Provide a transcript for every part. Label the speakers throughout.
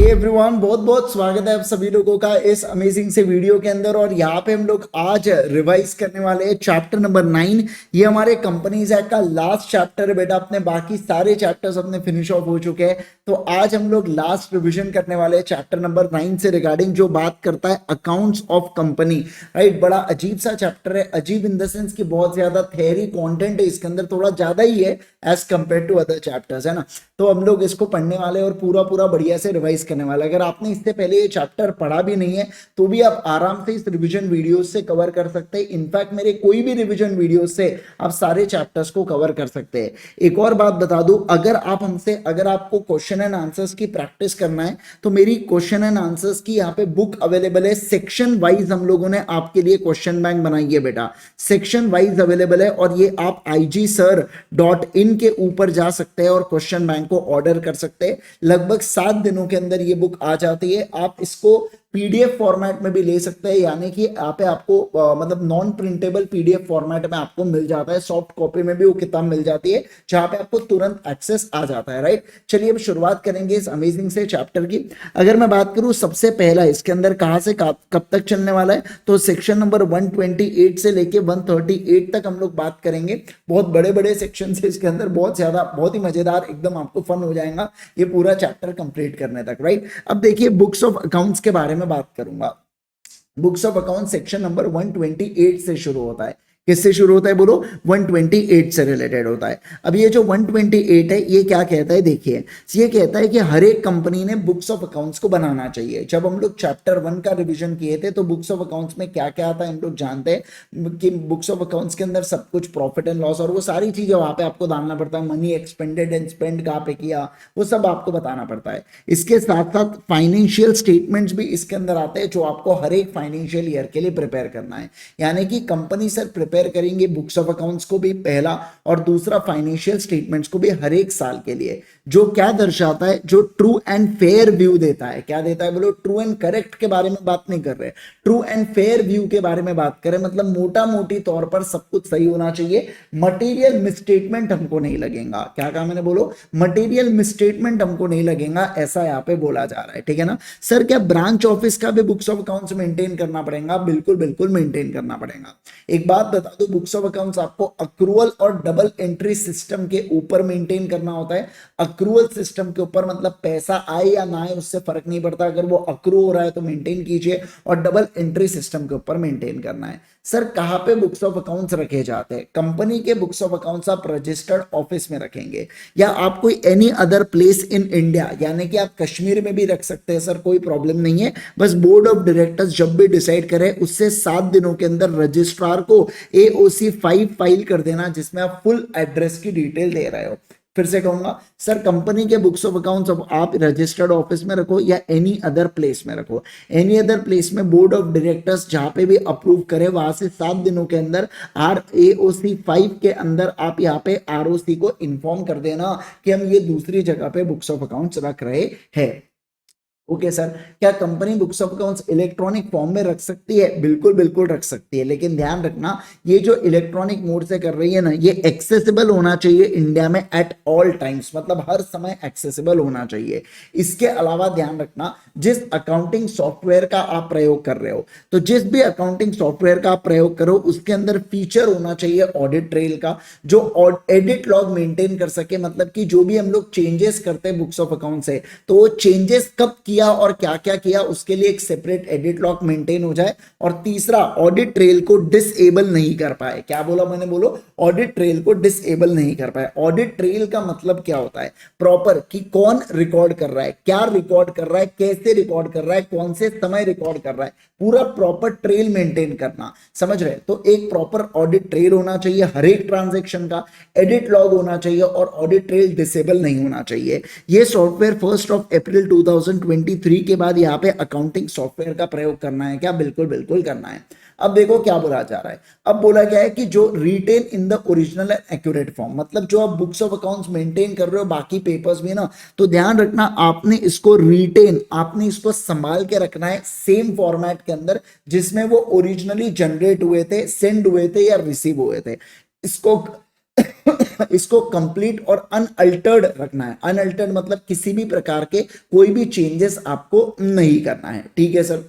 Speaker 1: Everyone, बहुत बहुत स्वागत है आप सभी लोगों का इस अमेजिंग से वीडियो के अंदर। और यहाँ पे हम लोग आज रिवाइज करने वाले हैं चैप्टर नंबर 9। ये हमारे कंपनीज एक्ट का लास्ट चैप्टर है बेटा। अपने बाकी सारे चैप्टर्स अपने फिनिश ऑफ हो चुके हैं, तो आज हम लोग लास्ट रिविजन करने वाले हैं चैप्टर नंबर 9 से रिगार्डिंग, जो बात करता है अकाउंट्स ऑफ कंपनी। राइट, बड़ा अजीब सा चैप्टर है। अजीब इन द सेंस कि बहुत ज्यादा थ्योरी कंटेंट है इसके अंदर, थोड़ा ज्यादा ही है as compare to other chapters, है ना। तो हम लोग इसको पढ़ने वाले और पूरा पूरा बढ़िया से रिवाइज करने वाला। अगर आपने इससे पहले ये चैप्टर पढ़ा भी नहीं है तो भी आप आराम से इस रिवीजन वीडियोस से कवर कर सकते हैं। इनफैक्ट मेरे कोई भी रिवीजन वीडियोस से आप सारे चैप्टर्स को कवर कर सकते हैं। एक और बात बता दूं, अगर आपको क्वेश्चन एंड आंसर्स की प्रैक्टिस करना है तो मेरी क्वेश्चन एंड आंसर्स की यहाँ पे बुक अवेलेबल है। सेक्शन वाइज हम लोगों ने आपके लिए क्वेश्चन बैंक बनाई है बेटा, सेक्शन वाइज अवेलेबल है। और ये आप igsir.in के ऊपर जा सकते हैं और क्वेश्चन बैंक को ऑर्डर कर सकते हैं। लगभग 7 दिनों के अंदर ये बुक आ जाती है। आप इसको पीडीएफ फॉर्मेट में भी ले सकते हैं, यानी कि यहाँ पे आपको मतलब नॉन प्रिंटेबल पीडीएफ फॉर्मेट में आपको मिल जाता है। सॉफ्ट कॉपी में भी वो किताब मिल जाती है जहां पे आपको तुरंत एक्सेस आ जाता है। राइट, चलिए अब शुरुआत करेंगे इस अमेजिंग से चैप्टर की। अगर मैं बात करूं सबसे पहला इसके अंदर कहां से कब तक चलने वाला है, तो सेक्शन नंबर 128 से लेके 138 तक हम लोग बात करेंगे। बहुत बड़े बड़े सेक्शन है इसके अंदर, बहुत ही मजेदार, एकदम आपको फन हो जाएगा ये पूरा चैप्टर कंप्लीट करने तक। राइट, अब देखिए बुक्स ऑफ अकाउंट्स के बारे में बात करूंगा। Books of account section number 128 से शुरू होता है। किससे शुरू होता है बोलो? 128 से रिलेटेड होता है। अब ये जो 128 है ये क्या कहता है, देखिए ये कहता है कि हर एक कंपनी ने बुक्स ऑफ अकाउंट्स को बनाना चाहिए। जब हम लोग चैप्टर 1 का रिवीजन किए थे तो बुक्स ऑफ अकाउंट्स में क्या क्या आता है हम लोग जानते हैं कि बुक्स ऑफ अकाउंट्स के अंदर सब कुछ प्रॉफिट एंड लॉस और वो सारी चीजें वहां पे आपको डालना पड़ता है। मनी एक्सपेंडेड एंड स्पेंड कहाँ पे किया वो सब आपको बताना पड़ता है। इसके साथ साथ फाइनेंशियल स्टेटमेंट्स भी इसके अंदर आते हैं जो आपको हर एक फाइनेंशियल ईयर के लिए प्रिपेयर करना है। यानी कि कंपनी सर प्रिपेयर करेंगे बुक्स ऑफ अकाउंट्स को भी पहला, और दूसरा फाइनेंशियल स्टेटमेंट्स को भी हर एक साल के लिए, जो क्या दर्शाता है, जो ट्रू एंड फेयर व्यू देता है। क्या देता है बोलो? ट्रू एंड करेक्ट के बारे में बात नहीं कर रहे, ट्रू एंड फेयर व्यू के बारे में बात करें। मतलब मोटा मोटी तौर पर सब कुछ सही होना चाहिए, मटेरियल मिसस्टेटमेंट हमको नहीं लगेगा। क्या कहा मैंने बोलो? मटेरियल मिसस्टेटमेंट हमको नहीं लगेगा, ऐसा यहाँ पे बोला जा रहा है। ठीक है ना सर? क्या ब्रांच ऑफिस का भी बुक्स ऑफ अकाउंट्स मेंटेन करना पड़ेगा? बिल्कुल बिल्कुल मेंटेन करना पड़ेगा। एक बात बता दो, बुक्स ऑफ अकाउंट्स आपको अक्रूवल और डबल एंट्री सिस्टम के ऊपर मेंटेन करना होता है। अक्रूवल सिस्टम के ऊपर मतलब पैसा आए या ना आए उससे फर्क नहीं पड़ता, अगर वो अक्रू हो रहा है तो मेंटेन कीजिए, और डबल एंट्री सिस्टम के ऊपर मेंटेन करना है। सर कहां पे बुक्स ऑफ अकाउंट्स रखे जाते हैं? कंपनी के बुक्स ऑफ अकाउंट्स आप रजिस्टर्ड ऑफिस में रखेंगे, या आप कोई any other place in India, यानी कि आप कश्मीर में भी रख सकते हैं सर, कोई प्रॉब्लम नहीं है। बस बोर्ड ऑफ डायरेक्टर्स जब भी डिसाइड करे उससे 7 दिनों के अंदर रजिस्ट्रार को AOC 5 फाइल कर देना, जिसमें आप फुल एड्रेस की डिटेल दे रहे हो। फिर से कहूंगा सर, कंपनी के बुक्स ऑफ अकाउंट्स आप रजिस्टर्ड ऑफिस में रखो या एनी अदर प्लेस में रखो। एनी अदर प्लेस में बोर्ड ऑफ डायरेक्टर्स जहां पे भी अप्रूव करे वहां से 7 दिनों के अंदर AOC 5 के अंदर आप यहाँ पे ROC को इन्फॉर्म कर देना कि हम ये दूसरी जगह पे बुक्स ऑफ अकाउंट्स रख रहे हैं। ओके सर, क्या company books of accounts electronic form में रख सकती है? बिल्कुल बिल्कुल रख सकती है, लेकिन ध्यान रखना ये जो इलेक्ट्रॉनिक मोड से कर रही है ना, ये एक्सेसिबल होना चाहिए इंडिया में एट ऑल टाइम्स, मतलब हर समय एक्सेसिबल होना चाहिए। इसके अलावा ध्यान रखना, जिस अकाउंटिंग सॉफ्टवेयर का आप प्रयोग कर रहे हो, तो जिस भी अकाउंटिंग सॉफ्टवेयर का आप प्रयोग करो उसके अंदर फीचर होना चाहिए ऑडिट ट्रेल का, जो एडिट लॉग मेंटेन कर सके। मतलब कि जो भी हम लोग चेंजेस करते हैं बुक्स ऑफ अकाउंट से, तो वो चेंजेस कब किया और क्या क्या किया उसके लिए एक सेपरेट एडिट लॉग मेंटेन हो जाए। और तीसरा, ऑडिट ट्रेल को डिसेबल नहीं कर पाए। क्या बोला मैंने? बोलो, ऑडिट ट्रेल को डिसेबल नहीं कर पाए। ऑडिट ट्रेल का मतलब क्या होता है? प्रॉपर कि कौन रिकॉर्ड कर रहा है, क्या रिकॉर्ड कर रहा है, कैसे रिकॉर्ड कर रहा है, कौन से समय रिकॉर्ड कर रहा है, पूरा प्रॉपर ट्रेल मेंटेन करना। समझ रहे? तो एक प्रॉपर ऑडिट ट्रेल होना चाहिए हर एक ट्रांजैक्शन का, एडिट लॉग होना चाहिए और ऑडिट ट्रेल डिसेबल नहीं होना चाहिए। ये सॉफ्टवेयर 1 अप्रैल 2023 के बाद यहाँ पे अकाउंटिंग सॉफ्टवेयर का प्रयोग करना है क्या? बिल्कुल बिल्कुल करना है। अब देखो क्या बोला जा रहा है। अब बोला गया है कि जो written in the original and accurate form, मतलब जो आप बुक्स ऑफ अकाउंट्स मेंटेन कर रहे हो बाकी पेपर्स में ना, तो ध्यान रखना आपने इसको रिटेन, आपने इसको संभाल के रखना है सेम फॉर्मेट के अंदर जिसमें वो ओरिजिनली जनरेट हुए थे, सेंड हुए थे या रिसीव हुए थे। इसको इसको कंप्लीट और अनअल्टर्ड रखना है। अनअल्टर्ड मतलब किसी भी प्रकार के कोई भी चेंजेस आपको नहीं करना है, ठीक है सर।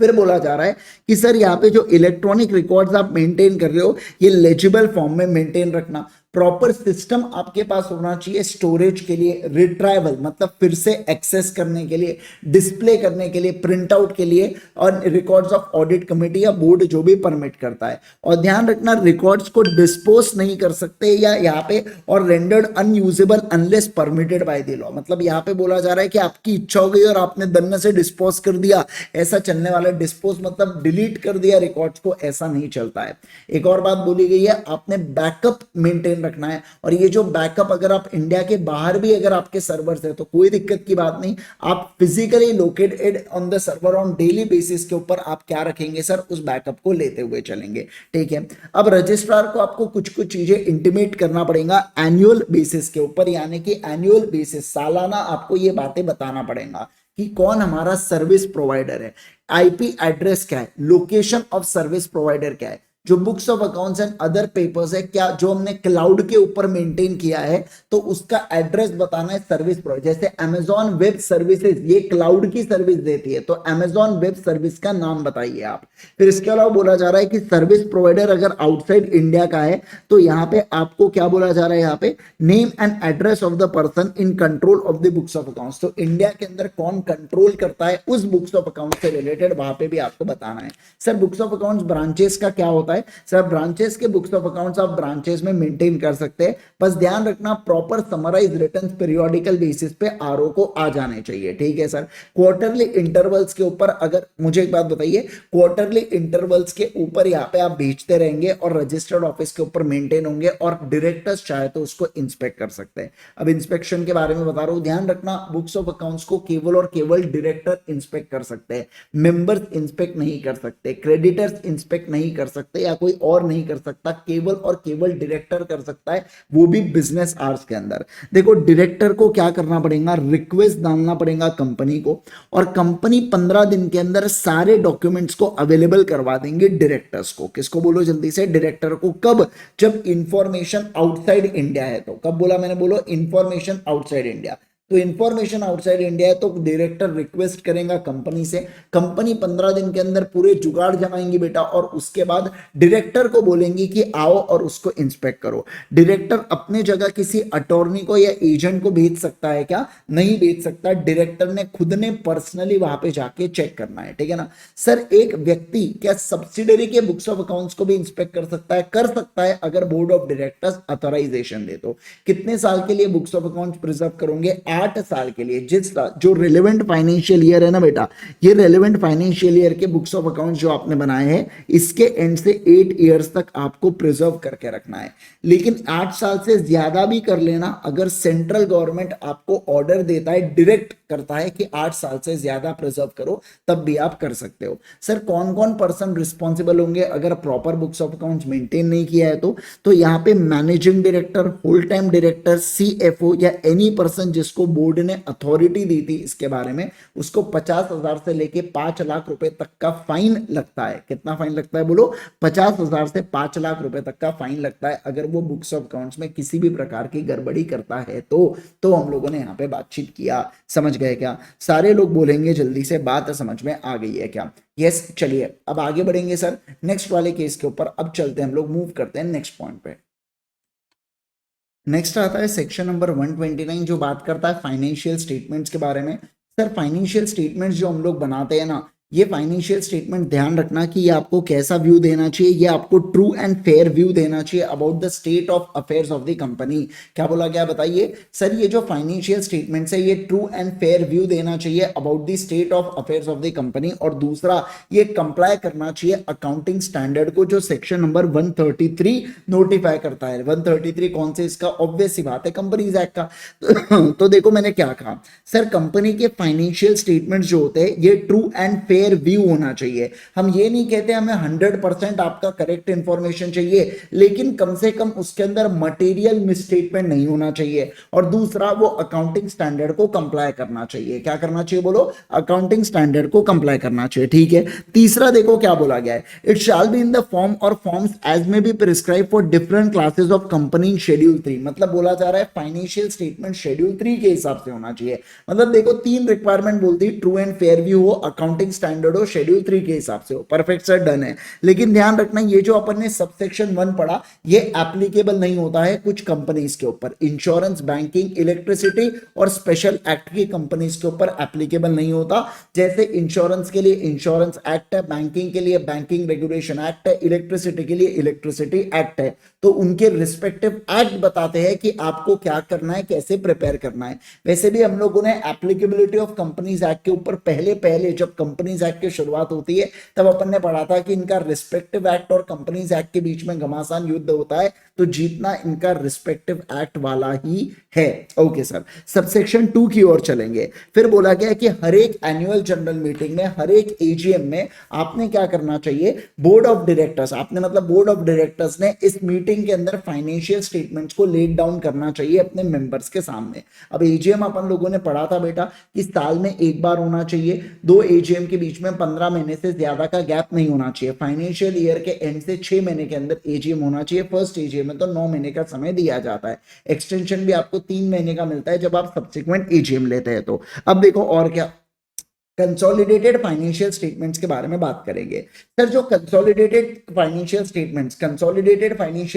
Speaker 1: फिर बोला जा रहा है कि सर यहाँ पे जो इलेक्ट्रॉनिक रिकॉर्ड्स आप मेंटेन कर रहे हो ये लेजिबल फॉर्म में मेंटेन रखना, प्रॉपर सिस्टम आपके पास होना चाहिए स्टोरेज के लिए, रिट्राइवल मतलब फिर से एक्सेस करने के लिए, डिस्प्ले करने के लिए, प्रिंट आउट के लिए, और रिकॉर्ड्स ऑफ ऑडिट कमेटी या बोर्ड जो भी परमिट करता है। और ध्यान रखना रिकॉर्ड्स को डिस्पोज नहीं कर सकते या यहाँ पे, और rendered unusable unless permitted by the law, मतलब यहाँ पे बोला जा रहा है कि आपकी इच्छा हो गई और आपने दन्ने से डिस्पोज कर दिया, ऐसा चलने वाला। डिस्पोज मतलब डिलीट कर दिया रिकॉर्ड्स को, ऐसा नहीं चलता है। एक और बात बोली गई है, आपने बैकअप मेंटेन रखना है, और ये जो बैकअप अगर आप इंडिया के बाहर भी अगर आपके सर्वर्स है तो कोई दिक्कत की बात नहीं, आप physically located on the server on daily basis के ऊपर आप क्या रखेंगे सर, उस बैकअप को लेते हुए चलेंगे, ठीक है। अब रजिस्ट्रार को आपको कुछ कुछ चीजें इंटीमेट करना पड़ेगा एनुअल बेसिस के ऊपर, यानी कि एनुअल बेसिस सालाना आपको ये बातें बताना पड़ेगा कि कौन हमारा सर्विस प्रोवाइडर है, आईपी एड्रेस क्या है, लोकेशन ऑफ सर्विस प्रोवाइडर क्या है, जो books of accounts and other papers है क्या जो हमने क्लाउड के ऊपर मेंटेन किया है तो उसका एड्रेस बताना है सर्विस प्रोवाइडर। जैसे अमेजॉन वेब सर्विसेज ये क्लाउड की सर्विस देती है तो अमेजॉन वेब सर्विस का नाम बताइए आप। फिर इसके अलावा बोला जा रहा है कि सर्विस प्रोवाइडर अगर आउटसाइड इंडिया का है तो यहाँ पे आपको क्या बोला जा रहा है, यहाँ पे name and address of the person in control of the books of accounts, तो इंडिया के अंदर कौन कंट्रोल करता है उस बुक्स ऑफ अकाउंट से रिलेटेड वहां पे भी आपको बताना है। Sir books of accounts branches का क्या होता है, सर ब्रांचेस के बुक्स ऑफ अकाउंट्स आप ब्रांचेस में मेंटेन कर सकते हैं, बस ध्यान रखना proper summarise returns periodical basis पे आरओ को आ जाने चाहिए, ठीक है सर। क्वार्टरली इंटरवल्स के ऊपर अगर मुझे एक बात बताइए, क्वार्टरली इंटरवल्स के ऊपर यहाँ पे आप भेजते रहेंगे और रजिस्टर्ड ऑफिस के ऊपर मेंटेन होंगे और डायरेक्टर्स चाहे तो उसको इंस्पेक्ट कर सकते हैं। अब इंस्पेक्शन के बारे में बता रहा हूं, ध्यान रखना बुक्स ऑफ अकाउंट्स को केवल और केवल डायरेक्टर इंस्पेक्ट कर सकते हैं, मेंबर्स इंस्पेक्ट नहीं कर सकते, क्रेडिटर्स इंस्पेक्ट नहीं कर सकते या कोई और नहीं कर सकता, केवल और केवल डायरेक्टर कर सकता है, वो भी बिजनेस आवर्स के अंदर। देखो डायरेक्टर को क्या करना पड़ेगा, रिक्वेस्ट डालना पड़ेगा कंपनी को और कंपनी 15 दिन के अंदर सारे डॉक्यूमेंट्स को अवेलेबल करवा देंगे डायरेक्टर्स को। किसको बोलो जल्दी से, डायरेक्टर को। कब, जब इंफॉर्मेशन आउटसाइड इंडिया है तो। कब बोला मैंने, बोलो इंफॉर्मेशन आउटसाइड इंडिया। तो इंफॉर्मेशन आउटसाइड इंडिया है तो डायरेक्टर रिक्वेस्ट करेगा कंपनी से, कंपनी 15 दिन के अंदर पूरे जुगाड़ जमाएंगी बेटा और उसके बाद डायरेक्टर को बोलेंगी कि आओ और उसको इंस्पेक्ट करो। डायरेक्टर अपने जगह किसी अटॉर्नी को या एजेंट को भेज सकता है क्या, नहीं भेज सकता, डायरेक्टर ने खुद ने पर्सनली वहां पे जाके चेक करना है, ठीक है ना। सर एक व्यक्ति क्या सब्सिडरी के बुक्स ऑफ अकाउंट्स को भी इंस्पेक्ट कर सकता है, कर सकता है अगर बोर्ड ऑफ डायरेक्टर्स ऑथराइजेशन दे तो। कितने साल के लिए बुक्स ऑफ अकाउंट्स प्रिजर्व करोगे, 8 साल के लिए। जिस जो रिलेवेंट फाइनेंशियल ईयर है ना बेटा, ये रिलेवेंट फाइनेंशियल ईयर के बुक्स ऑफ अकाउंट्स जो आपने बनाए हैं इसके एंड से 8 इयर्स तक आपको प्रिजर्व करके रखना है। लेकिन 8 साल से ज्यादा भी कर लेना अगर सेंट्रल गवर्नमेंट आपको ऑर्डर देता है, डायरेक्ट करता है कि 8 साल से ज्यादा प्रिजर्व करो, तब भी आप कर सकते हो। सर कौन कौन पर्सन रिस्पॉन्सिबल होंगे अगर proper books of accounts maintain नहीं किया है तो यहाँ पे managing director, whole time director, CFO या एनी पर्सन जिसको बोर्ड ने अथॉरिटी दी थी इसके बारे में, उसको 50,000 से लेके 5 लाख रुपए तक का फाइन लगता है। कितना फाइन लगता है बोलो, 50,000 से 5 लाख रुपए तक का फाइन लगता है अगर वो बुक्स ऑफ अकाउंट्स में किसी भी प्रकार की गड़बड़ी करता है तो हम लोगों ने यहाँ पे बातचीत किया। समझ गए क्या, सारे लोग बोलेंगे जल्दी से, बात समझ में आ गई है क्या? यस चलिए अब आगे बढ़ेंगे सर नेक्स्ट वाले केस के ऊपर। अब चलते हैं हम लोग, मूव करते हैं नेक्स्ट पॉइंट पे। नेक्स्ट आता है सेक्शन नंबर 129 जो बात करता है फाइनेंशियल स्टेटमेंट्स के बारे में। सर फाइनेंशियल स्टेटमेंट्स जो हम लोग बनाते हैं ना, ये फाइनेंशियल स्टेटमेंट ध्यान रखना कि ये आपको कैसा व्यू देना चाहिए, ये आपको ट्रू एंड फेयर व्यू देना चाहिए about the state of affairs of the company. क्या बोला गया बताइए सर, ये जो फाइनेंशियल स्टेटमेंट्स है ये ट्रू एंड फेयर व्यू देना चाहिए about the state of affairs of the company, और दूसरा ये कंप्लाई करना चाहिए अकाउंटिंग स्टैंडर्ड को जो सेक्शन नंबर 133 नोटिफाई करता है। 133 कौन से, इसका ऑब्वियस सी बात है कंपनीज एक्ट का। तो देखो मैंने क्या कहा सर, कंपनी के फाइनेंशियल स्टेटमेंट्स जो होते हैं ये ट्रू एंड फेयर व्यू होना चाहिए। हम ये नहीं कहते हमें 100% आपका करेक्ट इंफॉर्मेशन चाहिए, लेकिन कम से कम उसके अंदर मटेरियल मिसस्टेटमेंट नहीं होना चाहिए। और दूसरा, वो अकाउंटिंग स्टैंडर्ड को कंप्लाई करना चाहिए। क्या करना चाहिए बोलो? अकाउंटिंग स्टैंडर्ड को कंप्लाई करना चाहिए, ठीक है। तीसरा देखो क्या बोला गया है, it shall be in the form और फॉर्म्स एज में be prescribe for different classes of company schedule 3। मतलब बोला जा रहा है फाइनेंशियल स्टेटमेंट शेड्यूल 3 के हिसाब से होना चाहिए। मतलब देखो तीन रिक्वायरमेंट बोलती, ट्रू एंड फेयर व्यू हो, अकाउंटिंग स्टैंडर्ड हो, शेड्यूल 3 के हिसाब से हो। परफेक्ट सर, डन है। लेकिन ध्यान रखना, ये जो अपन ने सबसेक्शन 1 पढ़ा, ये एप्लीकेबल नहीं होता है कुछ कंपनीज के ऊपर। इंश्योरेंस, बैंकिंग, इलेक्ट्रिसिटी और स्पेशल एक्ट की कंपनीज के ऊपर एप्लीकेबल नहीं होता। जैसे इंश्योरेंस के लिए इंश्योरेंस एक्ट है, बैंकिंग के लिए बैंकिंग रेगुलेशन एक्ट है, इलेक्ट्रिसिटी के लिए इलेक्ट्रिसिटी एक्ट है। तो उनके रिस्पेक्टिव एक्ट बताते हैं कि आपको क्या करना है, कैसे प्रिपेयर करना है। वैसे भी हम लोगों ने एप्लीकेबिलिटी ऑफ कंपनीज एक्ट के ऊपर पहले जब कंपनीज एक्ट की शुरुआत होती है तब अपन ने पढ़ा था कि इनका रिस्पेक्टिव एक्ट और कंपनीज एक्ट के बीच में घमासान युद्ध होता है, तो जीतना इनका रिस्पेक्टिव एक्ट वाला ही है। ओके सर, सबसेक्शन 2 की ओर चलेंगे। फिर बोला गया कि हर एक एनुअल जनरल मीटिंग में, हर एक एजीएम में आपने क्या करना चाहिए, बोर्ड ऑफ डायरेक्टर्स, आपने मतलब बोर्ड ऑफ डायरेक्टर्स ने इस मीटिंग के अंदर फाइनेंशियल स्टेटमेंट्स को लेट डाउन करना चाहिए अपने मेंबर्स के सामने। अब एजीएम अपन लोगों ने पढ़ा था बेटा कि साल में एक बार होना चाहिए, 2 एजीएम के बीच में 15 महीने से ज्यादा का गैप नहीं होना चाहिए। फाइनेंशियल ईयर के एंड से 6 महीने के अंदर एजीएम होना चाहिए। फर्स्ट एजीएम में तो 9 महीने का समय दिया जाता है, एक्सटेंशन भी आपको 3 महीने का मिलता है जब आप सब्सिक्वेंट एजीएम लेते हैं। तो अब देखो और क्या, कंसोलिडेटेड फाइनेंशियल स्टेटमेंट्स के बारे में बात करेंगे। सर जो कंसोलिडेटेड फाइनेंशियल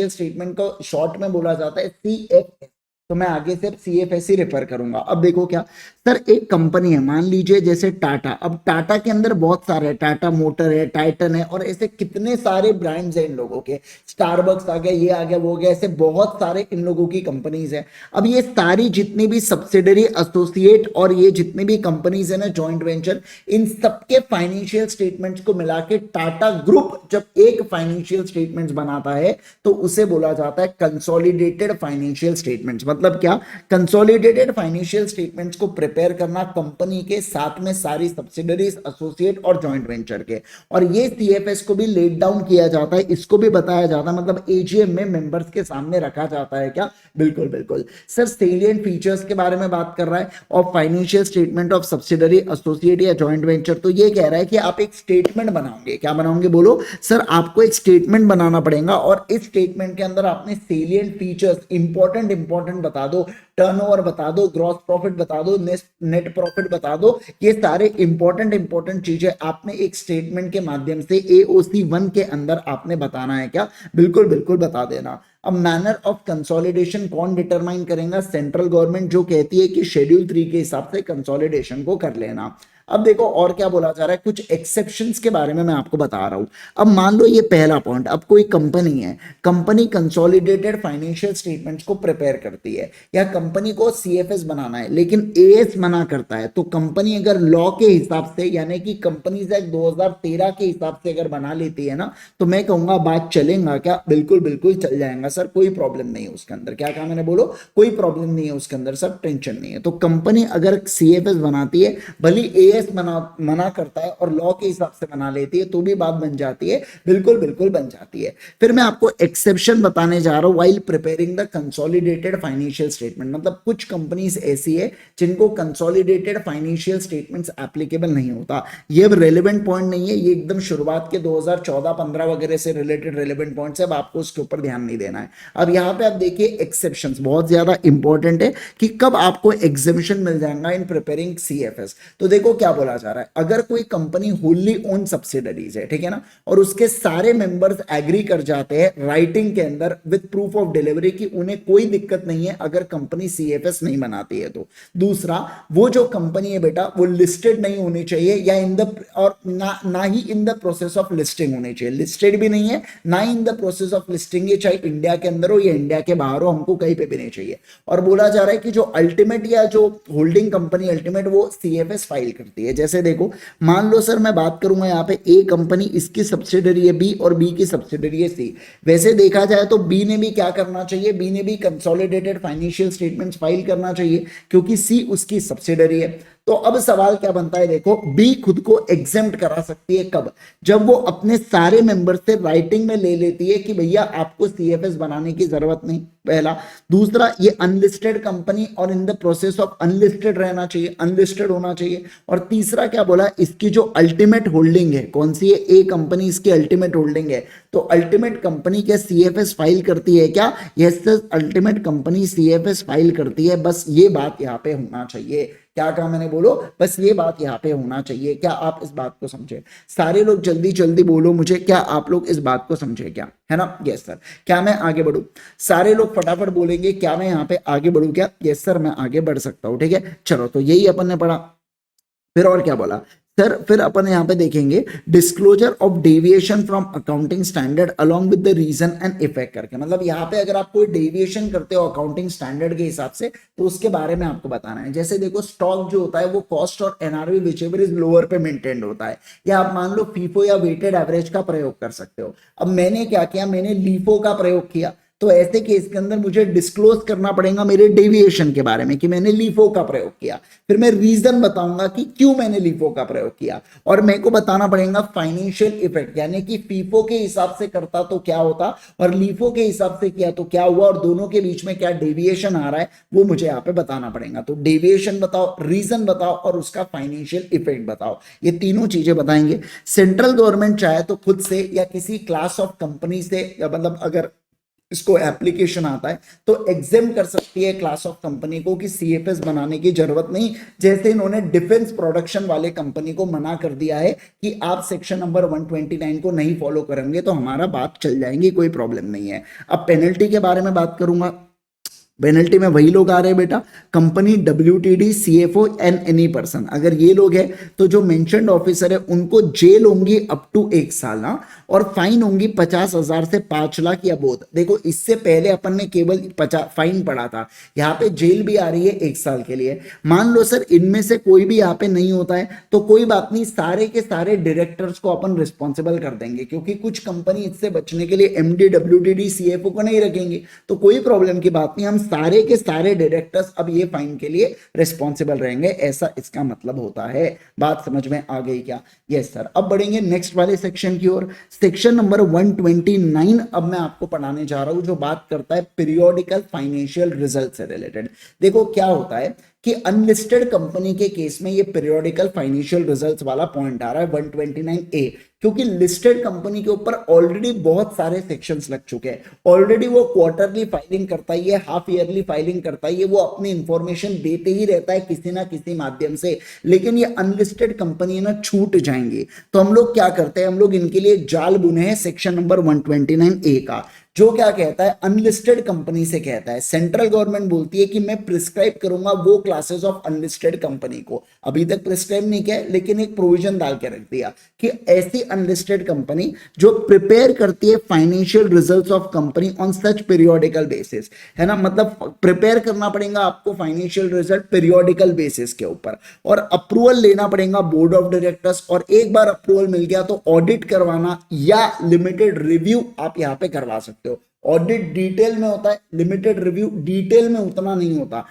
Speaker 1: स्टेटमेंट को शॉर्ट में बोला जाता है सीएफएस, तो मैं आगे से सीएफएस ही रेफर करूंगा। अब देखो क्या सर, एक कंपनी है, मान लीजिए जैसे टाटा। अब टाटा के अंदर बहुत सारे, टाटा मोटर है, टाइटन है, और ऐसे कितने सारे ब्रांड्स हैं इन लोगों के, स्टारबक्स आ गया, ये आ गया, वो गया, ऐसे बहुत सारे इन लोगों की कंपनीज है। अब ये सारी जितनी भी सब्सिडरी, एसोसिएट और ये जितनी भी कंपनीज है ना, जॉइंट वेंचर, इन सबके फाइनेंशियल स्टेटमेंट्स को मिला के टाटा ग्रुप जब एक फाइनेंशियल स्टेटमेंट्स बनाता है तो उसे बोला जाता है कंसोलिडेटेड फाइनेंशियल स्टेटमेंट्स। मतलब क्या, कंसोलिडेटेड फाइनेंशियल स्टेटमेंट्स को प्रिपेयर करना कंपनी के साथ में सारी सब्सिडरीज, एसोसिएट और जॉइंट वेंचर के, और ये सीएफएस को भी लेट डाउन किया जाता है, इसको भी बताया जाता है, मतलब एजीएम में मेंबर्स के सामने रखा जाता है। क्या, बिल्कुल बिल्कुल सर। सेलिएंट फीचर्स के बारे में बात कर रहा है of financial statement of subsidiary, associate या जॉइंट वेंचर। तो ये कह रहा है कि आप एक स्टेटमेंट बनाओगे। क्या बनाओगे बोलो? सर आपको एक स्टेटमेंट बनाना पड़ेगा, और इस स्टेटमेंट के अंदर आपने सेलिएंट फीचर्स, इंपॉर्टेंट बता दो, टर्नओवर बता दो, ग्रॉस प्रॉफिट बता दो, नेट प्रॉफिट बता दो। ये सारे इंपॉर्टेंट चीजें आपने एक स्टेटमेंट के माध्यम से एओसी 1 के अंदर आपने बताना है। क्या, बिल्कुल बिल्कुल बता देना। अब मैनर ऑफ कंसोलिडेशन कौन डिटरमाइन करेगा? सेंट्रल गवर्नमेंट, जो कहती है कि शेड्यूल 3 के हिसाब से कंसोलिडेशन को कर लेना। अब देखो और क्या बोला जा रहा है, कुछ एक्सेप्शंस के बारे में मैं आपको बता रहा हूं। अब मान लो ये पहला पॉइंट, अब कोई कंपनी है, कंपनी कंसोलिडेटेड फाइनेंशियल स्टेटमेंट्स को प्रिपेयर करती है, या कंपनी को सीएफएस बनाना है लेकिन एएस मना करता है, तो कंपनी अगर लॉ के हिसाब से, यानी कि कंपनीज एक्ट 2013 के हिसाब से अगर बना लेती है ना, तो मैं कहूंगा बात चलेगा। क्या, बिल्कुल बिल्कुल चल जाएगा सर, कोई प्रॉब्लम नहीं है उसके अंदर। क्या कहा मैंने, बोलो? कोई प्रॉब्लम नहीं है उसके अंदर सर, टेंशन नहीं है। तो कंपनी अगर सीएफएस बनाती है, भली एएस मना करता है और लॉ के हिसाब से बना लेती है, तो भी बात बन जाती है, बिल्कुल बिल्कुल बन जाती है। फिर मैं आपको एक्सेप्शन बताने जा रहा हूं while preparing the consolidated financial statement. मतलब कुछ कंपनीज ऐसी है जिनको कंसोलिडेटेड फाइनेंशियल स्टेटमेंट्स एप्लीकेबल नहीं होता। ये अब रेलेवेंट पॉइंट नहीं है, ये एकदम शुरुआत के 2014-15 वगैरह से रिलेटेड रेलेवेंट पॉइंट्स है, अब आपको उसके ऊपर ध्यान नहीं देना है। अब यहां पे आप देखिए एक्सेप्शंस बहुत ज्यादा इंपॉर्टेंट है कि कब आपको एग्जेम्पशन मिल जाएगा इन प्रिपेयरिंग सीएफएस। तो देखो क्या बोला जा रहा है, अगर कोई कंपनी होली ओन सब्सिडरीज है, ठीक है ना, और उसके सारे मेंबर्स एग्री कर जाते हैं राइटिंग के अंदर विद प्रूफ ऑफ डिलीवरी कि उन्हें कोई दिक्कत नहीं है अगर कंपनी सीएफएस नहीं बनाती है तो। दूसरा, वो जो कंपनी है बेटा वो लिस्टेड नहीं होनी चाहिए, या इन द और ना ही in the process of listing होनी चाहिए। लिस्टेड भी नहीं है, ना ही in the process of listing है, चाहे इंडिया के अंदर हो या इंडिया के बाहर हो, हमको कहीं पे भी नहीं चाहिए। और बोला जा रहा है कि जो अल्टीमेट या जो होल्डिंग कंपनी अल्टीमेट वो सीएफएस फाइल करती है। जैसे देखो, मान लो सर मैं बात करूंगा यहाँ पे, ए कंपनी, इसकी सब्सिडरी है बी और बी की सब्सिडरी है सी। वैसे देखा जाए तो बी ने भी क्या करना चाहिए, बी ने भी कंसोलिडेटेड फाइनेंशियल स्टेटमेंट्स फाइल करना चाहिए क्योंकि सी उसकी सब्सिडरी है। तो अब सवाल क्या बनता है, देखो बी खुद को एग्जेम्प्ट करा सकती है कब, जब वो अपने सारे मेंबर से राइटिंग में ले लेती है कि भैया आपको सीएफएस बनाने की जरूरत नहीं, पहला। दूसरा, ये अनलिस्टेड कंपनी और इन द प्रोसेस ऑफ अनलिस्टेड रहना चाहिए, अनलिस्टेड होना चाहिए। और तीसरा क्या बोला, इसकी जो अल्टीमेट होल्डिंग है कौन सी है, ए कंपनी इसकी अल्टीमेट होल्डिंग है। तो अल्टीमेट कंपनी क्या सीएफएस फाइल करती है क्या, yes ultimate company CFS file करती है। बस ये बात यहाँ पे होना चाहिए। क्या कहा मैंने, बोलो बस ये बात यहाँ पे होना चाहिए। क्या आप इस बात को समझे? सारे लोग जल्दी जल्दी बोलो मुझे, क्या आप लोग इस बात को समझे क्या, है ना? Yes sir. क्या मैं आगे बढ़ू? सारे लोग फटाफट बोलेंगे क्या मैं यहाँ पे आगे बढ़ू क्या? यस सर मैं आगे बढ़ सकता हूँ, ठीक है। चलो तो यही अपन ने पढ़ा। फिर और क्या बोला सर, फिर अपन यहाँ पे देखेंगे disclosure of deviation from accounting standard along with the reason and effect करके। मतलब यहाँ पे अगर आप कोई डेविएशन करते हो अकाउंटिंग स्टैंडर्ड के हिसाब से तो उसके बारे में आपको बताना है। जैसे देखो स्टॉक जो होता है वो कॉस्ट और एनआरवी विचएवर इज लोअर पे मेंटेन्ड होता है, या आप मान लो फीफो या वेटेड एवरेज का प्रयोग कर सकते हो। अब मैंने क्या किया, मैंने लीफो का प्रयोग किया, तो ऐसे केस के अंदर मुझे डिस्क्लोज करना पड़ेगा मेरे डेविएशन के बारे में कि मैंने लीफो का प्रयोग किया। फिर मैं रीजन बताऊंगा कि क्यों मैंने लीफो का प्रयोग किया, और मेरे को बताना पड़ेगा फाइनेंशियल इफेक्ट, यानी कि फीफो के हिसाब से करता तो क्या होता और लीफो के हिसाब से किया तो क्या हुआ, और दोनों के बीच में क्या डेविएशन आ रहा है वो मुझे यहाँ पे बताना पड़ेगा। तो डेविएशन बताओ, रीजन बताओ और उसका फाइनेंशियल इफेक्ट बताओ, ये तीनों चीजें बताएंगे। सेंट्रल गवर्नमेंट चाहे तो खुद से या किसी क्लास ऑफ कंपनी से, मतलब अगर इसको एप्लीकेशन आता है तो एग्जेम कर सकती है क्लास ऑफ कंपनी को कि सीएफएस बनाने की जरूरत नहीं। जैसे इन्होंने डिफेंस प्रोडक्शन वाले कंपनी को मना कर दिया है कि आप सेक्शन नंबर 129 को नहीं फॉलो करेंगे तो हमारा बात चल जाएंगी, कोई प्रॉब्लम नहीं है। अब पेनल्टी के बारे में बात करूंगा। पेनल्टी में वही लोग आ रहे हैं बेटा, company, WTD, CFO and any person. अगर ये लोग हैं तो जो मेंशन्ड ऑफिसर है उनको जेल होंगी अप टू 1 साल ना, और फाइन होंगी 50,000 से 5 लाख या बोध। देखो इससे पहले अपन ने केवल 50 फाइन पड़ा था, यहाँ पे जेल भी आ रही है 1 साल के लिए। मान लो सर इनमें से कोई भी यहाँ पे नहीं होता है तो कोई बात नहीं, सारे के सारे डायरेक्टर्स को अपन रिस्पॉन्सिबल कर देंगे, क्योंकि कुछ कंपनी इससे बचने के लिए एमडी, डब्ल्यूटीडी, सीएफओ को नहीं रखेंगे, तो कोई प्रॉब्लम की बात नहीं, हम सारे के सारे डायरेक्टर्स अब ये फाइन के लिए रिस्पॉन्सिबल रहेंगे, ऐसा इसका मतलब होता है। बात समझ में आ गई क्या? Yes sir. अब बढ़ेंगे नेक्स्ट वाले सेक्शन की ओर, सेक्शन नंबर 129 अब मैं आपको पढ़ाने जा रहा हूं, जो बात करता है पीरियोडिकल फाइनेंशियल रिजल्ट से रिलेटेड। देखो क्या होता है कि अनलिस्टेड कंपनी के केस में ये पीरियोडिकल फाइनेंशियल रिजल्ट्स वाला पॉइंट आ रहा है 129A, क्योंकि लिस्टेड कंपनी के ऊपर ऑलरेडी बहुत सारे सेक्शंस लग चुके हैं। ऑलरेडी वो क्वार्टरली फाइलिंग करता ही है, हाफ ईयरली फाइलिंग करता ही है, वो अपनी इंफॉर्मेशन देते ही रहता है किसी ना किसी माध्यम से। लेकिन ये अनलिस्टेड कंपनी ना छूट जाएंगी, तो हम लोग क्या करते हैं, हम लोग इनके लिए जाल बुने हैं सेक्शन नंबर 129A का, जो क्या कहता है, अनलिस्टेड कंपनी से कहता है सेंट्रल गवर्नमेंट बोलती है कि मैं प्रिस्क्राइब करूंगा वो क्लासेस ऑफ अनलिस्टेड कंपनी को। अभी तक प्रिस्क्राइब नहीं किया लेकिन एक प्रोविजन डाल के रख दिया कि ऐसी अनलिस्टेड कंपनी जो प्रिपेयर करती है financial results of company on such periodical basis, है ना, मतलब प्रिपेयर करना पड़ेगा आपको फाइनेंशियल रिजल्ट पीरियोडिकल बेसिस के ऊपर, और अप्रूवल लेना पड़ेगा बोर्ड ऑफ डायरेक्टर्स, और एक बार अप्रूवल मिल गया तो ऑडिट करवाना या लिमिटेड रिव्यू आप यहां पे करवा सकते हो। ऑडिट डिटेल में होता है, लिमिटेड रिव्यू डिटेल में उतना नहीं होता।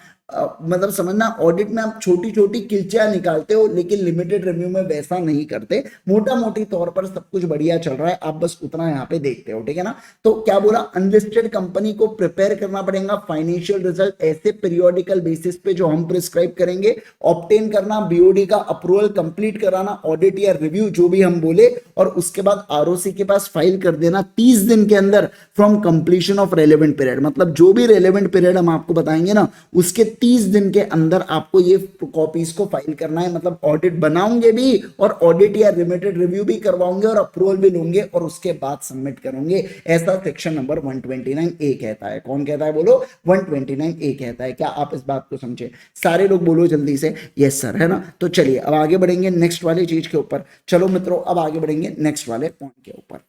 Speaker 1: मतलब समझना, ऑडिट में आप छोटी छोटी किलचियां निकालते हो लेकिन लिमिटेड रिव्यू में वैसा नहीं करते। मोटा मोटी तौर पर सब कुछ बढ़िया चल रहा है, आप बस उतना यहाँ पे देखते हो, ठीक है ना। तो क्या बोला, अनलिस्टेड कंपनी को प्रिपेयर करना पड़ेगा फाइनेंशियल रिजल्ट ऐसे पीरियोडिकल बेसिस पे जो हम प्रिस्क्राइब करेंगे, ऑब्टेन करना बीओडी का अप्रूवल, कंप्लीट कराना ऑडिट या रिव्यू जो भी हम बोले, और उसके बाद आरओसी के पास फाइल कर देना 30 दिन के अंदर from completion of relevant period. मतलब जो भी रेलेवेंट पीरियड हम आपको बताएंगे ना उसके 30 दिन के अंदर आपको ये कॉपीज को फाइल करना है। मतलब ऑडिट बनाओगे भी और ऑडिट या लिमिटेड रिव्यू भी करवाओगे और अप्रूवल भी लोगे और उसके बाद सबमिट करोगे। ऐसा सेक्शन नंबर 129A कहता है। कौन कहता है बोलो? 129A कहता है। क्या आप इस बात को समझे? सारे लोग बोलो जल्दी से यस सर, है ना। तो चलिए अब आगे बढ़ेंगे नेक्स्ट वाली चीज के ऊपर। चलो मित्रों अब आगे बढ़ेंगे नेक्स्ट वाले पॉइंट के ऊपर।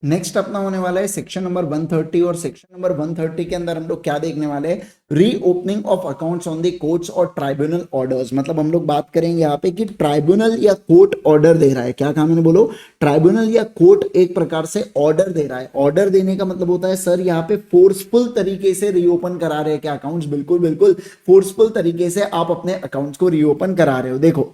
Speaker 1: नेक्स्ट अपना होने वाला है सेक्शन नंबर 130 और सेक्शन नंबर 130 के अंदर हम लोग क्या देखने वाले हैं, reopening of accounts on the courts और ट्राइब्यूनल ऑर्डर्स। मतलब हम लोग बात करेंगे यहाँ पे कि ट्राइब्यूनल या कोर्ट ऑर्डर दे रहा है, क्या कहा मैंने, बोलो, ट्राइब्यूनल या कोर्ट एक प्रकार से ऑर्डर दे रहा है। ऑर्डर देने का मतलब होता है सर यहाँ पे फोर्सफुल तरीके से रीओपन करा रहे हैं क्या अकाउंट्स, बिल्कुल बिल्कुल फोर्सफुल तरीके से आप अपने अकाउंट्स को रीओपन करा रहे हो। देखो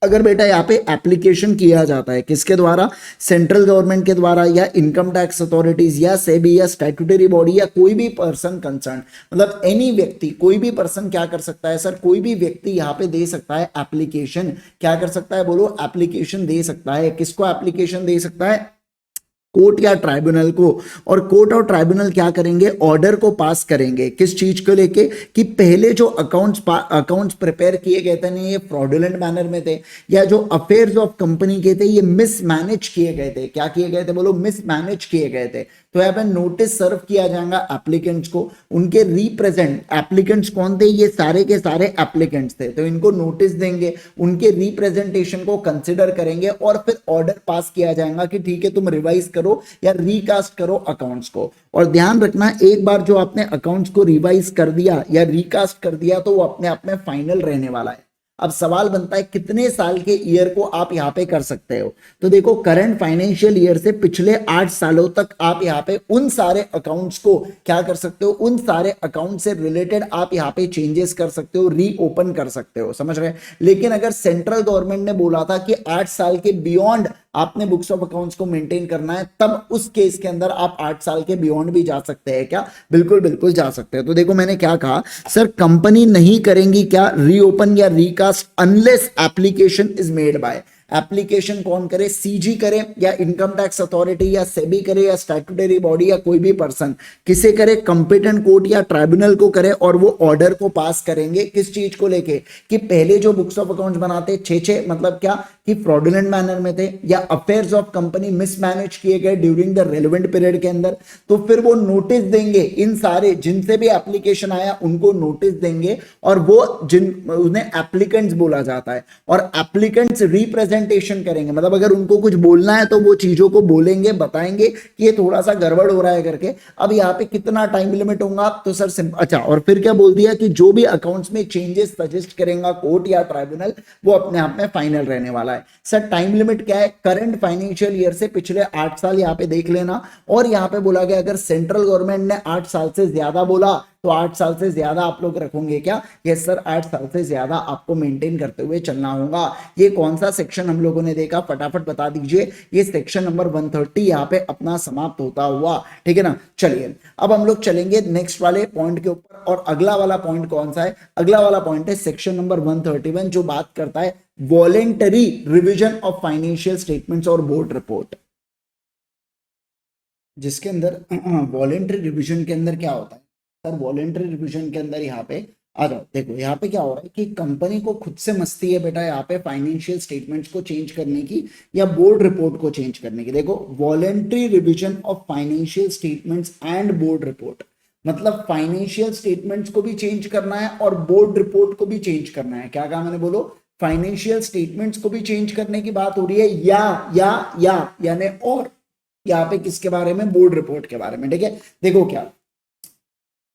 Speaker 1: अगर बेटा यहाँ पे एप्लीकेशन किया जाता है किसके द्वारा, सेंट्रल गवर्नमेंट के द्वारा या इनकम टैक्स अथॉरिटीज या सेबी या स्टैट्यूटरी बॉडी या कोई भी पर्सन कंसर्न, मतलब एनी व्यक्ति, कोई भी पर्सन क्या कर सकता है सर, कोई भी व्यक्ति यहाँ पे दे सकता है एप्लीकेशन, क्या कर सकता है बोलो, एप्लीकेशन दे सकता है। किसको एप्लीकेशन दे सकता है, कोर्ट या ट्राइब्यूनल को। और कोर्ट और ट्राइब्यूनल क्या करेंगे, ऑर्डर को पास करेंगे किस चीज को लेके, कि पहले जो अकाउंट्स प्रिपेयर किए गए थे ना ये फ्रॉडुलेंट मैनर में थे, या जो अफेयर्स ऑफ कंपनी के थे ये मिसमैनेज किए गए थे। क्या किए गए थे बोलो, मिसमैनेज किए गए थे। तो यहाँ पे नोटिस सर्व किया जाएगा एप्लीकेंट्स को, उनके रिप्रेजेंट, एप्लीकेंट्स कौन थे, ये सारे के सारे एप्लीकेंट्स थे, तो इनको नोटिस देंगे, उनके रिप्रेजेंटेशन को कंसिडर करेंगे और फिर ऑर्डर पास किया जाएगा कि ठीक है तुम रिवाइज करो या रिकास्ट करो अकाउंट्स को। और ध्यान रखना एक बार जो आपने अकाउंट्स को रिवाइज कर दिया या रिकास्ट कर दिया तो वो अपने आप में फाइनल रहने वाला है। अब सवाल बनता है कितने साल के ईयर को आप यहां पे कर सकते हो, तो देखो करंट फाइनेंशियल ईयर से पिछले 8 सालों तक आप यहां पे उन सारे अकाउंट्स को क्या कर सकते हो, उन सारे अकाउंट से रिलेटेड आप यहां पे चेंजेस कर सकते हो, रीओपन कर सकते हो, समझ रहे। लेकिन अगर सेंट्रल गवर्नमेंट ने बोला था कि 8 साल के बियॉन्ड आपने बुक्स ऑफ अकाउंट्स को मेंटेन करना है, तब उस केस के अंदर आप 8 साल के बियॉन्ड भी जा सकते हैं क्या, बिल्कुल बिल्कुल जा सकते हैं। तो देखो मैंने क्या कहा सर, कंपनी नहीं करेंगी क्या रीओपन या recast unless application is made by, application कौन करे, सीजी करे या इनकम टैक्स अथॉरिटी या सेबी करे या स्टैट्यूटरी बॉडी या कोई भी पर्सन, किसे करे, कंपिटेंट कोर्ट या ट्राइब्यूनल को करे, और वो ऑर्डर को पास करेंगे किस चीज को लेके, कि पहले जो बुक्स ऑफ अकाउंट्स बनाते छे मतलब क्या कि फ्रॉडुलेंट मैनर में थे या अफेयर्स ऑफ कंपनी मिसमैनेज किए गए ड्यूरिंग द रेलेवेंट पीरियड के अंदर, तो फिर वो नोटिस देंगे, इन सारे जिनसे भी एप्लीकेशन आया उनको नोटिस देंगे, और वो जिन उन्हें एप्लीकेंट्स बोला जाता है, और एप्लीकेंट्स रिप्रेजेंटेशन करेंगे, मतलब अगर उनको कुछ बोलना है तो वो चीजों को बोलेंगे, बताएंगे कि ये थोड़ा सा गड़बड़ हो रहा है करके। अब यहाँ पे कितना टाइम लिमिट होगा, तो सर अच्छा, और फिर क्या बोल दिया कि जो भी अकाउंट्स में चेंजेस सजेस्ट करेगा कोर्ट या ट्राइब्यूनल वो अपने आप में फाइनल रहने वाला है। सर टाइम लिमिट क्या है, करंट फाइनेंशियल ईयर से पिछले 8 साल यहाँ पे देख लेना, और यहाँ पे बोला गया अगर सेंट्रल गवर्नमेंट ने 8 साल से ज्यादा बोला तो 8 साल से ज्यादा आप लोग रखोगे क्या, यस सर 8 साल से ज्यादा आपको मेंटेन करते हुए चलना होगा। ये कौन सा सेक्शन हम लोगों ने देखा, फटाफट बता दीजिए, ये सेक्शन नंबर 130 यहाँ पे अपना समाप्त होता हुआ, ठीक है ना। चलिए अब हम लोग चलेंगे नेक्स्ट वाले पॉइंट के ऊपर, और अगला वाला पॉइंट कौन सा है, अगला वाला पॉइंट है सेक्शन नंबर 131 जो बात करता है voluntary revision of financial statements और बोर्ड रिपोर्ट, जिसके अंदर वॉलेंटरी रिवीजन के अंदर क्या होता है सर, वॉलेंटरी रिवीजन के अंदर यहाँ पे आ जाओ, देखो यहाँ पे क्या हो रहा है कि कंपनी को खुद से मस्ती है बेटा यहाँ पे फाइनेंशियल स्टेटमेंट्स को चेंज करने की या बोर्ड रिपोर्ट को चेंज करने की। देखो voluntary revision of financial statements and board report, मतलब फाइनेंशियल स्टेटमेंट्स को भी चेंज करना है और बोर्ड रिपोर्ट को भी चेंज करना है। क्या कहा मैंने, बोलो, फाइनेंशियल स्टेटमेंट्स को भी चेंज करने की बात हो रही है, या यानी और यहाँ पे किसके बारे में, बोर्ड रिपोर्ट के बारे में, ठीक है। देखो क्या,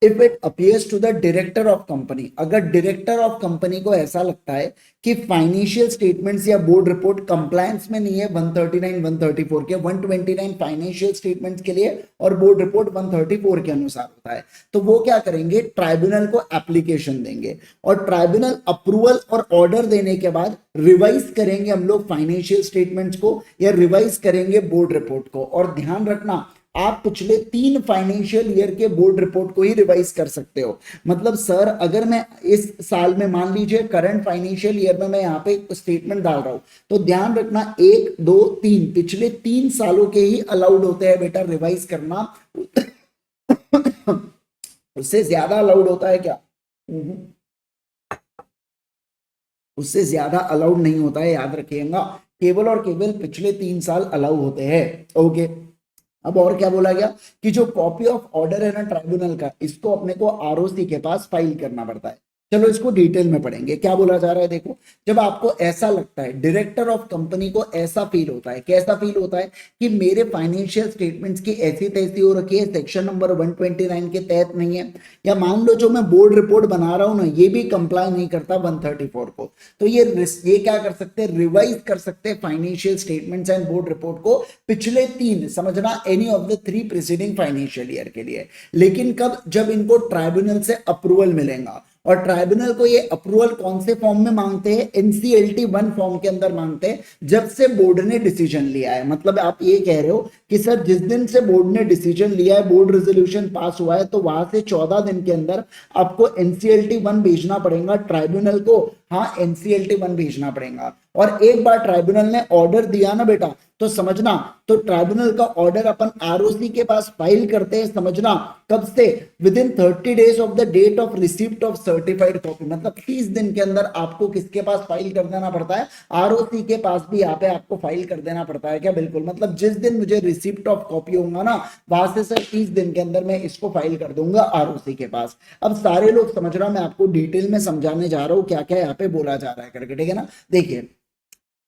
Speaker 1: if it appears to the director of company, अगर डायरेक्टर ऑफ कंपनी को ऐसा लगता है कि फाइनेंशियल स्टेटमेंट्स या बोर्ड रिपोर्ट कंप्लायंस में नहीं है 139 134 के, 129 फाइनेंशियल स्टेटमेंट्स के लिए और बोर्ड रिपोर्ट 134 के अनुसार होता है, तो वो क्या करेंगे, ट्राइब्यूनल को एप्लीकेशन देंगे, और ट्राइब्यूनल अप्रूवल और ऑर्डर देने के बाद रिवाइज करेंगे हम लोग फाइनेंशियल स्टेटमेंट्स को या रिवाइज करेंगे बोर्ड रिपोर्ट को। और ध्यान रखना आप पिछले 3 फाइनेंशियल ईयर के बोर्ड रिपोर्ट को ही रिवाइज कर सकते हो। मतलब सर अगर मैं इस साल में मान लीजिए करंट फाइनेंशियल ईयर में मैं यहाँ पे स्टेटमेंट डाल रहा हूं, तो ध्यान रखना 1 2 3 पिछले 3 सालों के ही अलाउड होते हैं बेटा रिवाइज करना। उससे ज्यादा अलाउड होता है क्या, उससे ज्यादा अलाउड नहीं होता है, याद रखिएगा, केवल और केवल पिछले 3 साल अलाउ होते हैं। ओके, अब और क्या बोला गया कि जो कॉपी ऑफ ऑर्डर है ना ट्राइब्यूनल का, इसको अपने को आरओसी के पास फाइल करना पड़ता है। चलो इसको डिटेल में पढ़ेंगे। क्या बोला जा रहा है, देखो जब आपको ऐसा लगता है, डायरेक्टर ऑफ कंपनी को ऐसा फील होता है, कैसा फील होता है कि मेरे फाइनेंशियल स्टेटमेंट्स की ऐसी तैसी हो रखी है, सेक्शन नंबर 129 के तहत नहीं है, या मान लो जो मैं बोर्ड रिपोर्ट बना रहा हूं ना ये भी कंप्लाई नहीं करता 134 को, तो ये क्या कर सकते हैं, रिवाइज कर सकते हैं financial statements and board report को पिछले 3, समझना any of the 3 preceding financial year के लिए। लेकिन कब, जब इनको ट्राइब्यूनल से अप्रूवल मिलेगा, और ट्राइब्यूनल को ये अप्रूवल कौन से फॉर्म में मांगते हैं, एनसीएलटी 1 फॉर्म के अंदर मांगते हैं, जब से बोर्ड ने डिसीजन लिया है। मतलब आप ये कह रहे हो कि सर जिस दिन से बोर्ड ने डिसीजन लिया है, बोर्ड रेजोल्यूशन पास हुआ है, तो वहां से 14 दिन के अंदर आपको एनसीएलटी 1 भेजना पड़ेगा ट्राइब्यूनल को। हाँ, एनसीएलटी 1 भेजना पड़ेगा। और एक बार ट्राइब्यूनल ने ऑर्डर दिया ना बेटा, तो समझना, तो ट्राइब्यूनल का ऑर्डर अपन आरओसी के पास फाइल करते हैं, समझना कब से, within 30 days of the date of receipt of certified copy. मतलब 30 दिन के अंदर आपको किसके पास फाइल कर देना पड़ता है, आरओसी के पास भी यहाँ पे आपको फाइल कर देना पड़ता है क्या, बिल्कुल। मतलब जिस दिन मुझे रिसिप्ट ऑफ कॉपी होगा ना, वहां से सर 30 दिन के अंदर मैं इसको फाइल कर दूंगा आरओसी के पास। अब सारे लोग समझ रहा, मैं आपको डिटेल में समझाने जा रहा हूं क्या क्या यहाँ पे बोला जा रहा है करके, ठीक है ना। देखिए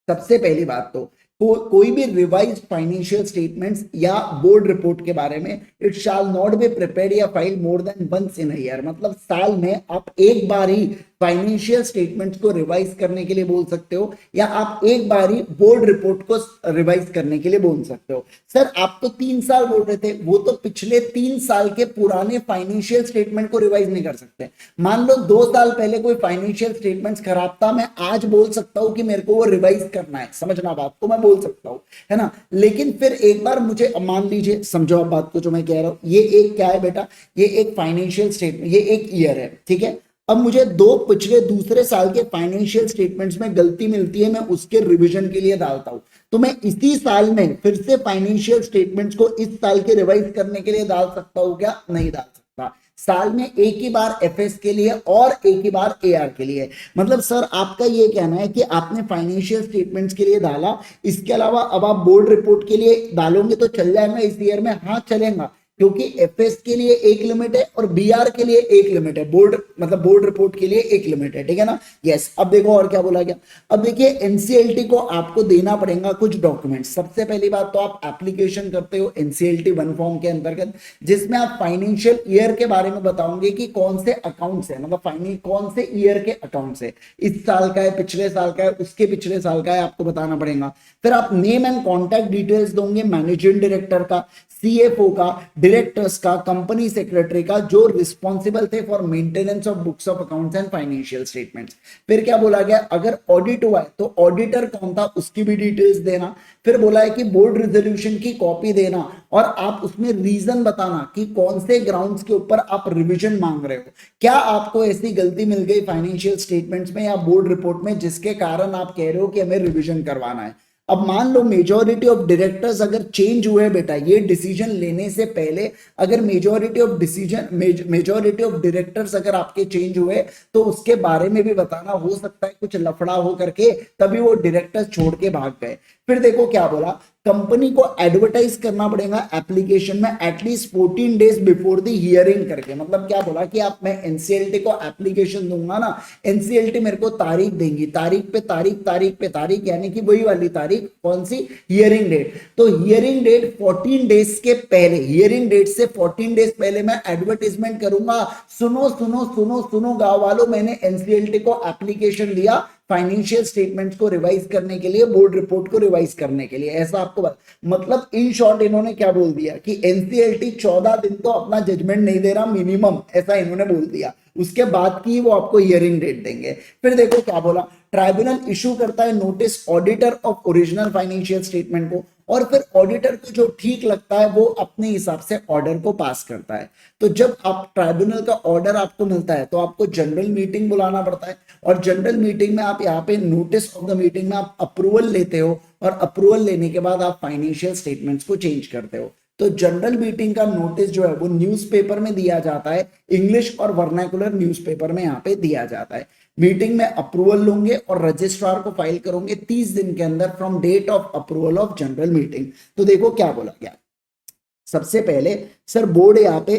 Speaker 1: सबसे पहली बात तो कोई भी रिवाइज फाइनेंशियल स्टेटमेंट्स या बोर्ड रिपोर्ट के बारे में, it shall not be prepared या file more than once in a year. मतलब साल में आप एक बार ही फाइनेंशियल स्टेटमेंट्स को रिवाइज करने के लिए बोल सकते हो, या आप एक बार ही बोर्ड रिपोर्ट को रिवाइज करने के लिए बोल सकते हो। सर आप तो 3 साल बोल रहे थे, वो तो पिछले 3 साल के पुराने फाइनेंशियल स्टेटमेंट को रिवाइज नहीं कर सकते। मान लो 2 साल पहले कोई फाइनेंशियल स्टेटमेंट्स खराब था, मैं आज बोल सकता हूं कि मेरे को वो रिवाइज करना है, समझना बात को, मैं बोल सकता हूं, है ना। लेकिन फिर एक बार मुझे, मान लीजिए, समझो आप बात को जो मैं कह रहा हूं, ये एक क्या है बेटा, ये एक फाइनेंशियल स्टेटमेंट, ये एक ईयर है, ठीक है। अब मुझे 2 पिछले दूसरे साल के फाइनेंशियल स्टेटमेंट्स में गलती मिलती है, मैं उसके रिवीजन के लिए डालता हूं, तो मैं इसी साल में फिर से फाइनेंशियल स्टेटमेंट्स को इस साल के रिवाइज करने के लिए डाल सकता हूं क्या, नहीं डाल सकता। साल में एक ही बार एफएस के लिए और एक ही बार एआर के लिए। मतलब सर आपका ये कहना है कि आपने फाइनेंशियल स्टेटमेंट्स के लिए डाला, इसके अलावा अब आप बोर्ड रिपोर्ट के लिए डालोगे तो चल जाएगा इस ईयर में, हाँ चलेगा, क्योंकि एफएस के लिए एक लिमिट है और बीआर के लिए एक लिमिट है, बोर्ड मतलब बोर्ड रिपोर्ट के लिए एक लिमिट है, ठीक है ना। यस, अब देखो और क्या बोला गया। अब देखिए एनसीएलटी को आपको देना पड़ेगा कुछ डॉक्यूमेंट्स। सबसे पहली बात तो आप एप्लीकेशन करते हो एनसीएलटी 1 फॉर्म के अंतर्गत, जिसमें आप फाइनेंशियल ईयर के बारे में बताओगे कि कौन से अकाउंट्स है, मतलब कौन से ईयर के अकाउंट्स है, इस साल का है, पिछले साल का है, उसके पिछले साल का है, आपको बताना पड़ेगा। फिर आप नेम एंड कॉन्टैक्ट डिटेल्स दोगे मैनेजिंग डायरेक्टर का, सीएफओ का, डायरेक्टर्स का, कंपनी सेक्रेटरी का, जो रिस्पॉन्सिबल थे for maintenance of books of accounts and financial statements. फिर क्या बोला गया, अगर ऑडिट हुआ है तो ऑडिटर कौन था उसकी भी डिटेल्स देना। फिर बोला है कि बोर्ड रेजोल्यूशन की कॉपी देना, और आप उसमें रीजन बताना कि कौन से ग्राउंड्स के ऊपर आप रिवीजन मांग रहे हो। क्या आपको ऐसी गलती मिल गई फाइनेंशियल स्टेटमेंट्स में या बोर्ड रिपोर्ट में जिसके कारण आप कह रहे हो कि हमें रिवीजन करवाना है। अब मान लो मेजॉरिटी ऑफ डायरेक्टर्स अगर चेंज हुए बेटा, ये डिसीजन लेने से पहले अगर मेजॉरिटी ऑफ डायरेक्टर्स अगर आपके चेंज हुए, तो उसके बारे में भी बताना। हो सकता है कुछ लफड़ा हो करके तभी वो डायरेक्टर्स छोड़ के भाग गए। फिर देखो क्या बोला, कंपनी को एडवर्टाइज करना पड़ेगा एप्लीकेशन में at least 14 days before the hearing करके। मतलब क्या बोला कि आप, मैं एनसीएलटी को एप्लीकेशन दूंगा ना, एनसीएलटी मेरे को तारीख देंगी, तारीख पे तारीख, तारीख पे तारीख, यानी कि वही वाली तारीख, कौन सी, हियरिंग डेट। तो हियरिंग डेट 14 डेज के पहले, हियरिंग डेट से 14 डेज पहले मैं एडवर्टाइजमेंट करूंगा, सुनो सुनो सुनो सुनो गांव वालों, मैंने एनसीएलटी को एप्लीकेशन दिया फाइनेंशियल स्टेटमेंट्स को रिवाइज करने के लिए, बोर्ड रिपोर्ट को रिवाइज करने के लिए। ऐसा आपको मतलब इन शॉर्ट इन्होंने क्या बोल दिया कि एनसीएलटी 14 दिन तो अपना जजमेंट नहीं दे रहा मिनिमम, ऐसा इन्होंने बोल दिया। उसके बाद की वो आपको हियरिंग डेट देंगे। फिर देखो क्या बोला, ट्राइब्यूनल इशू करता है notice auditor of original financial statement को, और फिर ऑडिटर को जो ठीक लगता है वो अपने हिसाब से ऑर्डर को पास करता है। तो जब आप ट्राइब्यूनल का ऑर्डर आपको मिलता है तो आपको जनरल मीटिंग बुलाना पड़ता है, और जनरल मीटिंग में आप यहाँ पे नोटिस ऑफ द मीटिंग में आप अप्रूवल लेते हो, और अप्रूवल लेने के बाद आप फाइनेंशियल स्टेटमेंट्स को चेंज करते हो। तो जनरल मीटिंग का नोटिस जो है वो न्यूज़पेपर में दिया जाता है, इंग्लिश और वर्नाकुलर न्यूज़पेपर में यहाँ पे दिया जाता है। मीटिंग में अप्रूवल लोगे और रजिस्ट्रार को फाइल करोगे 30 दिन के अंदर from date of approval of general meeting. तो देखो क्या बोला गया, सबसे पहले सर बोर्ड यहाँ पे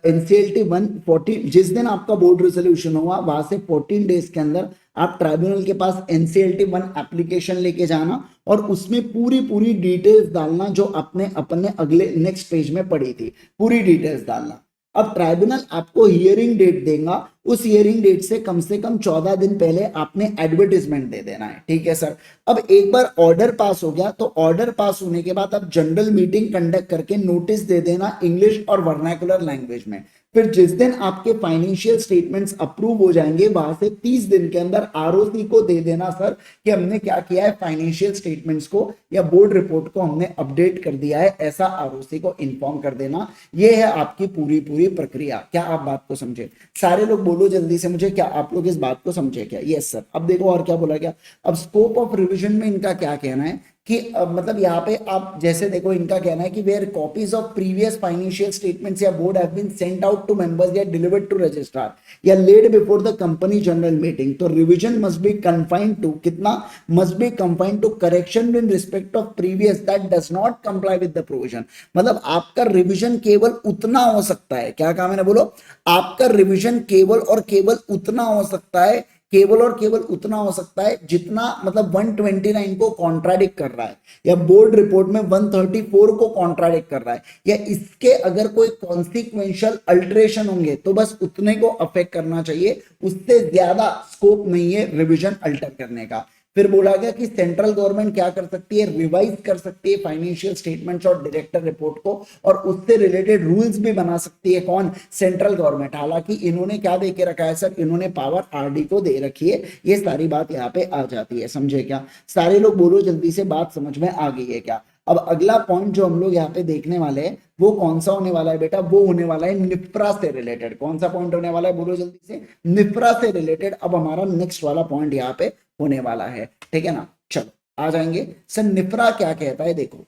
Speaker 1: एनसीएलटी 140, जिस दिन आपका बोर्ड रेजोल्यूशन हुआ वहां से 14 डेज के अंदर आप ट्राइब्यूनल के पास एनसीएलटी 1 एप्लीकेशन लेके जाना और उसमें पूरी पूरी डिटेल्स डालना जो अपने अपने अगले नेक्स्ट पेज में पड़ी थी, पूरी डिटेल्स डालना। अब ट्राइब्यूनल आपको हियरिंग डेट देगा, उस हियरिंग डेट से कम 14 दिन पहले आपने एडवर्टीजमेंट दे देना है, ठीक है सर। अब एक बार ऑर्डर पास हो गया तो ऑर्डर पास होने के बाद अब जनरल मीटिंग कंडक्ट करके नोटिस दे देना इंग्लिश और वर्नाकुलर लैंग्वेज में। फिर जिस दिन आपके फाइनेंशियल स्टेटमेंट्स अप्रूव हो जाएंगे वहां से 30 दिन के अंदर आरओसी को दे देना सर कि हमने क्या किया है, फाइनेंशियल स्टेटमेंट्स को या बोर्ड रिपोर्ट को हमने अपडेट कर दिया है, ऐसा आरओसी को इन्फॉर्म कर देना। ये है आपकी पूरी पूरी प्रक्रिया। क्या आप बात को समझे? सारे लोग बोलो जल्दी से मुझे, क्या आप लोग इस बात को समझे क्या? Yes sir. अब देखो और क्या बोला गया। अब स्कोप ऑफ रिविजन में इनका क्या कहना है कि मतलब यहाँ पे आप जैसे देखो इनका कहना है कि where copies of previous financial statements या board have been sent out to members या डिलीवर्ड टू रजिस्ट्रार या laid before the company general meeting, तो revision must be confined to कितना, must be confined to correction in respect of previous that does not comply with the provision. मतलब आपका revision केवल उतना हो सकता है, क्या कहा मैंने, बोलो, आपका रिवीजन केवल और केवल उतना हो सकता है, केवल और केवल उतना हो सकता है जितना मतलब 129 को कॉन्ट्राडिक्ट कर रहा है या बोर्ड रिपोर्ट में 134 को कॉन्ट्राडिक्ट कर रहा है या इसके अगर कोई कॉन्सिक्वेंशियल अल्टरेशन होंगे तो बस उतने को अफेक्ट करना चाहिए, उससे ज्यादा स्कोप नहीं है रिवीजन अल्टर करने का। फिर बोला गया कि सेंट्रल गवर्नमेंट क्या कर सकती है, रिवाइज कर सकती है फाइनेंशियल स्टेटमेंट्स और डायरेक्टर रिपोर्ट को और उससे रिलेटेड रूल्स भी बना सकती है, कौन, सेंट्रल गवर्नमेंट। हालांकि इन्होंने क्या दे के रखा है सर, इन्होंने पावर आरडी को दे रखी है। ये सारी बात यहाँ पे आ जाती है, समझे क्या? सारे लोग बोलो जल्दी से, बात समझ में आ गई है क्या? अब अगला पॉइंट जो हम लोग यहाँ पे देखने वाले हैं वो कौन सा होने वाला है बेटा, वो होने वाला है निफ्रा से रिलेटेड। कौन सा पॉइंट होने वाला है, बोलो जल्दी से, निफ्रा से रिलेटेड। अब हमारा नेक्स्ट वाला पॉइंट यहाँ पे होने वाला है, ठीक है ना। चलो आ जाएंगे सर, निफ्रा क्या कहता है, देखो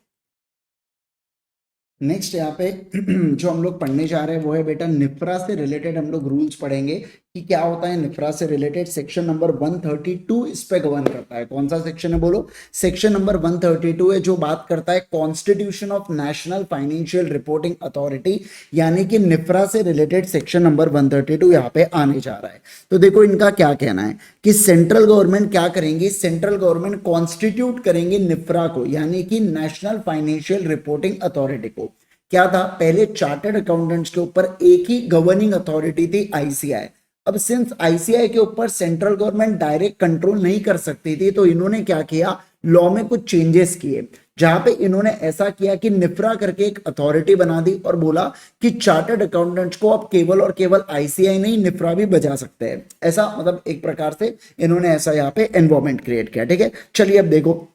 Speaker 1: नेक्स्ट यहाँ पे जो हम लोग पढ़ने जा रहे हैं वो है बेटा निफ्रा से रिलेटेड हम लोग रूल्स पढ़ेंगे कि क्या होता है निफ्रा से रिलेटेड। सेक्शन नंबर 132 इस पे गवर्न करता है। कौन सा सेक्शन है बोलो, सेक्शन नंबर 132 है जो बात करता है constitution of national financial reporting authority, यानी कि निफ्रा से रिलेटेड सेक्शन नंबर 132 यहाँ पे आने जा रहा है। तो देखो इनका क्या कहना है कि सेंट्रल गवर्नमेंट क्या करेंगी, सेंट्रल गवर्नमेंट कॉन्स्टिट्यूट करेंगे निफ्रा को, यानी कि नेशनल फाइनेंशियल रिपोर्टिंग अथॉरिटी को। क्या था, पहले चार्टर्ड अकाउंटेंट्स के ऊपर एक ही गवर्निंग अथॉरिटी थी, आईसीआई। अब सिंस आईसीआई के ऊपर सेंट्रल गवर्नमेंट डायरेक्ट कंट्रोल नहीं कर सकती थी तो इन्होंने क्या किया, लॉ में कुछ चेंजेस किए, जहां पे इन्होंने ऐसा किया कि निफ्रा करके एक अथॉरिटी बना दी और बोला कि चार्टर्ड अकाउंटेंट्स को अब केवल और केवल आईसीआई नहीं निफ्रा भी बजा सकते हैं। ऐसा मतलब एक प्रकार से इन्होंने ऐसा यहाँ पे एनवायरमेंट क्रिएट किया, ठीक है। चलिए अब देखो,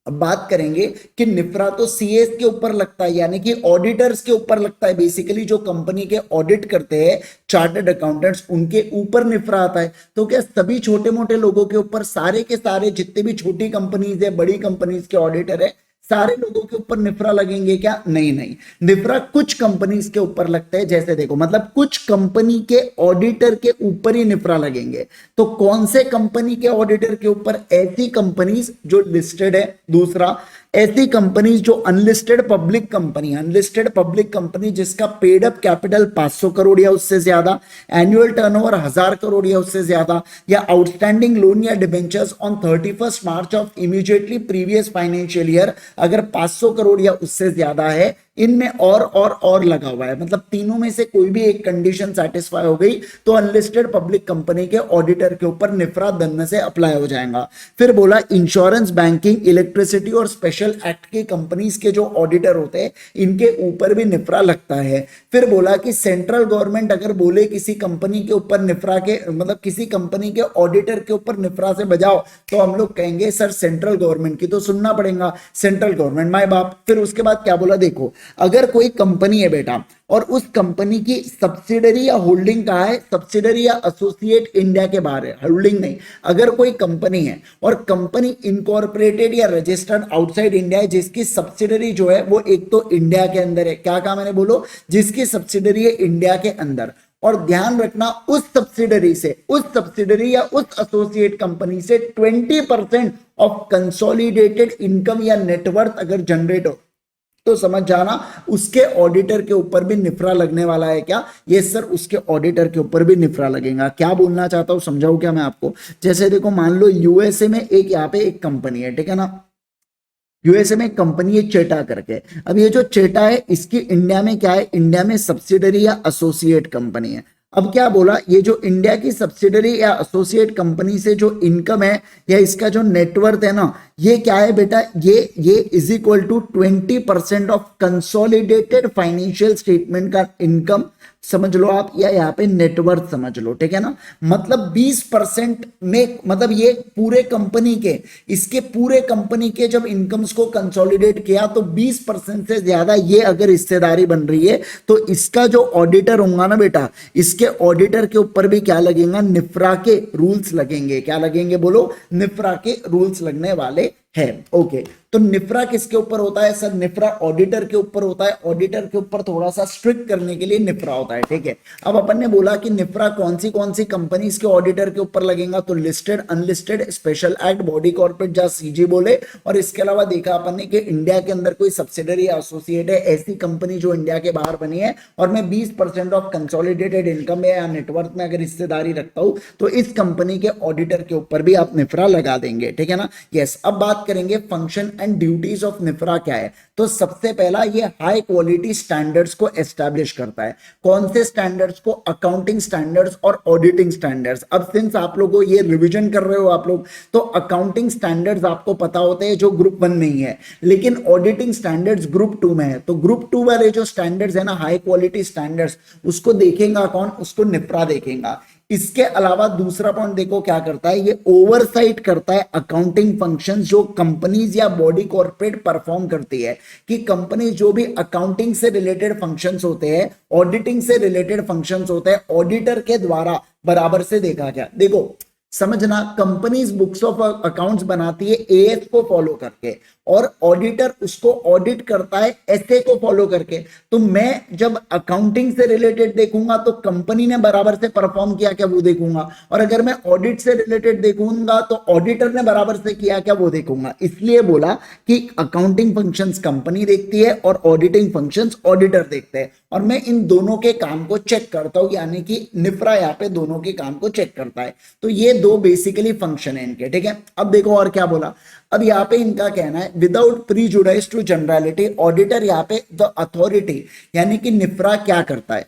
Speaker 1: अब बात करेंगे कि निफ्रा तो सीएस के ऊपर लगता है, यानी कि ऑडिटर्स के ऊपर लगता है। बेसिकली जो कंपनी के ऑडिट करते हैं चार्टर्ड अकाउंटेंट्स, उनके ऊपर निफ्रा आता है। तो क्या सभी छोटे मोटे लोगों के ऊपर, सारे के सारे जितने भी छोटी कंपनीज है, बड़ी कंपनीज के ऑडिटर है, सारे लोगों के ऊपर निफ्रा लगेंगे क्या? नहीं नहीं, निफ्रा कुछ कंपनीज के ऊपर लगता है। जैसे देखो, मतलब कुछ कंपनी के ऑडिटर के ऊपर ही निफ्रा लगेंगे। तो कौन से कंपनी के ऑडिटर के ऊपर? ऐसी कंपनीज जो लिस्टेड है। दूसरा, ऐसी कंपनीज जो unlisted public company, unlisted public company जिसका पेड अप कैपिटल 500 करोड़ या उससे ज्यादा, एनुअल टर्नओवर 1000 करोड़ या उससे ज्यादा, या आउटस्टैंडिंग लोन या debentures on 31 March of immediately previous financial year अगर 500 करोड़ या उससे ज्यादा है, इनमें और लगा हुआ है। मतलब तीनों में से कोई भी एक कंडीशन सेटिस्फाई हो गई तो अनलिस्टेड पब्लिक कंपनी के ऑडिटर के ऊपर निफ्रा दन्ने से अप्लाई हो जाएगा। फिर बोला इंश्योरेंस, बैंकिंग, इलेक्ट्रिसिटी और स्पेशल एक्ट की कंपनीज के जो ऑडिटर होते हैं इनके ऊपर भी निफ्रा लगता है। फिर बोला कि सेंट्रल गवर्नमेंट अगर बोले किसी कंपनी के ऊपर निफ्रा के, मतलब किसी कंपनी के ऑडिटर के ऊपर निफ्रा से बजाओ, तो हम लोग कहेंगे सर सेंट्रल गवर्नमेंट की तो सुनना पड़ेगा, सेंट्रल गवर्नमेंट माय बाप। फिर उसके बाद क्या बोला, देखो अगर कोई कंपनी है बेटा और उस कंपनी की सब्सिडरी या होल्डिंग कहाँ है, सब्सिडरी या एसोसिएट इंडिया के बाहर है, होल्डिंग नहीं। अगर कोई कंपनी है और कंपनी इनकॉर्पोरेटेड या रजिस्टर्ड आउटसाइड इंडिया है, जिसकी सब्सिडरी जो है वो एक तो इंडिया के अंदर है, क्या कहा मैंने, बोलो, जिसकी सब्सिडरी है इंडिया के अंदर, और ध्यान रखना उस सब्सिडरी या उस एसोसिएट कंपनी से 20% ऑफ कंसोलिडेटेड इनकम या नेटवर्थ अगर जनरेट हो, तो समझ जाना उसके ऑडिटर के ऊपर भी निफ्रा लगने वाला है क्या? ये सर उसके ऑडिटर के ऊपर भी निफ्रा लगेगा। क्या बोलना चाहता हूं समझाऊं क्या मैं आपको? जैसे देखो मान लो यूएसए में एक यहाँ पे एक कंपनी है, ठीक है ना, यूएसए में एक कंपनी है चेटा करके। अब ये जो चेटा है इसकी इंडिया में क्या है, इंडिया में सब्सिडरी या एसोसिएट कंपनी है। अब क्या बोला, ये जो इंडिया की सब्सिडरी या एसोसिएट कंपनी से जो इनकम है या इसका जो नेटवर्थ है ना, ये क्या है बेटा, ये is equal to 20% of consolidated financial statement का इनकम समझ लो आप, या यहाँ पे नेटवर्थ समझ लो, ठीक है ना। मतलब 20% में, मतलब ये पूरे कंपनी के, इसके पूरे कंपनी के जब इनकम्स को कंसोलिडेट किया तो 20% से ज्यादा ये अगर हिस्सेदारी बन रही है तो इसका जो ऑडिटर होगा ना बेटा, इसके ऑडिटर के ऊपर भी क्या लगेगा, निफ्रा के रूल्स लगेंगे। क्या लगेंगे बोलो? निफ्रा के रूल्स लगने वाले है। ओके, तो निफ्रा किसके ऊपर होता है सर? निफ्रा ऑडिटर के ऊपर होता है। ऑडिटर के ऊपर थोड़ा सा स्ट्रिक्ट करने के लिए निफ्रा होता है, ठीक है। अब अपन ने बोला कि निफ्रा कौन सी कंपनीज के ऑडिटर के ऊपर लगेगा, तो listed, unlisted, special act, body corporate, जहां सीजी बोले। और इसके अलावा देखा अपन ने कि इंडिया के अंदर कोई सब्सिडरी या एसोसिएट है, ऐसी कंपनी जो इंडिया के बाहर बनी है और मैं 20% ऑफ कंसोलिडेटेड इनकम या नेटवर्क में अगर हिस्सेदारी रखता हूं तो इस कंपनी के ऑडिटर के ऊपर भी आप निफ्रा लगा देंगे, ठीक है ना। यस, अब बात करेंगे फंक्शन एंड ड्यूटीज ऑफ निफ्रा क्या है। तो सबसे पहला ये हाई क्वालिटी स्टैंडर्ड्स को एस्टैब्लिश करता है। कौन से स्टैंडर्ड्स को? अकाउंटिंग स्टैंडर्ड्स और ऑडिटिंग स्टैंडर्ड्स। अब सिंस आप लोगों ये रिवीजन कर रहे हो आप लोग, तो अकाउंटिंग स्टैंडर्ड्स आपको पता होते हैं जो ग्रुप 1 में ही है, लेकिन ऑडिटिंग स्टैंडर्ड्स ग्रुप 2 में है। तो ग्रुप 2 वाले जो स्टैंडर्ड्स है ना, हाई क्वालिटी स्टैंडर्ड्स, उसको देखेगा कौन? उसको निफ्रा देखेगा। इसके अलावा दूसरा पॉइंट देखो क्या करता है, ये ओवरसाइट करता है अकाउंटिंग फंक्शंस जो कंपनीज या बॉडी कॉर्पोरेट परफॉर्म करती है, कि कंपनी जो भी अकाउंटिंग से रिलेटेड फंक्शंस होते हैं, ऑडिटिंग से रिलेटेड फंक्शंस होते हैं, ऑडिटर के द्वारा बराबर से देखा गया। देखो समझना, कंपनीज बुक्स ऑफ अकाउंट्स बनाती है एएस को फॉलो करके, और ऑडिटर उसको ऑडिट करता है एसए को फॉलो करके। तो मैं जब अकाउंटिंग से रिलेटेड देखूंगा तो कंपनी ने बराबर से परफॉर्म किया क्या वो देखूंगा, और अगर मैं ऑडिट से रिलेटेड देखूंगा तो ऑडिटर ने बराबर से किया क्या वो देखूंगा। इसलिए बोला कि अकाउंटिंग फंक्शंस कंपनी देखती है और ऑडिटिंग फंक्शंस ऑडिटर देखते हैं, और मैं इन दोनों के काम को चेक करता हूं, यानी कि निफ्रा यहाँ पे दोनों के काम को चेक करता है। तो ये दो बेसिकली फंक्शन है इनके, ठीक है। अब देखो और क्या बोला, अब यहाँ पे इनका कहना है विदाउट प्रीजुडाइज टू जनरलिटी, ऑडिटर यहाँ पे द अथॉरिटी, यानी कि निफ्रा क्या करता है,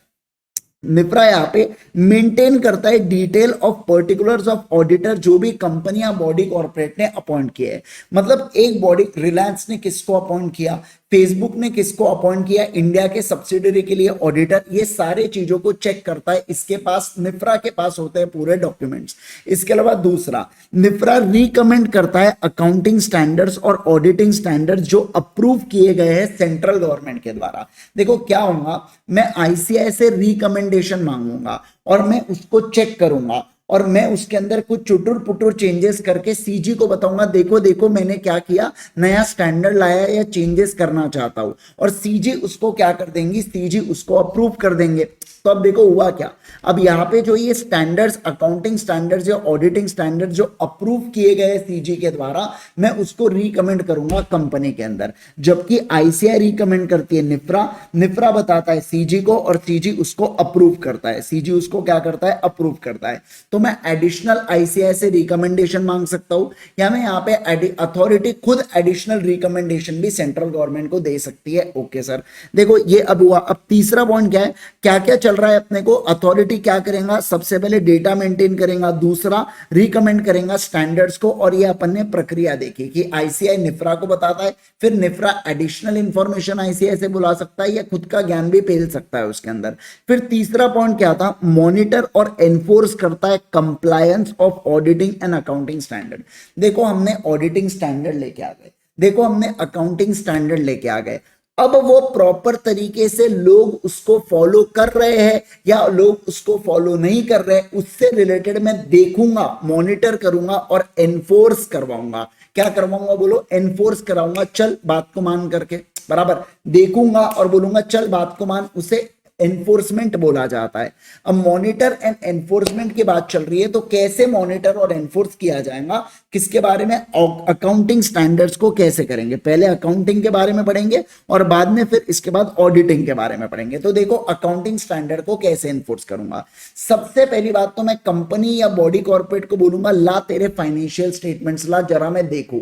Speaker 1: निफ्रा यहाँ पे मेंटेन करता है detail of particulars of auditor जो भी कंपनी या बॉडी कॉर्पोरेट ने अपॉइंट किया है। मतलब एक बॉडी, रिलायंस ने किसको अपॉइंट किया, फेसबुक ने किसको अपॉइंट किया, इंडिया के सब्सिडरी के लिए ऑडिटर, ये सारे चीजों को चेक करता है। इसके पास, निफ्रा के पास होते हैं पूरे डॉक्यूमेंट्स। इसके अलावा दूसरा, निफ्रा रिकमेंड करता है अकाउंटिंग स्टैंडर्ड्स और ऑडिटिंग स्टैंडर्ड्स जो अप्रूव किए गए हैं सेंट्रल गवर्नमेंट के द्वारा। देखो क्या होगा, मैं आईसीआई से रिकमेंडेशन मांगूंगा और मैं उसको चेक करूंगा, और मैं उसके अंदर कुछ चुटुर पुटुर चेंजेस करके सीजी को बताऊंगा, देखो देखो मैंने क्या किया, नया स्टैंडर्ड लाया या चेंजेस करना चाहता हूं, और सीजी उसको क्या कर देंगी, सीजी उसको अप्रूव कर देंगे। तो अब देखो हुआ क्या, अब यहाँ पे जो ये स्टैंडर्ड्स, अकाउंटिंग स्टैंडर्ड्स या ऑडिटिंग स्टैंडर्ड्स जो अप्रूव किए गए सीजी के द्वारा, मैं उसको रिकमेंड करूंगा कंपनी के अंदर, जबकि आईसीआई रिकमेंड करती है निफ्रा, निफ्रा बताता है सीजी को और सीजी उसको अप्रूव करता है, सीजी उसको क्या करता है, अप्रूव करता है। तो मैं एडिशनल आईसीआई से रिकमेंडेशन मांग सकता हूं, या मैं यहाँ पे अथॉरिटी खुद एडिशनल रिकमेंडेशन भी सेंट्रल गवर्नमेंट को दे सकती है। ओके सर, देखो ये अब हुआ। अब तीसरा पॉइंट क्या है, क्या क्या चल रहा है अपने को, अथॉरिटी क्या करेगा, सबसे पहले डेटा मेंटेन करेगा, दूसरा रिकमेंड करेगा स्टैंडर्ड्स को, और ये अपन ने प्रक्रिया देखी कि आईसीआई निफ्रा को बताता है, फिर निफ्रा एडिशनल इंफॉर्मेशन आईसीआई से बुला सकता है या खुद का ज्ञान भी पेल सकता है उसके अंदर। फिर तीसरा पॉइंट क्या था, मॉनिटर और एनफोर्स करता है compliance of auditing and accounting standard. देखो हमने ऑडिटिंग स्टैंडर्ड लेके आ गए, देखो हमने अकाउंटिंग स्टैंडर्ड लेके आ गए, अब वो प्रॉपर तरीके से लोग उसको फॉलो कर रहे हैं या लोग उसको फॉलो नहीं कर रहे, उससे रिलेटेड मैं देखूंगा, मॉनिटर करूंगा और एनफोर्स करवाऊंगा। क्या करवाऊंगा बोलो, एनफोर्स कराऊंगा, चल बात को मान करके, बराबर देखूंगा और बोलूंगा चल बात को मान, उसे एनफोर्समेंट बोला जाता है। अब मॉनिटर एंड एनफोर्समेंट की बात चल रही है, तो कैसे मॉनिटर और एनफोर्स किया जाएगा, किसके बारे में, अकाउंटिंग स्टैंडर्ड्स को कैसे करेंगे। पहले अकाउंटिंग के बारे में पढ़ेंगे और बाद में फिर इसके बाद ऑडिटिंग के बारे में पढ़ेंगे। तो देखो अकाउंटिंग स्टैंडर्ड को कैसे एनफोर्स करूंगा। सबसे पहली बात तो मैं कंपनी या बॉडी कॉर्पोरेट को बोलूंगा, ला तेरे फाइनेंशियल स्टेटमेंट्स ला, जरा मैं देखूं।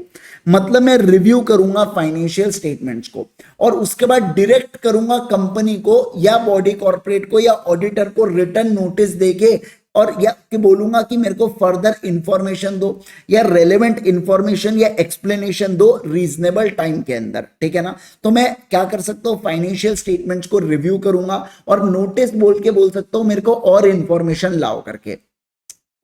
Speaker 1: मतलब मैं रिव्यू करूंगा फाइनेंशियल स्टेटमेंट्स को और उसके बाद डायरेक्ट करूंगा कंपनी को या बॉडी कॉर्पोरेट को या ऑडिटर को रिटर्न नोटिस देके, और या कि बोलूंगा कि मेरे को फर्दर इंफॉर्मेशन दो या रेलेवेंट इंफॉर्मेशन या एक्सप्लेनेशन दो रीजनेबल टाइम के अंदर, ठीक है ना। तो मैं क्या कर सकता हूं, फाइनेंशियल स्टेटमेंट्स को रिव्यू करूंगा और नोटिस बोल के बोल सकता हूं मेरे को और इंफॉर्मेशन लाओ करके।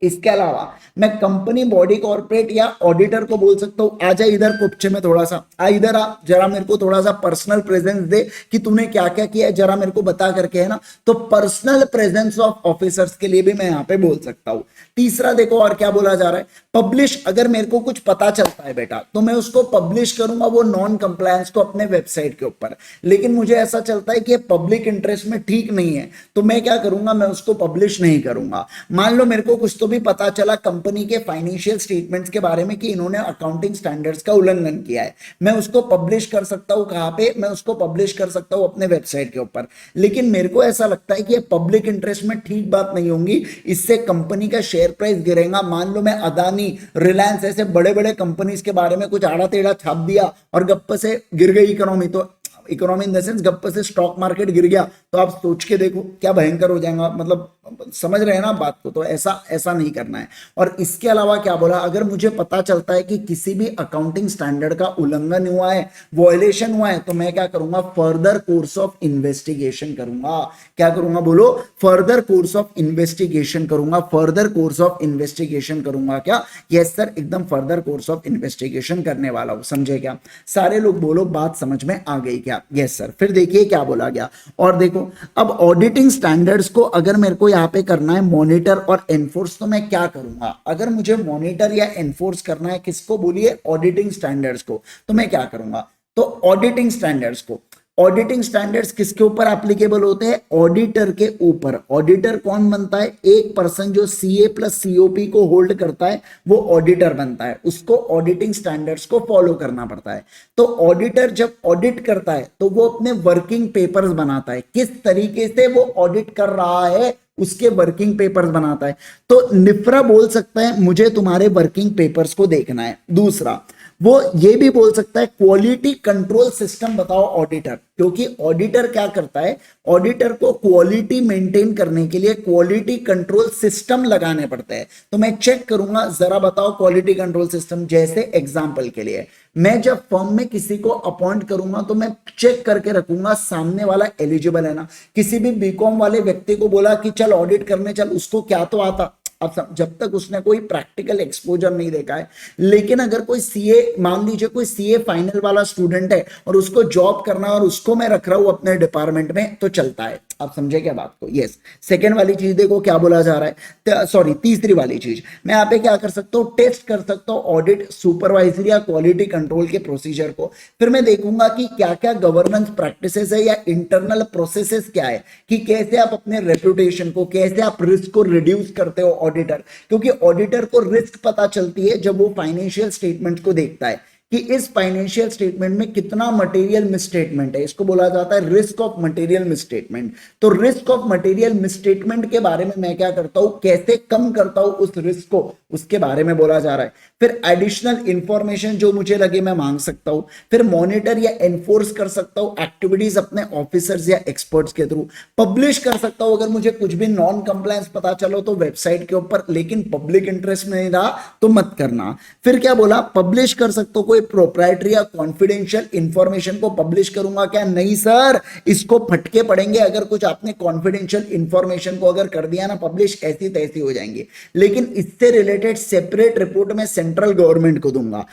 Speaker 1: इसके अलावा मैं कंपनी, बॉडी कॉर्पोरेट या ऑडिटर को बोल सकता हूं आजा इधर कुपचे में, थोड़ा सा आ इधर आ, जरा मेरे को थोड़ा सा पर्सनल प्रेजेंस दे कि तूने क्या क्या किया है, जरा मेरे को बता करके, है ना। तो पर्सनल प्रेजेंस ऑफ ऑफिसर्स के लिए भी मैं यहां पे बोल सकता हूं। तीसरा देखो और क्या बोला जा रहा है, पब्लिश। अगर मेरे को कुछ पता चलता है बेटा तो मैं उसको पब्लिश करूंगा, वो नॉन कंप्लायंस को अपने वेबसाइट के ऊपर। लेकिन मुझे ऐसा चलता है कि पब्लिक इंटरेस्ट में ठीक नहीं है, तो मैं क्या करूंगा, मैं उसको पब्लिश नहीं करूंगा। मान लो मेरे को कुछ तो भी पता चला कंपनी के फाइनेंशियल स्टेटमेंट्स के बारे में कि इन्होंने अकाउंटिंग स्टैंडर्ड्स का उल्लंघन किया है, मैं उसको पब्लिश कर सकता हूं। कहां पे मैं उसको पब्लिश कर सकता हूं, अपने वेबसाइट के ऊपर। लेकिन मेरे को ऐसा लगता है कि ये पब्लिक इंटरेस्ट में ठीक बात नहीं होगी, इससे कंपनी का शेयर प्राइस गिरेगा। मान लो मैं अदानी, रिलायंस, ऐसे बड़े बड़े कंपनीज के बारे में कुछ आड़ा टेढ़ा छाप दिया और गप्प से गिर गई इकोनॉमी, तो इकोनॉमी इन द सेंस गप्प से स्टॉक मार्केट गिर गया, तो आप सोच के देखो क्या भयंकर हो जाएगा। मतलब समझ रहे हैं ना बात को। तो ऐसा नहीं करना है। और इसके अलावा क्या बोला, अगर मुझे पता चलता है कि किसी भी अकाउंटिंग स्टैंडर्ड का उल्लंघन हुआ है, वॉयलेशन हुआ है, तो मैं क्या करूंगा, फर्दर कोर्स ऑफ इन्वेस्टिगेशन करूंगा। क्या करूंगा बोलो, फर्दर कोर्स ऑफ इन्वेस्टिगेशन करूंगा। फर्दर कोर्स ऑफ इन्वेस्टिगेशन करूंगा क्या, यस सर, एकदम फर्दर कोर्स ऑफ इन्वेस्टिगेशन करने वाला हूं। समझे क्या सारे लोग, बोलो बात समझ में आ गई क्या, यस सर। फिर देखिए क्या बोला गया, और देखो अब ऑडिटिंग स्टैंडर्ड्स को अगर मेरे को यहाँ पे करना है मॉनिटर और एनफोर्स, तो मैं क्या करूंगा। अगर मुझे मॉनिटर या एनफोर्स करना है, किसको बोलिए, ऑडिटिंग स्टैंडर्ड्स को, तो मैं क्या करूंगा, तो ऑडिटिंग स्टैंडर्ड्स को, ऑडिटिंग स्टैंडर्ड्स किसके ऊपर एप्लीकेबल होते हैं, ऑडिटर के ऊपर। ऑडिटर कौन बनता है, एक पर्सन जो सीए प्लस सीओपी को होल्ड करता है वो ऑडिटर बनता है, उसको ऑडिटिंग स्टैंडर्ड्स को फॉलो करना पड़ता है। तो ऑडिटर जब ऑडिट करता है तो वो अपने वर्किंग पेपर्स बनाता है, किस तरीके से वो ऑडिट कर रहा है उसके वर्किंग पेपर्स बनाता है। तो निफ्रा बोल सकता है मुझे तुम्हारे वर्किंग पेपर्स को देखना है। दूसरा वो ये भी बोल सकता है क्वालिटी कंट्रोल सिस्टम बताओ ऑडिटर, क्योंकि ऑडिटर क्या करता है, ऑडिटर को क्वालिटी मेंटेन करने के लिए क्वालिटी कंट्रोल सिस्टम लगाने पड़ते हैं। तो मैं चेक करूंगा, जरा बताओ क्वालिटी कंट्रोल सिस्टम। जैसे एग्जांपल के लिए मैं जब फर्म में किसी को अपॉइंट करूंगा तो मैं चेक करके रखूंगा सामने वाला एलिजिबल है ना। किसी भी बीकॉम वाले व्यक्ति को बोला कि चल ऑडिट करने चल, उसको क्या तो आता, अब जब तक उसने कोई प्रैक्टिकल एक्सपोजर नहीं देखा है। लेकिन अगर कोई सीए, मान लीजिए कोई सीए फाइनल वाला स्टूडेंट है और उसको जॉब करना है और उसको मैं रख रहा हूं अपने डिपार्टमेंट में, तो चलता है। आप समझे क्या बात को, यस। सेकेंड वाली चीज देखो क्या बोला जा रहा है, सॉरी तीसरी वाली चीज, मैं यहाँ पे क्या कर सकता हूँ, टेस्ट कर सकता हूँ ऑडिट, सुपरवाइजरी या क्वालिटी कंट्रोल के प्रोसीजर को। फिर मैं देखूंगा कि क्या क्या गवर्नेंस प्रैक्टिसेस है या इंटरनल प्रोसेसेस क्या है, कि कैसे आप अपने रेपुटेशन को, कैसे आप रिस्क को रिड्यूस करते हो ऑडिटर। क्योंकि ऑडिटर को रिस्क पता चलती है जब वो फाइनेंशियल स्टेटमेंट को देखता है कि इस फाइनेंशियल स्टेटमेंट में कितना मटेरियल मिसस्टेटमेंट है, इसको बोला जाता है रिस्क ऑफ मटेरियल मिसस्टेटमेंट। तो रिस्क ऑफ मटेरियल मिसस्टेटमेंट के बारे में मैं क्या करता हूं, कैसे कम करता हूं उस रिस्क को, उसके बारे में बोला जा रहा है। फिर एडिशनल इंफॉर्मेशन जो मुझे लगे मैं मांग सकता हूं। फिर मॉनिटर या एनफोर्स कर सकता हूं एक्टिविटीज अपने ऑफिसर्स या एक्सपर्ट्स के थ्रू। पब्लिश कर सकता हूं अगर मुझे कुछ भी नॉन कंप्लायंस पता चलो तो वेबसाइट के ऊपर, लेकिन पब्लिक इंटरेस्ट में नहीं रहा तो मत करना। फिर क्या बोला, पब्लिश कर सकता हूं कोई प्रोप्राइटरी या कॉन्फिडेंशियल इंफॉर्मेशन को पब्लिश करूंगा क्या, नहीं सर, इसको फटके पड़ेंगे अगर कुछ आपने कॉन्फिडेंशियल इंफॉर्मेशन को अगर कर दिया ना पब्लिश, ऐसी तैसी हो जाएंगे। लेकिन इससे रिलेटेड सेपरेट रिपोर्ट में सेंट्रल गवर्नमेंट को दूंगा,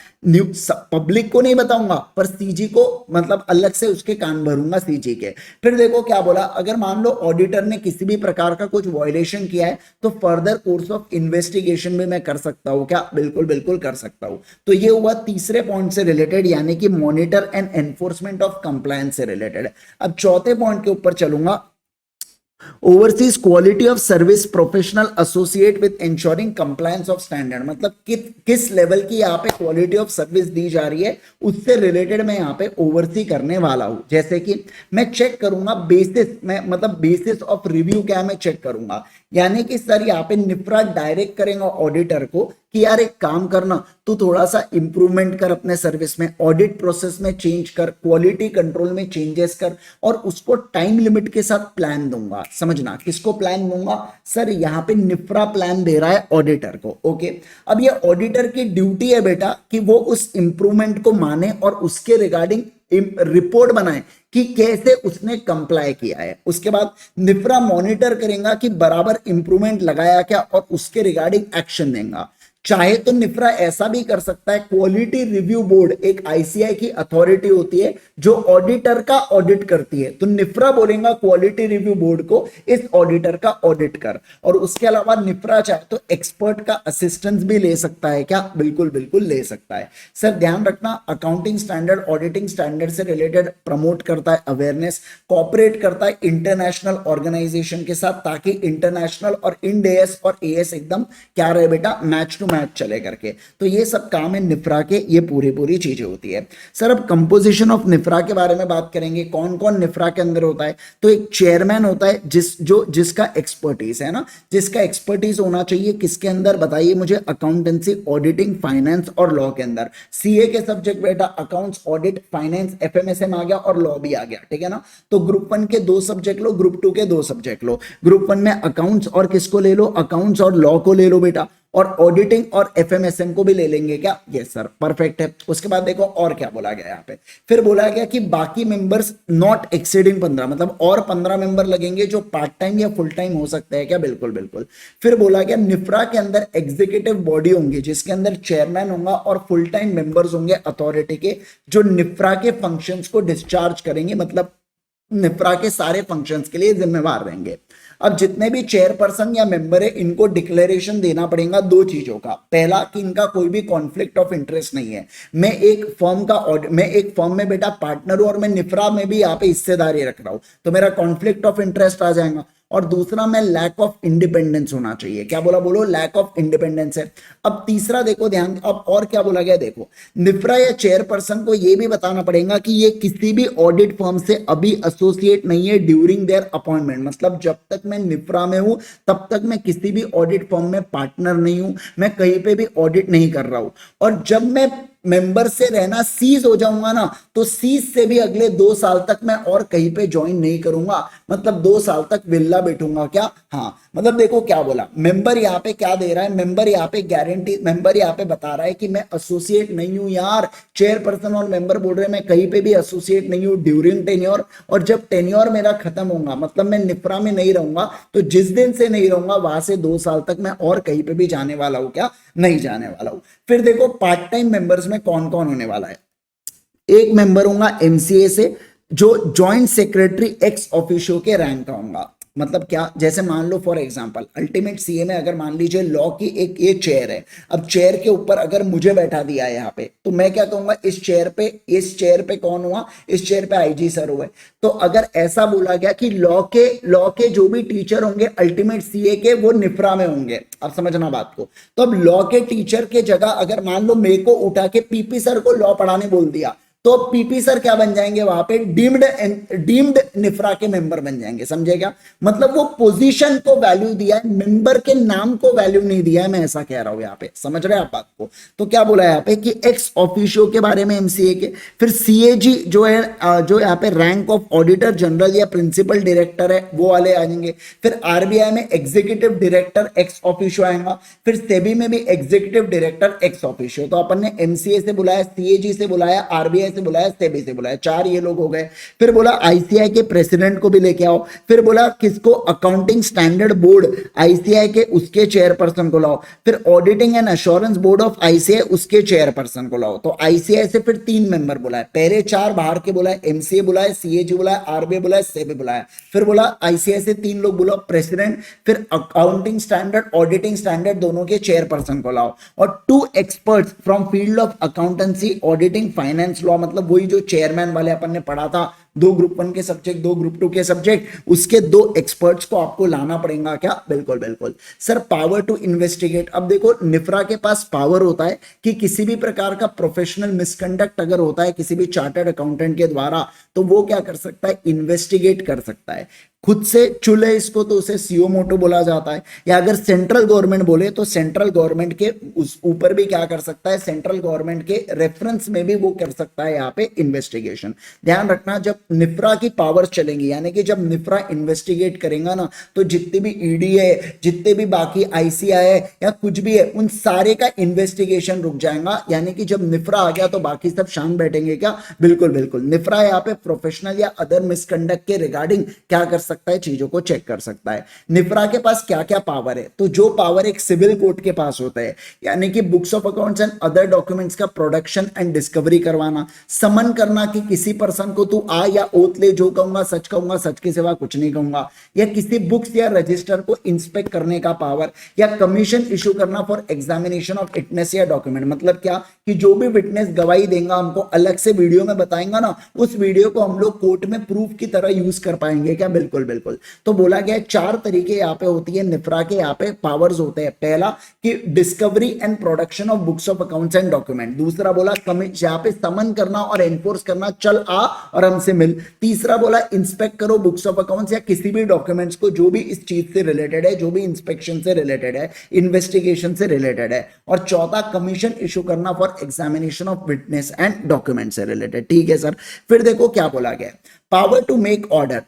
Speaker 1: पब्लिक को नहीं बताऊंगा, पर सीजी को मतलब अलग से उसके कान भरूंगा सीजी के। फिर देखो क्या बोला, अगर मान लो ऑडिटर ने किसी भी प्रकार का कुछ वायलेशन किया है तो फर्दर कोर्स ऑफ इन्वेस्टिगेशन भी मैं कर सकता हूं क्या, बिल्कुल बिल्कुल कर सकता हूं। तो ये हुआ तीसरे पॉइंट से रिलेटेड, यानी कि monitor and enforcement of compliance से रिलेटेड। अब चौथे पॉइंट के ऊपर चलूंगा, overseas quality of service professional associate with ensuring compliance of standard, मतलब किस लेवल की यहाँ पे क्वालिटी ऑफ सर्विस दी जा रही है उससे रिलेटेड मैं यहाँ पे ओवरसी करने वाला हूँ। जैसे कि मैं चेक करूंगा बेसिस में, मतलब बेसिस ऑफ रिव्यू क्या मैं चेक करूंगा, यानी कि सर यहाँ पे निफ्रा डायरेक्ट करेगा ऑडिटर को कि यार एक काम करना, तू थोड़ा सा इंप्रूवमेंट कर अपने सर्विस में, ऑडिट प्रोसेस में चेंज कर, क्वालिटी कंट्रोल में चेंजेस कर, और उसको टाइम लिमिट के साथ प्लान दूंगा। समझना किसको प्लान दूंगा, सर यहाँ पे निफ्रा प्लान दे रहा है ऑडिटर को। ओके, अब ये ऑडिटर की ड्यूटी है बेटा कि वो उस इंप्रूवमेंट को माने और उसके रिगार्डिंग रिपोर्ट बनाए कि कैसे उसने कंप्लाई किया है। उसके बाद निफ्रा मॉनिटर करेगा कि बराबर इंप्रूवमेंट लगाया क्या और उसके रिगार्डिंग एक्शन देगा। चाहे तो निफ्रा ऐसा भी कर सकता है, क्वालिटी रिव्यू बोर्ड एक आईसीआई की अथॉरिटी होती है जो ऑडिटर का ऑडिट करती है, तो निफ्रा बोलेगा क्वालिटी रिव्यू बोर्ड को इस ऑडिटर का ऑडिट कर। और उसके अलावा निफ्रा चाहे तो एक्सपर्ट का असिस्टेंस भी ले सकता है क्या, बिल्कुल बिल्कुल ले सकता है। सर ध्यान रखना, अकाउंटिंग स्टैंडर्ड ऑडिटिंग स्टैंडर्ड से रिलेटेड प्रमोट करता है अवेयरनेस, कॉपरेट करता है इंटरनेशनल ऑर्गेनाइजेशन के साथ ताकि इंटरनेशनल और इंड एएस और एएस एकदम क्या रहे बेटा, मैच टू मैच चले करके। तो ये सब काम है निफ्रा के, ये पूरी चीजें होती है। सर अब कंपोजिशन ऑफ निफ्रा के बारे में बात करेंगे, कौन कौन निफ्रा के अंदर होता है। तो एक चेयरमैन होता है जिसका एक्सपर्टीज है ना, जिसका एक्सपर्टीज होना चाहिए किसके अंदर बताइए मुझे, अकाउंटेंसी, ऑडिटिंग, फाइनेंस और लॉ के अंदर। सीए के सब्जेक्ट बेटा अकाउंट्स, ऑडिट, फाइनेंस, एफएमएसएम आ गया और लॉ भी आ गया, ठीक है ना। तो ग्रुप 1 के 2 सब्जेक्ट लो, ग्रुप 2 के 2 सब्जेक्ट लो। ग्रुप 1 में अकाउंट्स और किसको ले लो, अकाउंट्स और लॉ को ले लो बेटा, और ऑडिटिंग और एफएमएसएम को भी ले लेंगे क्या, यस सर, परफेक्ट है। उसके बाद देखो और क्या बोला गया यहाँ पे, फिर बोला गया कि बाकी मेंबर्स नॉट एक्सीडिंग 15, मतलब और 15 मेंबर लगेंगे जो पार्ट टाइम या फुल टाइम हो सकते हैं क्या, बिल्कुल बिल्कुल। फिर बोला गया निफ्रा के अंदर एग्जीक्यूटिव बॉडी होंगी जिसके अंदर चेयरमैन होगा और फुल टाइम मेंबर्स होंगे अथॉरिटी के जो निफ्रा के फंक्शंस को डिस्चार्ज करेंगे, मतलब निफ्रा के सारे फंक्शंस के लिए जिम्मेवार रहेंगे। अब जितने भी चेयरपर्सन या मेंबर है इनको डिक्लेरेशन देना पड़ेगा 2 चीजों का, पहला कि इनका कोई भी कॉन्फ्लिक्ट ऑफ इंटरेस्ट नहीं है, मैं एक फर्म में बेटा पार्टनर हूं और मैं निफ्रा में भी यहाँ पे हिस्सेदारी रख रहा हूं, तो मेरा कॉन्फ्लिक्ट ऑफ इंटरेस्ट आ जाएगा। और दूसरा मैं लैक ऑफ इंडिपेंडेंस होना चाहिए, क्या बोला, बोलो लैक ऑफ इंडिपेंडेंस है। अब तीसरा देखो ध्यान, अब और क्या बोला गया देखो, निफ्रा या चेयरपर्सन को यह भी बताना पड़ेगा कि ये किसी भी ऑडिट फर्म से अभी एसोसिएट नहीं है ड्यूरिंग देयर अपॉइंटमेंट, मतलब जब तक मैं निफ्रा में हूं तब तक मैं किसी भी ऑडिट फर्म में पार्टनर नहीं हूं, मैं कहीं पे भी ऑडिट नहीं कर रहा हूं। और जब मैं मेंबर से रहना सीज हो जाऊंगा ना, तो सीज से भी अगले 2 साल तक मैं और कहीं पे ज्वाइन नहीं करूंगा, मतलब 2 साल तक विल्ला बैठूंगा क्या, हाँ। मतलब देखो क्या बोला, मेंबर यहाँ पे क्या दे रहा है, मेंबर यहाँ पे गारंटी, मेंबर यहाँ पे बता रहा है कि मैं एसोसिएट नहीं हूं यार, चेयरपर्सन और मेंबर बोल रहे हैं मैं कहीं पे भी एसोसिएट नहीं हूं ड्यूरिंग टेन्योर, और जब टेन्योर मेरा खत्म होगा मतलब मैं निफ्रा में नहीं रहूंगा, तो जिस दिन से नहीं रहूंगा वहां से 2 साल तक मैं और कहीं पे भी जाने वाला हूं क्या, नहीं जाने वाला हूं। फिर देखो पार्ट टाइम मेंबर्स में कौन कौन होने वाला है, एक मेंबर होगा एमसीए से जो जॉइंट सेक्रेटरी एक्स ऑफिशियो के रैंक का होगा, मतलब क्या, जैसे मान लो फॉर एग्जांपल अल्टीमेट सीए में अगर मान लीजिए लॉ की एक ये चेयर है, अब चेयर के ऊपर अगर मुझे बैठा दिया है यहाँ पे, तो मैं क्या कहूंगा इस चेयर पे कौन हुआ, इस चेयर पे आईजी सर हुए। तो अगर ऐसा बोला गया कि लॉ के जो भी टीचर होंगे अल्टीमेट सीए के वो निफ्रा में होंगे, अब समझना बात को, तो अब लॉ के टीचर के जगह अगर मान लो मेरे को उठा के पीपी सर को लॉ पढ़ाने बोल दिया, तो पीपी सर क्या बन जाएंगे वहां पे, डीम्ड निफ्रा के मेंबर बन जाएंगे, समझेगा। मतलब वो पोजीशन को वैल्यू दिया है, मेंबर के नाम को वैल्यू नहीं दिया है, मैं ऐसा कह रहा हूं यहाँ पे, समझ रहे हैं आप बात को। तो क्या बोला है यहाँ पे कि एक्स ऑफिशियो के बारे में एमसीए के, फिर सीएजी जो है जो यहाँ पे रैंक ऑफ ऑडिटर जनरल या प्रिंसिपल डायरेक्टर है वो वाले आ जाएंगे। फिर आरबीआई में एग्जीक्यूटिव डायरेक्टर एक्स ऑफिशियो आएगा, फिर सेबी में भी एग्जीक्यूटिव डायरेक्टर एक्स ऑफिशियो। तो अपन ने एमसीए से बुलाया, सीएजी से बुलाया, आरबीआई से बुलाया, सेबी से बुलाया, 4 ये लोग हो गए। फिर बोला आईसीआई के प्रेसिडेंट को भी लेके आओ, फिर बोला किसको, अकाउंटिंग स्टैंडर्ड बोर्ड आईसीआई के उसके चेयरपर्सन को लाओ, फिर auditing and assurance board of ICI उसके चेयरपर्सन को लाओ। तो आईसीआई से फिर 3 मेंबर बुलाए, पहले 4 बाहर के बुलाए, एमसीए बुलाए, सीएजी बुलाए, आरबीआई बुलाए, सेबी बुलाया। फिर बोला आईसीआई से 3 लोग बुलाओ, प्रेसिडेंट, फिर अकाउंटिंग स्टैंडर्ड ऑडिटिंग स्टैंडर्ड दोनों के चेयरपर्सन को लाओ, और 2 experts from field of accountancy auditing finance law, मतलब वही जो चेयरमैन वाले अपन ने पढ़ा था दो ग्रुप 1 के सब्जेक्ट, दो ग्रुप 2 के सब्जेक्ट, उसके 2 एक्सपर्ट्स को आपको लाना पड़ेगा क्या? बिल्कुल बिल्कुल सर। पावर टू इन्वेस्टिगेट, अब देखो निफ्रा के पास पावर होता है कि किसी भी प्रकार का प्रोफेशनल मिसकंडक्ट अगर होता है किसी भी चार्टर्ड अकाउंटेंट के द्वारा, तो वो क्या कर सकता है? इन्वेस्टिगेट कर सकता है। खुद से चुले इसको तो उसे सीओ मोटो बोला जाता है, या अगर सेंट्रल गवर्नमेंट बोले तो सेंट्रल गवर्नमेंट के उस ऊपर भी क्या कर सकता है? सेंट्रल गवर्नमेंट के रेफरेंस में भी वो कर सकता है यहाँ पे इन्वेस्टिगेशन। ध्यान रखना, जब निफ्रा की पावर्स चलेंगी, यानी कि जब निफ्रा इन्वेस्टिगेट करेगा ना, तो जितने भी ईडी है, जितने भी बाकी आईसीआई है या कुछ भी है, उन सारे का इन्वेस्टिगेशन रुक जाएगा। यानी कि जब निफ्रा आ गया तो बाकी सब शांत बैठेंगे क्या? बिल्कुल बिल्कुल। निफ्रा यहाँ पे प्रोफेशनल या अदर मिसकंडक्ट के रिगार्डिंग क्या कर सकता है? चीजों को चेक कर सकता है। निफ्रा के पास क्या क्या पावर है? तो जो पावर एक सिविल कोर्ट के पास होता है, यानी कि books of accounts and other documents का प्रोडक्शन एंड डिस्कवरी करवाना, समन करना कि किसी पर्सन को तू आ या ओथ ले, जो कहूंगा सच के सिवा कुछ नहीं कहूंगा, या किसी बुक्स या रजिस्टर को इंस्पेक्ट करने का पावर, या कमीशन इशू करना फॉर एग्जामिनेशन ऑफ विटनेस या डॉक्यूमेंट। मतलब क्या कि जो भी विटनेस गवाही देगा, हमको अलग से वीडियो में बताएंगा ना, उस वीडियो को हम लोग कोर्ट में प्रूफ की तरह यूज कर पाएंगे क्या? बिल्कुल बिल्कुल। तो बोला गया 4 तरीके यहाँ पे होती है निफ्रा के, यहाँ पे पावर्स होते हैं। पहला कि discovery and production of books of accounts and document. दूसरा बोला यहाँ पे समन करना और एनफोर्स करना, चल आ और हमसे मिल। तीसरा बोला इंस्पेक्ट करो बुक्स ऑफ अकाउंट्स या किसी भी डॉक्यूमेंट्स को जो भी इस चीज से रिलेटेड है, जो भी इंस्पेक्शन से रिलेटेड है, इन्वेस्टिगेशन से रिलेटेड है। और चौथा कमीशन इशू करना for examination of witness and document से रिलेटेड। ठीक है सर। फिर देखो क्या बोला गया, पावर टू मेक ऑर्डर।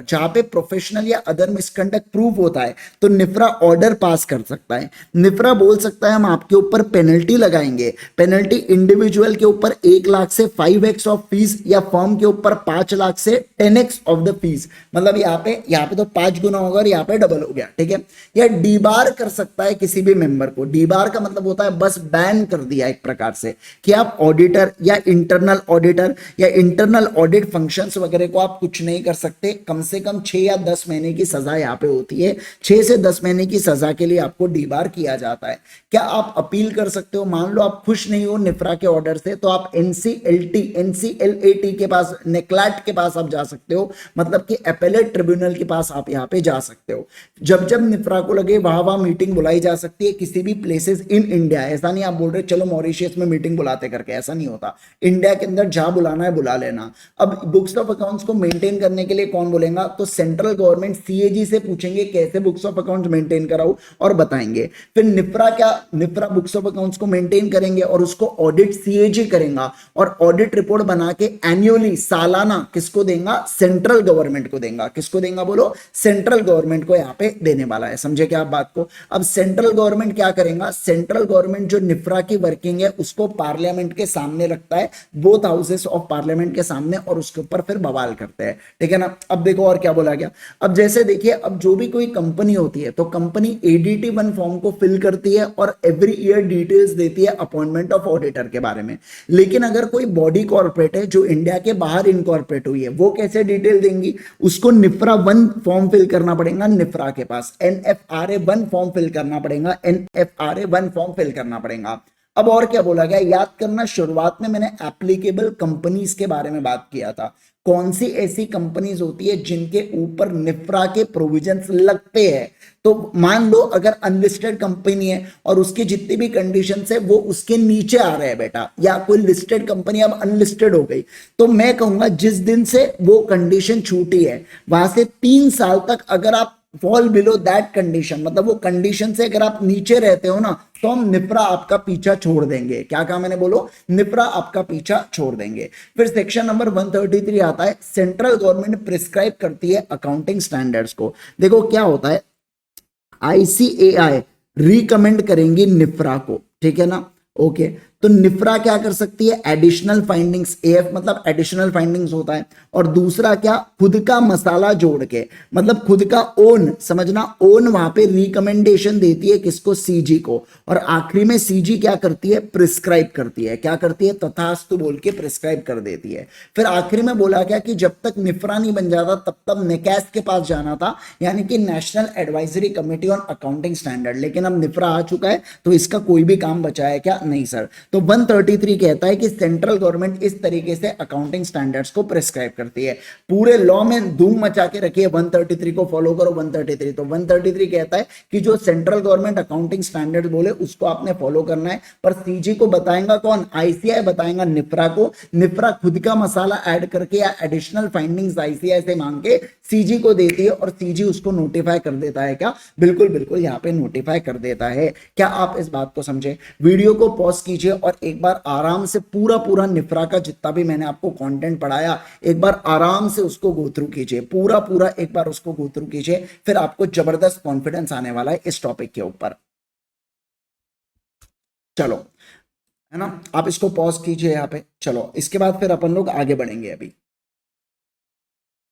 Speaker 1: जहां पे प्रोफेशनल या अदर मिसकंडक्ट प्रूव होता है तो निफ्रा ऑर्डर पास कर सकता है। निफ्रा बोल सकता है हम आपके ऊपर पेनल्टी लगाएंगे। पेनल्टी इंडिविजुअल के ऊपर 1 लाख से 5x ऑफ फीस, या फर्म के ऊपर 5 लाख से 10x ऑफ द फीस। मतलब यहाँ पे तो 5 गुना होगा और यहाँ पे डबल हो गया। ठीक है। या डीबार कर सकता है किसी भी मेंबर को। डीबार का मतलब होता है बस बैन कर दिया एक प्रकार से, कि आप ऑडिटर या इंटरनल ऑडिटर या इंटरनल ऑडिट फंक्शंस वगैरह को आप कुछ नहीं कर सकते। कम से कम 6 या 10 महीने की सजा यहाँ पे होती है। 6 से 10 महीने की सजा के लिए आपको डीबार किया जाता है। क्या आप अपील कर सकते हो? मान लो आप खुश नहीं हो निफ्रा के ऑर्डर से, तो आप एनसीएलएटी के पास, नेक्लाट के पास आप जा सकते हो, मतलब कि एपेलेट ट्रिब्यूनल के पास आप यहाँ पे जा सकते हो। जब जब निफ्रा को लगे वहां मीटिंग बुलाई जा सकती है किसी भी प्लेसेस इन इंडिया। ऐसा नहीं आप बोल रहे चलो मॉरिशियस में मीटिंग बुलाते करके, ऐसा नहीं होता। इंडिया के अंदर जहां बुलाना है बुला लेना। अब बुक्स ऑफ अकाउंट्स को मेंटेन करने के लिए कौन बोलेगा? तो सेंट्रल गवर्नमेंट सीएजी से पूछेंगे कैसे बुक्स ऑफ अकाउंट्स मेंटेन कराओ, और बताएंगे। फिर निफ्रा बुक्स ऑफ अकाउंट्स को मेंटेन करेंगे और उसको ऑडिट सीएजी करेगा, और ऑडिट रिपोर्ट बना के एनुअली, सालाना किसको देगा? सेंट्रल गवर्नमेंट को देगा। किसको देगा बोलो? सेंट्रल गवर्नमेंट को यहाँ पे देने वाला है। समझे क्या आप बात को? अब सेंट्रल गवर्नमेंट क्या करेगा? सेंट्रल गवर्नमेंट जो निफ्रा की वर्किंग है उसको पार्लियामेंट के सामने रखता है, बोथ हाउसेस ऑफ पार्लियामेंट के सामने, और उसके ऊपर फिर बवाल करते हैं। ठीक है ना। अब देखो और क्या बोला गया। अब जैसे देखिए, अब जो भी कोई कंपनी होती है तो कंपनी ADT 1 फॉर्म को फिल करती है और एवरी ईयर डिटेल्स देती है अपॉइंटमेंट ऑफ ऑडिटर के बारे में। लेकिन अगर कोई बॉडी कॉर्पोरेट है जो इंडिया के बाहर इनकॉर्पोरेट हुई है, वो कैसे डिटेल देंगी? उसको निफ्रा 1 फॉर्म फिल करना पड़ेगा निफ्रा के पास। NFRA 1 फॉर्म फिल करना पड़ेगा। NFRA 1 फॉर्म फिल करना पड़ेगा। अब और क्या बोला गया, याद करना, शुरुआत में मैंने एप्लीकेबल कंपनीज के बारे में बात किया था। कौन सी ऐसी कंपनीज होती है जिनके ऊपर निफ्रा के प्रोविजंस लगते हैं? तो मान लो अगर अनलिस्टेड कंपनी है और उसकी जितनी भी कंडीशंस है वो उसके नीचे आ रहे हैं बेटा, या कोई लिस्टेड कंपनी अब अनलिस्टेड हो गई, तो मैं कहूंगा जिस दिन से वो कंडीशन छूटी है वहां से 3 साल तक अगर आप फॉल बिलो दैट कंडीशन, मतलब वो कंडीशन से अगर आप नीचे रहते हो ना, तो हम निफ्रा आपका पीछा छोड़ देंगे। क्या कहा मैंने? बोलो, निफ्रा आपका पीछा छोड़ देंगे। फिर सेक्शन नंबर 133 आता है, सेंट्रल गवर्नमेंट प्रिस्क्राइब करती है अकाउंटिंग स्टैंडर्ड्स को। देखो क्या होता है, ICAI रिकमेंड करेंगी निफ्रा को। ठीक है ना। ओके। तो निफ्रा क्या कर सकती है? एडिशनल फाइंडिंग्स, AF मतलब एडिशनल फाइंडिंग्स होता है। और दूसरा क्या? खुद का मसाला जोड़ के, मतलब खुद का ओन, समझना, ओन वहां पे रिकमेंडेशन देती है किसको? CG को। और आखिरी में CG क्या करती है? प्रिस्क्राइब करती है। क्या करती है? तथास्तु बोल के प्रिस्क्राइब कर देती है। फिर आखिरी में बोला गया कि जब तक निफ्रा नहीं बन जाता तब तक नेकैस के पास जाना था, यानी कि national advisory committee on accounting standard. लेकिन अब निफ्रा आ चुका है तो इसका कोई भी काम बचा है क्या? नहीं सर। तो 133 कहता है कि सेंट्रल गवर्नमेंट इस तरीके से अकाउंटिंग स्टैंडर्ड्स को प्रिस्क्राइब करती है। पूरे लॉ में धूम मचा के रखिए, 133 को फॉलो करो 133। तो 133 कहता है कि जो सेंट्रल गवर्नमेंट अकाउंटिंग स्टैंडर्ड बोले उसको आपने फॉलो करना है। पर सीजी को बताएगा कौन? आईसीआई बताएगा निफ्रा को। निफ्रा खुद का मसाला ऐड करके या एडिशनल फाइंडिंग्स आईसीआई से मांग के सीजी को देती है और सीजी उसको नोटिफाई कर देता है। क्या? बिल्कुल बिल्कुल यहाँ पे नोटिफाई कर देता है। क्या आप इस बात को समझे? वीडियो को पॉज कीजिए और एक बार आराम से पूरा पूरा निफ्रा का जितना भी मैंने आपको कंटेंट पढ़ाया एक बार आराम से उसको गो थ्रू कीजिए, पूरा पूरा एक बार उसको गो थ्रू कीजिए, फिर आपको जबरदस्त कॉन्फिडेंस आने वाला है इस टॉपिक के ऊपर। चलो, है ना, आप इसको पॉज कीजिए यहाँ पे। चलो, इसके बाद फिर अपन लोग आगे बढ़ेंगे। अभी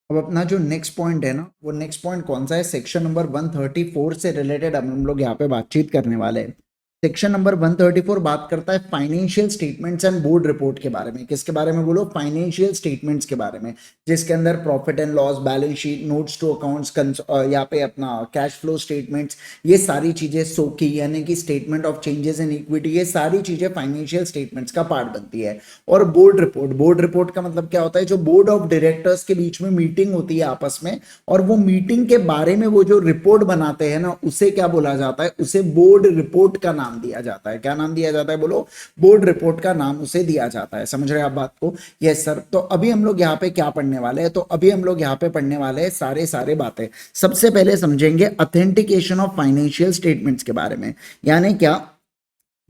Speaker 1: अब अपना जो नेक्स्ट पॉइंट है ना, वो नेक्स्ट पॉइंट कौन सा है? सेक्शन नंबर 134 से रिलेटेड हम लोग यहाँ पे बातचीत करने वाले हैं। सेक्शन नंबर 134 बात करता है financial statements and board report के बारे में। किसके बारे में बोलो? फाइनेंशियल स्टेटमेंट्स के बारे में, जिसके अंदर profit and loss, balance sheet, notes to accounts, यहाँ पे अपना कैश फ्लो स्टेटमेंट्स, ये सारी चीजें, सोकी यानी कि statement of changes in equity, ये सारी चीजें फाइनेंशियल स्टेटमेंट्स का पार्ट बनती है। और बोर्ड रिपोर्ट, बोर्ड रिपोर्ट का मतलब क्या होता है? जो बोर्ड ऑफ डायरेक्टर्स के बीच में मीटिंग होती है आपस में, और वो मीटिंग के बारे में वो जो रिपोर्ट बनाते हैं ना, उसे क्या बोला जाता है? उसे बोर्ड रिपोर्ट का नाम दिया जाता है। क्या नाम दिया जाता है? बोलो, बोर्ड रिपोर्ट का नाम उसे दिया जाता है। समझ रहे हैं आप बात को? Yes sir. तो अभी हम लोग यहाँ पे क्या पढ़ने वाले हैं? तो अभी हम लोग यहाँ पे पढ़ने वाले हैं सारे बातें। सबसे पहले समझेंगे ऑथेंटिकेशन ऑफ फाइनेंशियल स्टेटमेंट्स के बारे में। यानी क्या?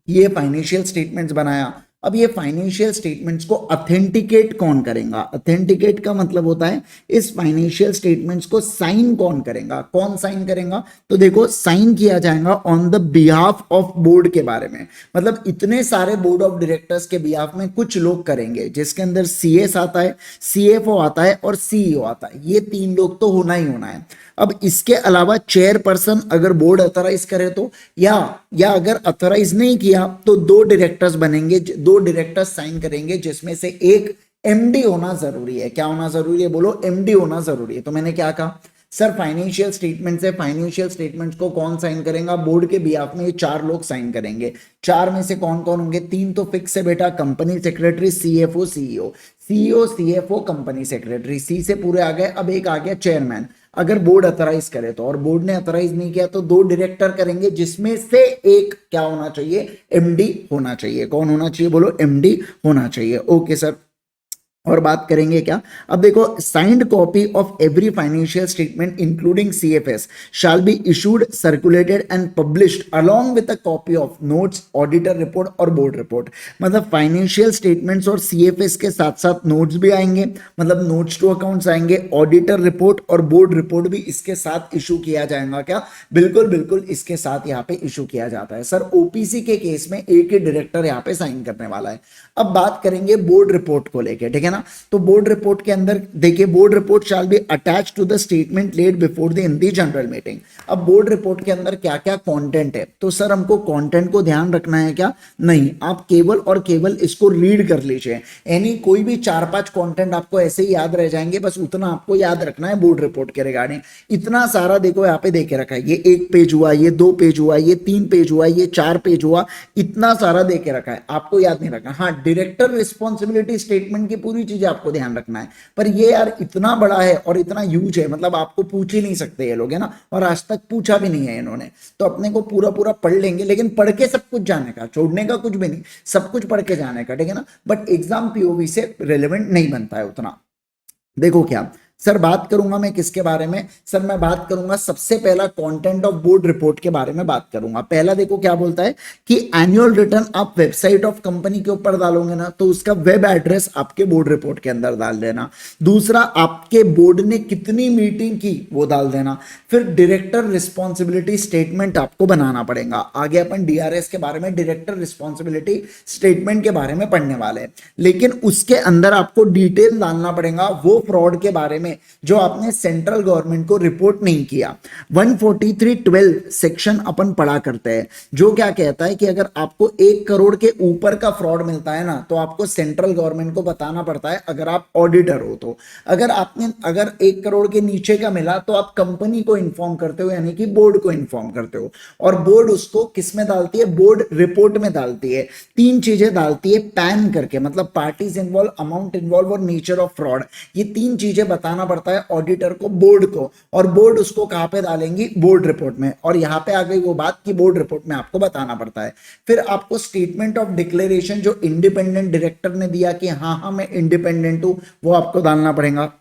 Speaker 1: ये फाइनेंशियल स्टेटमेंट्स बनाया, अब ये फाइनेंशियल स्टेटमेंट्स को ऑथेंटिकेट कौन करेगा? ऑथेंटिकेट का मतलब होता है इस फाइनेंशियल स्टेटमेंट्स को साइन कौन करेगा? कौन साइन करेगा? तो देखो, साइन किया जाएगा on the behalf of board के बारे में। मतलब इतने सारे बोर्ड ऑफ डायरेक्टर्स के बिहाफ में कुछ लोग करेंगे, जिसके अंदर सीएस आता है, सीएफओ आता है और सीईओ आता है। ये 3 लोग तो होना ही होना है। अब इसके अलावा चेयरपर्सन अगर बोर्ड अथोराइज करे तो, या अगर अथोराइज नहीं किया तो 2 डायरेक्टर्स बनेंगे, 2 डायरेक्टर्स साइन करेंगे, जिसमें से एक एमडी होना जरूरी है। क्या होना जरूरी है? बोलो, एमडी होना जरूरी है। तो मैंने क्या कहा सर? फाइनेंशियल स्टेटमेंट्स है, फाइनेंशियल स्टेटमेंट्स को कौन साइन करेगा? बोर्ड के बिहाफ में ये 4 लोग साइन करेंगे। 4 में से कौन कौन होंगे? 3 तो फिक्स है बेटा, company secretary, CFO, CEO. CEO, CFO, company secretary, C से पूरे आ गए। अब एक आ गया चेयरमैन, अगर बोर्ड अथोराइज करे तो, और बोर्ड ने अथोराइज नहीं किया तो 2 डायरेक्टर करेंगे, जिसमें से एक क्या होना चाहिए? एमडी होना चाहिए। कौन होना चाहिए? बोलो, एमडी होना चाहिए। Okay sir. और बात करेंगे क्या? अब देखो, signed copy of every financial statement including CFS shall be issued, circulated and published along with a copy of notes, auditor report और बोर्ड रिपोर्ट। मतलब फाइनेंशियल स्टेटमेंट्स और सीएफएस के साथ साथ नोट्स भी आएंगे, मतलब नोट्स टू अकाउंट्स आएंगे, ऑडिटर रिपोर्ट और बोर्ड रिपोर्ट भी इसके साथ इशू किया जाएगा। क्या? बिल्कुल बिल्कुल, इसके साथ यहाँ पे इशू किया जाता है। सर, ओपीसी के केस में एक ही डायरेक्टर यहाँ पे साइन करने वाला है। अब बात करेंगे बोर्ड रिपोर्ट को लेके, ठीक है ना? तो बोर्ड रिपोर्ट के अंदर देखिए, board report shall be attach to the statement laid before the in the general meeting. अब बोर्ड रिपोर्ट के अंदर क्या क्या कंटेंट है? तो सर, हमको कंटेंट को ध्यान रखना है क्या? नहीं, आप केवल और केवल इसको रीड कर लीजिए। यानी कोई भी 4-5 कंटेंट आपको ऐसे ही याद रह जाएंगे, बस उतना आपको याद रखना है बोर्ड रिपोर्ट के रिगार्डिंग। इतना सारा देखो यहाँ पे देके रखा है, ये 1 पेज हुआ, ये 2 पेज हुआ, ये 3 पेज हुआ, ये 4 पेज हुआ, इतना सारा देके रखा है, आपको याद नहीं रखना। हाँ, डायरेक्टर रिस्पॉन्सिबिलिटी स्टेटमेंट की पूरी चीजें आपको ध्यान रखना है, पर ये यार इतना बड़ा है और इतना ह्यूज है, मतलब आपको पूछ ही नहीं सकते ये लोग, है ना, और आज तक पूछा भी नहीं है इन्होंने। तो अपने को पूरा पूरा पढ़ लेंगे, लेकिन पढ़ के सब कुछ जाने का, छोड़ने का कुछ भी नहीं, सब कुछ पढ़ के जाने का, ठीक है ना। बट एग्जाम पीओवी से रिलेवेंट नहीं बनता है उतना। देखो क्या सर, बात करूंगा मैं किसके बारे में? सर, मैं बात करूंगा सबसे पहला कंटेंट ऑफ बोर्ड रिपोर्ट के बारे में बात करूंगा। पहला देखो क्या बोलता है कि एनुअल रिटर्न आप वेबसाइट ऑफ कंपनी के ऊपर डालोगे ना, तो उसका वेब एड्रेस आपके बोर्ड रिपोर्ट के अंदर डाल देना। दूसरा, आपके बोर्ड ने कितनी मीटिंग की वो डाल देना। फिर डायरेक्टर रिस्पॉन्सिबिलिटी स्टेटमेंट आपको बनाना पड़ेगा। आगे अपन डीआरएस के बारे में, डायरेक्टर रिस्पॉन्सिबिलिटी स्टेटमेंट के बारे में पढ़ने वाले हैं, लेकिन उसके अंदर आपको डिटेल डालना पड़ेगा वो फ्रॉड के बारे में में जो आपने सेंट्रल गवर्नमेंट को रिपोर्ट नहीं किया। 143(12) सेक्शन अपन पढ़ा करते हैं, जो क्या कहता है कि अगर आपको 1 करोड़ के ऊपर का फ्रॉड मिलता है ना, तो आपको सेंट्रल गवर्नमेंट को बताना पड़ता है अगर आप ऑडिटर हो तो। अगर 1 करोड़ के नीचे का मिला तो आप कंपनी को इन्फॉर्म करते हो, यानी कि बोर्ड को इन्फॉर्म करते हो, और बोर्ड उसको किस में डालती है, बोर्ड रिपोर्ट में डालती है। 3 चीजें डालती है पैन करके, मतलब पार्टीज इन्वॉल्व, अमाउंट इन्वॉल्व और नेचर ऑफ फ्रॉड। ये 3 चीजें बताना पड़ता है ऑडिटर को, बोर्ड को, और बोर्ड उसको कहां पे डालेंगी, बोर्ड रिपोर्ट में। और यहां पे आ गई वो बात कि बोर्ड रिपोर्ट में आपको बताना पड़ता है। फिर आपको स्टेटमेंट ऑफ डिक्लेरेशन जो इंडिपेंडेंट डायरेक्टर ने दिया कि हाँ हाँ मैं इंडिपेंडेंट हूं, वो आपको डालना पड़ेगा।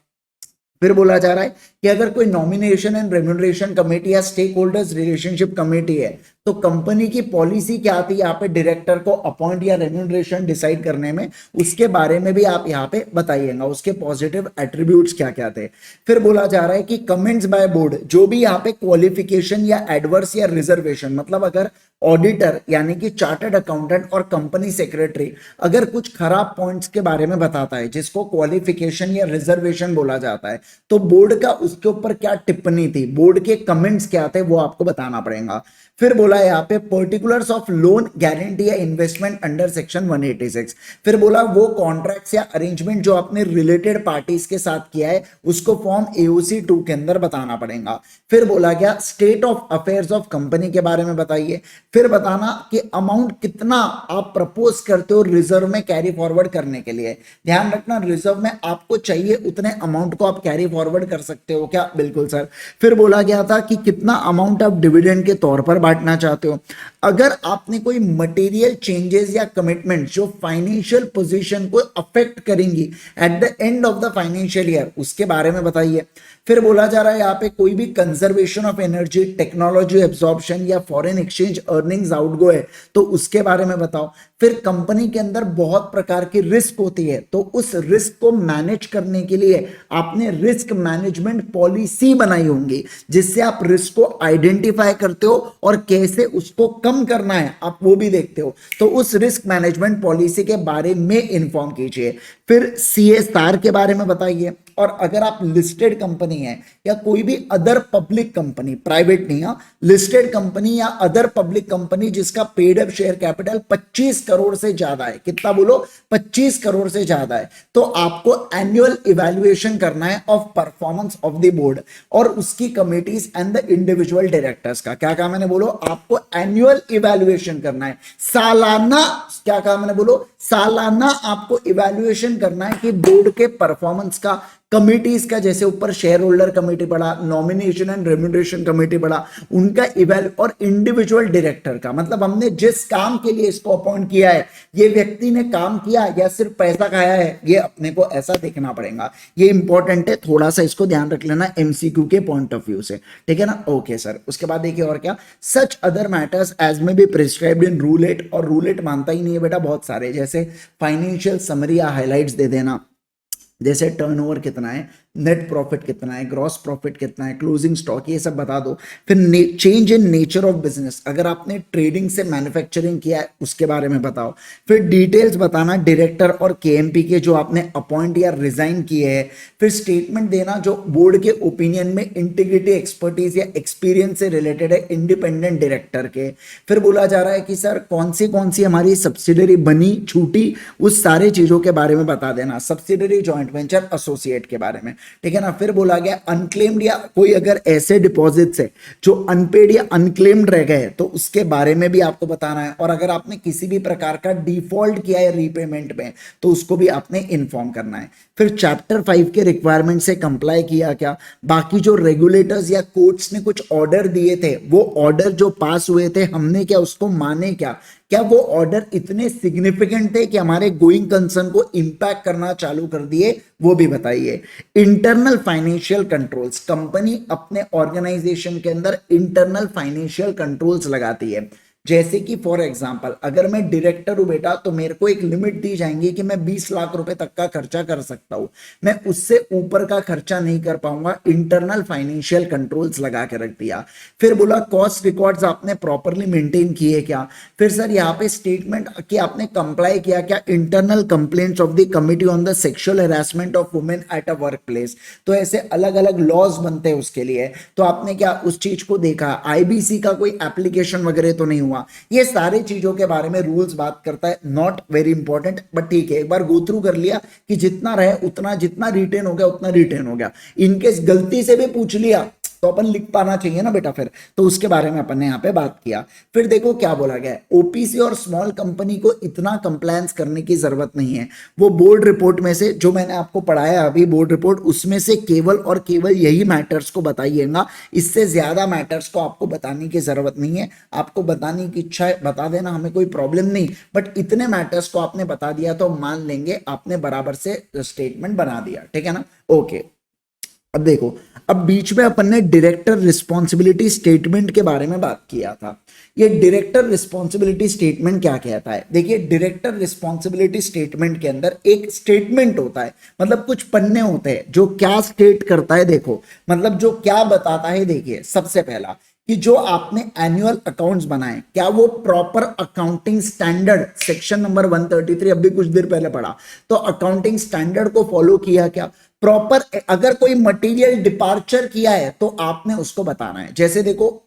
Speaker 1: फिर बोला जा रहा है कि अगर कोई नॉमिनेशन एंड रेम्यूनरेशन कमेटी या स्टेक होल्डर्स रिलेशनशिप कमेटी है, तो कंपनी की पॉलिसी क्या आती है यहाँ पे डायरेक्टर को अपॉइंट या रेम्यूनरेशन डिसाइड करने में, उसके बारे में भी आप यहाँ पे बताइएगा, उसके पॉजिटिव एट्रीब्यूट्स क्या क्या थे। फिर बोला जा रहा है कि कमेंट्स बाय बोर्ड, जो भी यहाँ पे क्वालिफिकेशन या एडवर्स या रिजर्वेशन, मतलब अगर ऑडिटर यानी कि चार्टर्ड अकाउंटेंट और कंपनी सेक्रेटरी अगर कुछ खराब पॉइंट्स के बारे में बताता है, जिसको क्वालिफिकेशन या रिजर्वेशन बोला जाता है, तो बोर्ड का उसके ऊपर क्या टिप्पणी थी, बोर्ड के कमेंट्स क्या थे, वो आपको बताना पड़ेगा। फिर बोला यहाँ पे पर्टिकुलर्स ऑफ लोन गारंटी या इन्वेस्टमेंट अंडर सेक्शन 186। फिर बोला वो कॉन्ट्रैक्ट्स या अरेंजमेंट जो आपने रिलेटेड पार्टीज के साथ किया है, उसको फॉर्म AOC 2 के अंदर बताना पड़ेगा। फिर बोला गया state of affairs of company के बारे में बताइए। फिर बताना कि अमाउंट कितना आप प्रपोज करते हो रिजर्व में कैरी फॉरवर्ड करने के लिए। ध्यान रखना, रिजर्व में आपको चाहिए उतने अमाउंट को आप कैरी फॉरवर्ड कर सकते हो क्या, बिल्कुल सर। फिर बोला गया था कि कितना अमाउंट आप डिविडेंड के तौर पर बांटना चाहते हो। अगर आपने कोई मटेरियल चेंजेस या कमिटमेंट जो फाइनेंशियल पोजीशन को अफेक्ट करेंगी at the end of the financial year, उसके बारे में बताइए। फिर बोला जा रहा है यहाँ पे कोई भी conservation of energy, technology absorption या फॉरेन एक्सचेंज अर्निंग्स आउटगो है, तो उसके बारे में बताओ। फिर कंपनी के अंदर बहुत प्रकार की रिस्क होती है, तो उस रिस्क को मैनेज करने के लिए आपने रिस्क मैनेजमेंट पॉलिसी बनाई होंगी, जिससे आप रिस्क को आइडेंटिफाई करते हो और कैसे उसको कम करना है आप वो भी देखते हो। तो उस रिस्क मैनेजमेंट पॉलिसी के बारे में इंफॉर्म कीजिए। फिर CSR के बारे में बताइए। और अगर आप लिस्टेड कंपनी है या कोई भी अदर पब्लिक कंपनी, प्राइवेट नहीं, लिस्टेड कंपनी या अदर पब्लिक कंपनी जिसका paid up share capital 25 crore से ज्यादा है, कितना बोलो, 25 करोड़ से ज्यादा है, तो आपको एनुअल इवैल्यूएशन करना है of performance of the board और उसकी committees and the individual directors का। क्या कहा मैंने, बोलो, आपको एनुअल इवैल्यूएशन करना है, सालाना, क्या कहा मैंने, बोलो, सालाना आपको इवैल्यूएशन करना है कि बोर्ड के परफॉर्मेंस का, कमिटीज का, जैसे ऊपर शेयर होल्डर कमेटी पढ़ा, नॉमिनेशन एंड रेम्यूनरेशन कमेटी पढ़ा, उनका इवैल्यू, और इंडिविजुअल डायरेक्टर का, मतलब हमने जिस काम के लिए इसको अपॉइंट किया है, ये व्यक्ति ने काम किया या सिर्फ पैसा खाया है, ये अपने को ऐसा देखना पड़ेगा। ये इंपॉर्टेंट है, थोड़ा सा इसको ध्यान रख लेना MCQ के पॉइंट ऑफ व्यू से, ठीक है ना। ओके सर, उसके बाद देखिए और क्या, सच अदर मैटर्स एज में बी प्रिस्क्राइब्ड इन रूल 8, और रूल 8 मानता ही नहीं है बेटा बहुत सारे, जैसे फाइनेंशियल समरी या हाइलाइट्स दे देना, जैसे टर्नओवर कितना है, नेट प्रॉफिट कितना है, ग्रॉस प्रॉफिट कितना है, क्लोजिंग स्टॉक, ये सब बता दो। फिर change in nature of business, अगर आपने ट्रेडिंग से मैन्युफैक्चरिंग किया है उसके बारे में बताओ। फिर डिटेल्स बताना डायरेक्टर और KMP के जो आपने अपॉइंट या रिजाइन किए हैं। फिर स्टेटमेंट देना जो बोर्ड के ओपिनियन में इंटीग्रिटी, एक्सपर्टीज या एक्सपीरियंस से रिलेटेड है इंडिपेंडेंट डायरेक्टर के। फिर बोला जा रहा है कि सर कौन सी हमारी सब्सिडरी बनी, छूटी, उस सारे चीजों के बारे में बता देना, सब्सिडरी, जॉइंट वेंचर, एसोसिएट के बारे में, ठीक है ना। फिर बोला गया अनक्लेम्ड या कोई अगर ऐसे डिपॉजिट्स है जो अनपेड या अनक्लेम्ड रह गए तो उसके बारे में भी आपको बताना है। और अगर आपने किसी भी प्रकार का डिफॉल्ट किया है रीपेमेंट में तो उसको भी आपने इन्फॉर्म करना है। फिर चैप्टर 5 के रिक्वायरमेंट से कंप्लाई किया क्या, बाकी जो रेगुलेटर्स या कोर्ट्स ने कुछ ऑर्डर दिए थे, वो ऑर्डर जो पास हुए थे हमने क्या उसको माने, क्या वो ऑर्डर इतने सिग्निफिकेंट थे कि हमारे गोइंग कंसर्न को इंपैक्ट करना चालू कर दिए, वो भी बताइए। इंटरनल फाइनेंशियल कंट्रोल्स, कंपनी अपने ऑर्गेनाइजेशन के अंदर इंटरनल फाइनेंशियल कंट्रोल्स लगाती है, जैसे कि फॉर एग्जांपल अगर मैं डायरेक्टर हूं बेटा तो मेरे को एक लिमिट दी जाएंगी कि मैं 20 लाख रुपए तक का खर्चा कर सकता हूं, मैं उससे ऊपर का खर्चा नहीं कर पाऊंगा। इंटरनल फाइनेंशियल कंट्रोल्स लगा के रख दिया। फिर बोला कॉस्ट रिकॉर्ड्स आपने प्रॉपरली मेंटेन किए क्या। फिर सर यहाँ पे स्टेटमेंट कि आपने कंप्लाई किया क्या internal complaints of the committee on the sexual harassment of women at a work place. तो ऐसे अलग अलग लॉज बनते हैं उसके लिए, तो आपने क्या उस चीज को देखा, आईबीसी का कोई एप्लीकेशन वगैरह तो नहीं हुआ। ये सारी चीजों के बारे में रूल्स बात करता है, नॉट वेरी इंपॉर्टेंट बट ठीक है, एक बार गो थ्रू कर लिया कि जितना रहे उतना, जितना रिटेन हो गया उतना रिटेन हो गया। इनकेस गलती से भी पूछ लिया तो अपन लिख पाना चाहिए ना बेटा फिर, तो उसके बारे में अपन ने यहाँ पे बात किया। फिर देखो क्या बोला गया है, ओपीसी और स्मॉल कंपनी को इतना कंप्लायंस करने की जरूरत नहीं है। वो बोर्ड रिपोर्ट में से जो मैंने आपको पढ़ाया अभी बोर्ड रिपोर्ट, उसमें से केवल और केवल यही मैटर्स को बताइएगा, इससे ज्यादा मैटर्स को आपको बताने की जरूरत नहीं है। आपको बताने की इच्छा है बता देना, हमें कोई प्रॉब्लम नहीं, बट इतने मैटर्स को आपने बता दिया तो मान लेंगे आपने बराबर से स्टेटमेंट बना दिया, ठीक है ना। ओके, अब देखो, अब बीच में अपन ने डायरेक्टर रिस्पॉन्सिबिलिटी स्टेटमेंट के बारे में बात किया था। ये डायरेक्टर रिस्पॉन्सिबिलिटी स्टेटमेंट क्या कहता है, देखिए डायरेक्टर रिस्पॉन्सिबिलिटी स्टेटमेंट के अंदर एक स्टेटमेंट होता है, मतलब कुछ पन्ने होते हैं जो क्या स्टेट करता है, देखो मतलब जो क्या बताता है। देखिए सबसे पहला कि जो आपने एनुअल अकाउंट्स बनाए क्या वो proper accounting standard, section number 133 अभी कुछ देर पहले पढ़ा, तो अकाउंटिंग स्टैंडर्ड को फॉलो किया क्या प्रॉपर। अगर कोई मटेरियल डिपार्चर किया है तो आपने उसको बताना है। जैसे देखो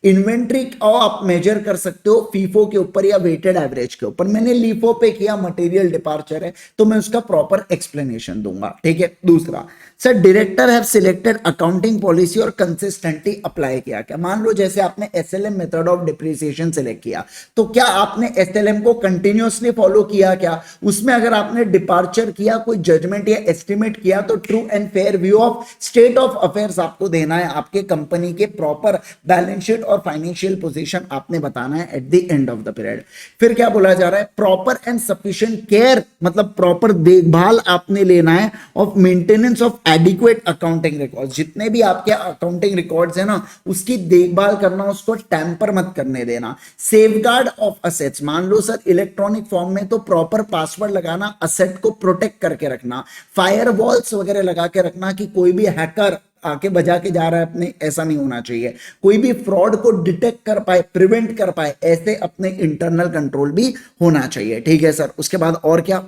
Speaker 1: इन्वेंट्री को आप मेजर कर सकते हो फीफो के ऊपर या वेटेड एवरेज के ऊपर, मैंने लीफो पे किया, मटेरियल डिपार्चर है तो मैं उसका प्रॉपर एक्सप्लेनेशन दूंगा, ठीक है। दूसरा, sir director have selected accounting policy और कंसिस्टेंटली अप्लाई किया क्या। मान लो जैसे आपने SLM method of depreciation select किया, तो क्या आपने एसएलएम को कंटिन्यूअसली फॉलो किया क्या, उसमें अगर आपने डिपार्चर किया, कोई जजमेंट या एस्टिमेट किया, तो true and fair view of state of affairs आपको देना है, आपके कंपनी के प्रॉपर बैलेंस शीट और फाइनेंशियल पोजीशन आपने बताना है at the end of the period. फिर क्या बोला जा रहा है, प्रॉपर एंड सफिशिएंट केयर, मतलब प्रॉपर देखभाल आपने लेना है of maintenance of adequate accounting records. जितने भी आपके अकाउंटिंग रिकॉर्ड्स है ना उसकी देखभाल करना, उसको टैंपर मत करने देना। सेफगार्ड ऑफ असेट्स, मान लो सर इलेक्ट्रॉनिक फॉर्म में तो प्रॉपर पासवर्ड लगाना, असेट को प्रोटेक्ट करके रखना, फायर वॉल्स वगैरह लगा के रखना कि कोई भी हैकर आके बजा के जा रहा है अपने, ऐसा नहीं होना चाहिए। कोई भी फ्रॉड को डिटेक्ट कर पाए, प्रिवेंट कर पाए, ऐसे अपने इंटरनल कंट्रोल भी होना चाहिए, ठीक है सर। उसके बाद और क्या,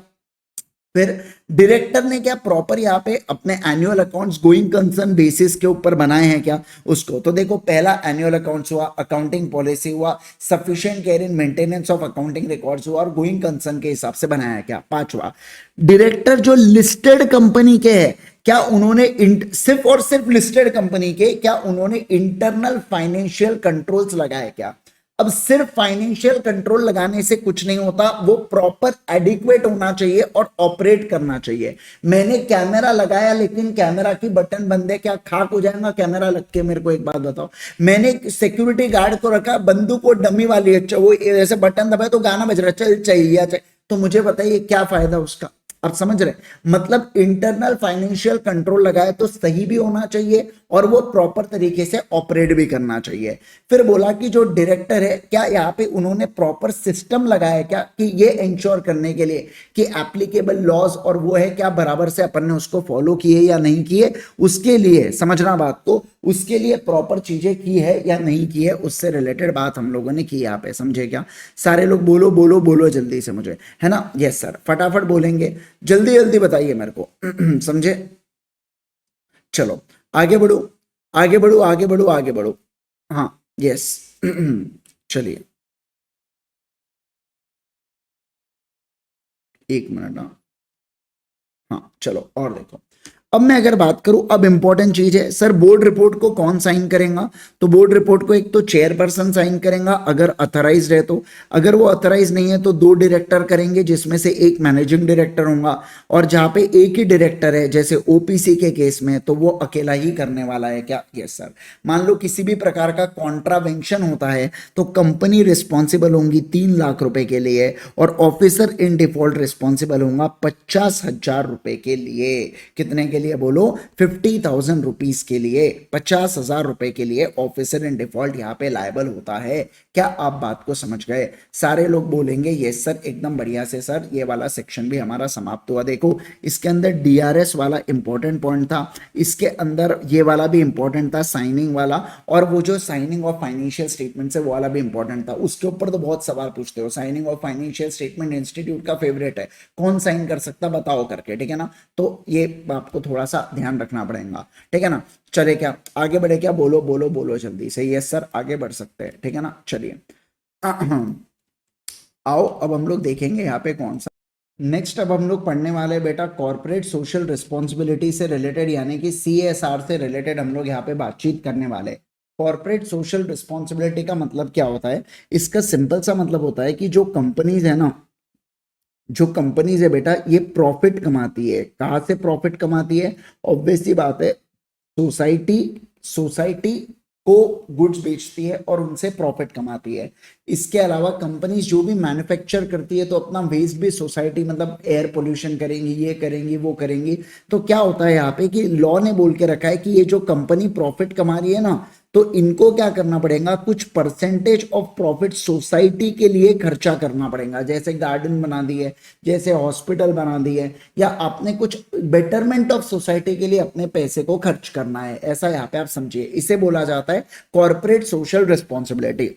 Speaker 1: फिर डायरेक्टर ने क्या प्रॉपर यहाँ पे अपने annual accounts going concern basis के ऊपर बनाए हैं क्या उसको। तो देखो पहला एनुअल अकाउंट्स हुआ, अकाउंटिंग पॉलिसी हुआ, sufficient care in maintenance of accounting records हुआ और गोइंग कंसर्न के हिसाब से बनाया है क्या। पांचवा, डायरेक्टर जो लिस्टेड कंपनी के है क्या उन्होंने सिर्फ और सिर्फ लिस्टेड कंपनी के क्या उन्होंने इंटरनल फाइनेंशियल कंट्रोल्स लगाए क्या। अब सिर्फ फाइनेंशियल कंट्रोल लगाने से कुछ नहीं होता, वो प्रॉपर एडिक्वेट होना चाहिए और ऑपरेट करना चाहिए। मैंने कैमरा लगाया लेकिन कैमरा की बटन बंद है, क्या खाक हो जाएगा कैमरा लग के, मेरे को एक बात बताओ। मैंने सिक्योरिटी गार्ड को रखा, बंदूक वो डमी वाली है, वो ऐसे बटन दबाए तो गाना बज रहा है, चल चाहिए, तो मुझे बताइए क्या फायदा उसका। आप समझ रहे, मतलब इंटरनल फाइनेंशियल कंट्रोल लगाए तो सही भी होना चाहिए और वो प्रॉपर तरीके से ऑपरेट भी करना चाहिए। फिर बोला कि जो डायरेक्टर है क्या यहाँ पे उन्होंने प्रॉपर सिस्टम लगाया क्या कि ये इंश्योर करने के लिए कि एप्लीकेबल लॉज और वो है क्या बराबर से अपन ने उसको फॉलो किए या नहीं किए, उसके लिए समझना बात को, उसके लिए प्रॉपर चीजें की है या नहीं की है, उससे रिलेटेड बात हम लोगों ने की यहाँ पे। समझे क्या सारे लोग, बोलो बोलो बोलो जल्दी से मुझे, है ना। यस सर, फटाफट बोलेंगे, जल्दी जल्दी बताइए मेरे को समझे। चलो आगे बढ़ो आगे बढ़ो आगे बढ़ो आगे बढ़ो, हाँ यस चलिए एक मिनट, हाँ चलो और देखो। अब मैं अगर बात करूं, अब इंपॉर्टेंट चीज है सर, बोर्ड रिपोर्ट को कौन साइन करेगा। तो बोर्ड रिपोर्ट को एक तो चेयरपर्सन साइन करेगा अगर अथराइज है तो, अगर वो अथराइज नहीं है तो दो डायरेक्टर करेंगे जिसमें से एक मैनेजिंग डायरेक्टर होगा, और जहां पे एक ही डायरेक्टर है जैसे ओपीसी के केस में तो वो अकेला ही करने वाला है क्या। Yes sir. मान लो किसी भी प्रकार का कॉन्ट्रावेंशन होता है तो कंपनी रिस्पॉन्सिबल होंगी 3 लाख रुपए के लिए और ऑफिसर इन डिफॉल्ट रिस्पॉन्सिबल होगा 50,000 रुपए के लिए। कितने के लिए बोलो, 50,000 रुपीज के लिए, 50,000 रुपए के लिए ऑफिसर इन डिफॉल्ट यहाँ पे लायबल होता है। क्या आप बात को समझ गए? सारे लोग बोलेंगे यस सर, एकदम बढ़िया से सर, ये वाला सेक्शन भी हमारा समाप्त हुआ। देखो इसके अंदर डीआरएस वाला इंपॉर्टेंट पॉइंट था, इसके अंदर ये वाला भी इंपॉर्टेंट था साइनिंग वाला, और वो जो साइनिंग ऑफ फाइनेंशियल स्टेटमेंट है वो वाला भी इंपॉर्टेंट था। उसके ऊपर तो बहुत सवाल पूछते हो। Signing off financial statement institute का फेवरेट है, कौन साइन कर सकता बताओ करके, ठीक है ना। तो ये आपको थोड़ा सा ध्यान रखना पड़ेगा, ठीक है ना। चले क्या आगे बढ़े? क्या बोलो बोलो बोलो जल्दी से। यस सर आगे बढ़ सकते हैं, ठीक है ना। चलिए आओ अब हम लोग देखेंगे यहाँ पे कौन सा नेक्स्ट। अब हम लोग पढ़ने वाले हैं बेटा कॉर्पोरेट सोशल रिस्पॉन्सिबिलिटी से रिलेटेड, यानी कि CSR से रिलेटेड हम लोग यहाँ पे बातचीत करने वाले हैं। कॉर्पोरेट सोशल रिस्पॉन्सिबिलिटी का मतलब क्या होता है? इसका सिंपल सा मतलब होता है कि जो कंपनीज है ना, जो कंपनीज है बेटा, ये प्रॉफिट कमाती है। कहाँ से प्रॉफिट कमाती है? ऑब्वियस सी बात है, सोसाइटी सोसाइटी को गुड्स बेचती है और उनसे प्रॉफिट कमाती है। इसके अलावा कंपनीज जो भी मैन्युफैक्चर करती है तो अपना वेस्ट भी सोसाइटी, मतलब एयर पोल्यूशन करेंगी, ये करेंगी वो करेंगी। तो क्या होता है यहाँ पे कि लॉ ने बोल के रखा है कि ये जो कंपनी प्रॉफिट कमा रही है ना, तो इनको क्या करना पड़ेगा, कुछ परसेंटेज ऑफ प्रॉफिट सोसाइटी के लिए खर्चा करना पड़ेगा। जैसे गार्डन बना दिए, जैसे हॉस्पिटल बना दिए, या आपने कुछ बेटरमेंट ऑफ सोसाइटी के लिए अपने पैसे को खर्च करना है, ऐसा यहाँ पे आप समझिए। इसे बोला जाता है कॉर्पोरेट सोशल रिस्पॉन्सिबिलिटी,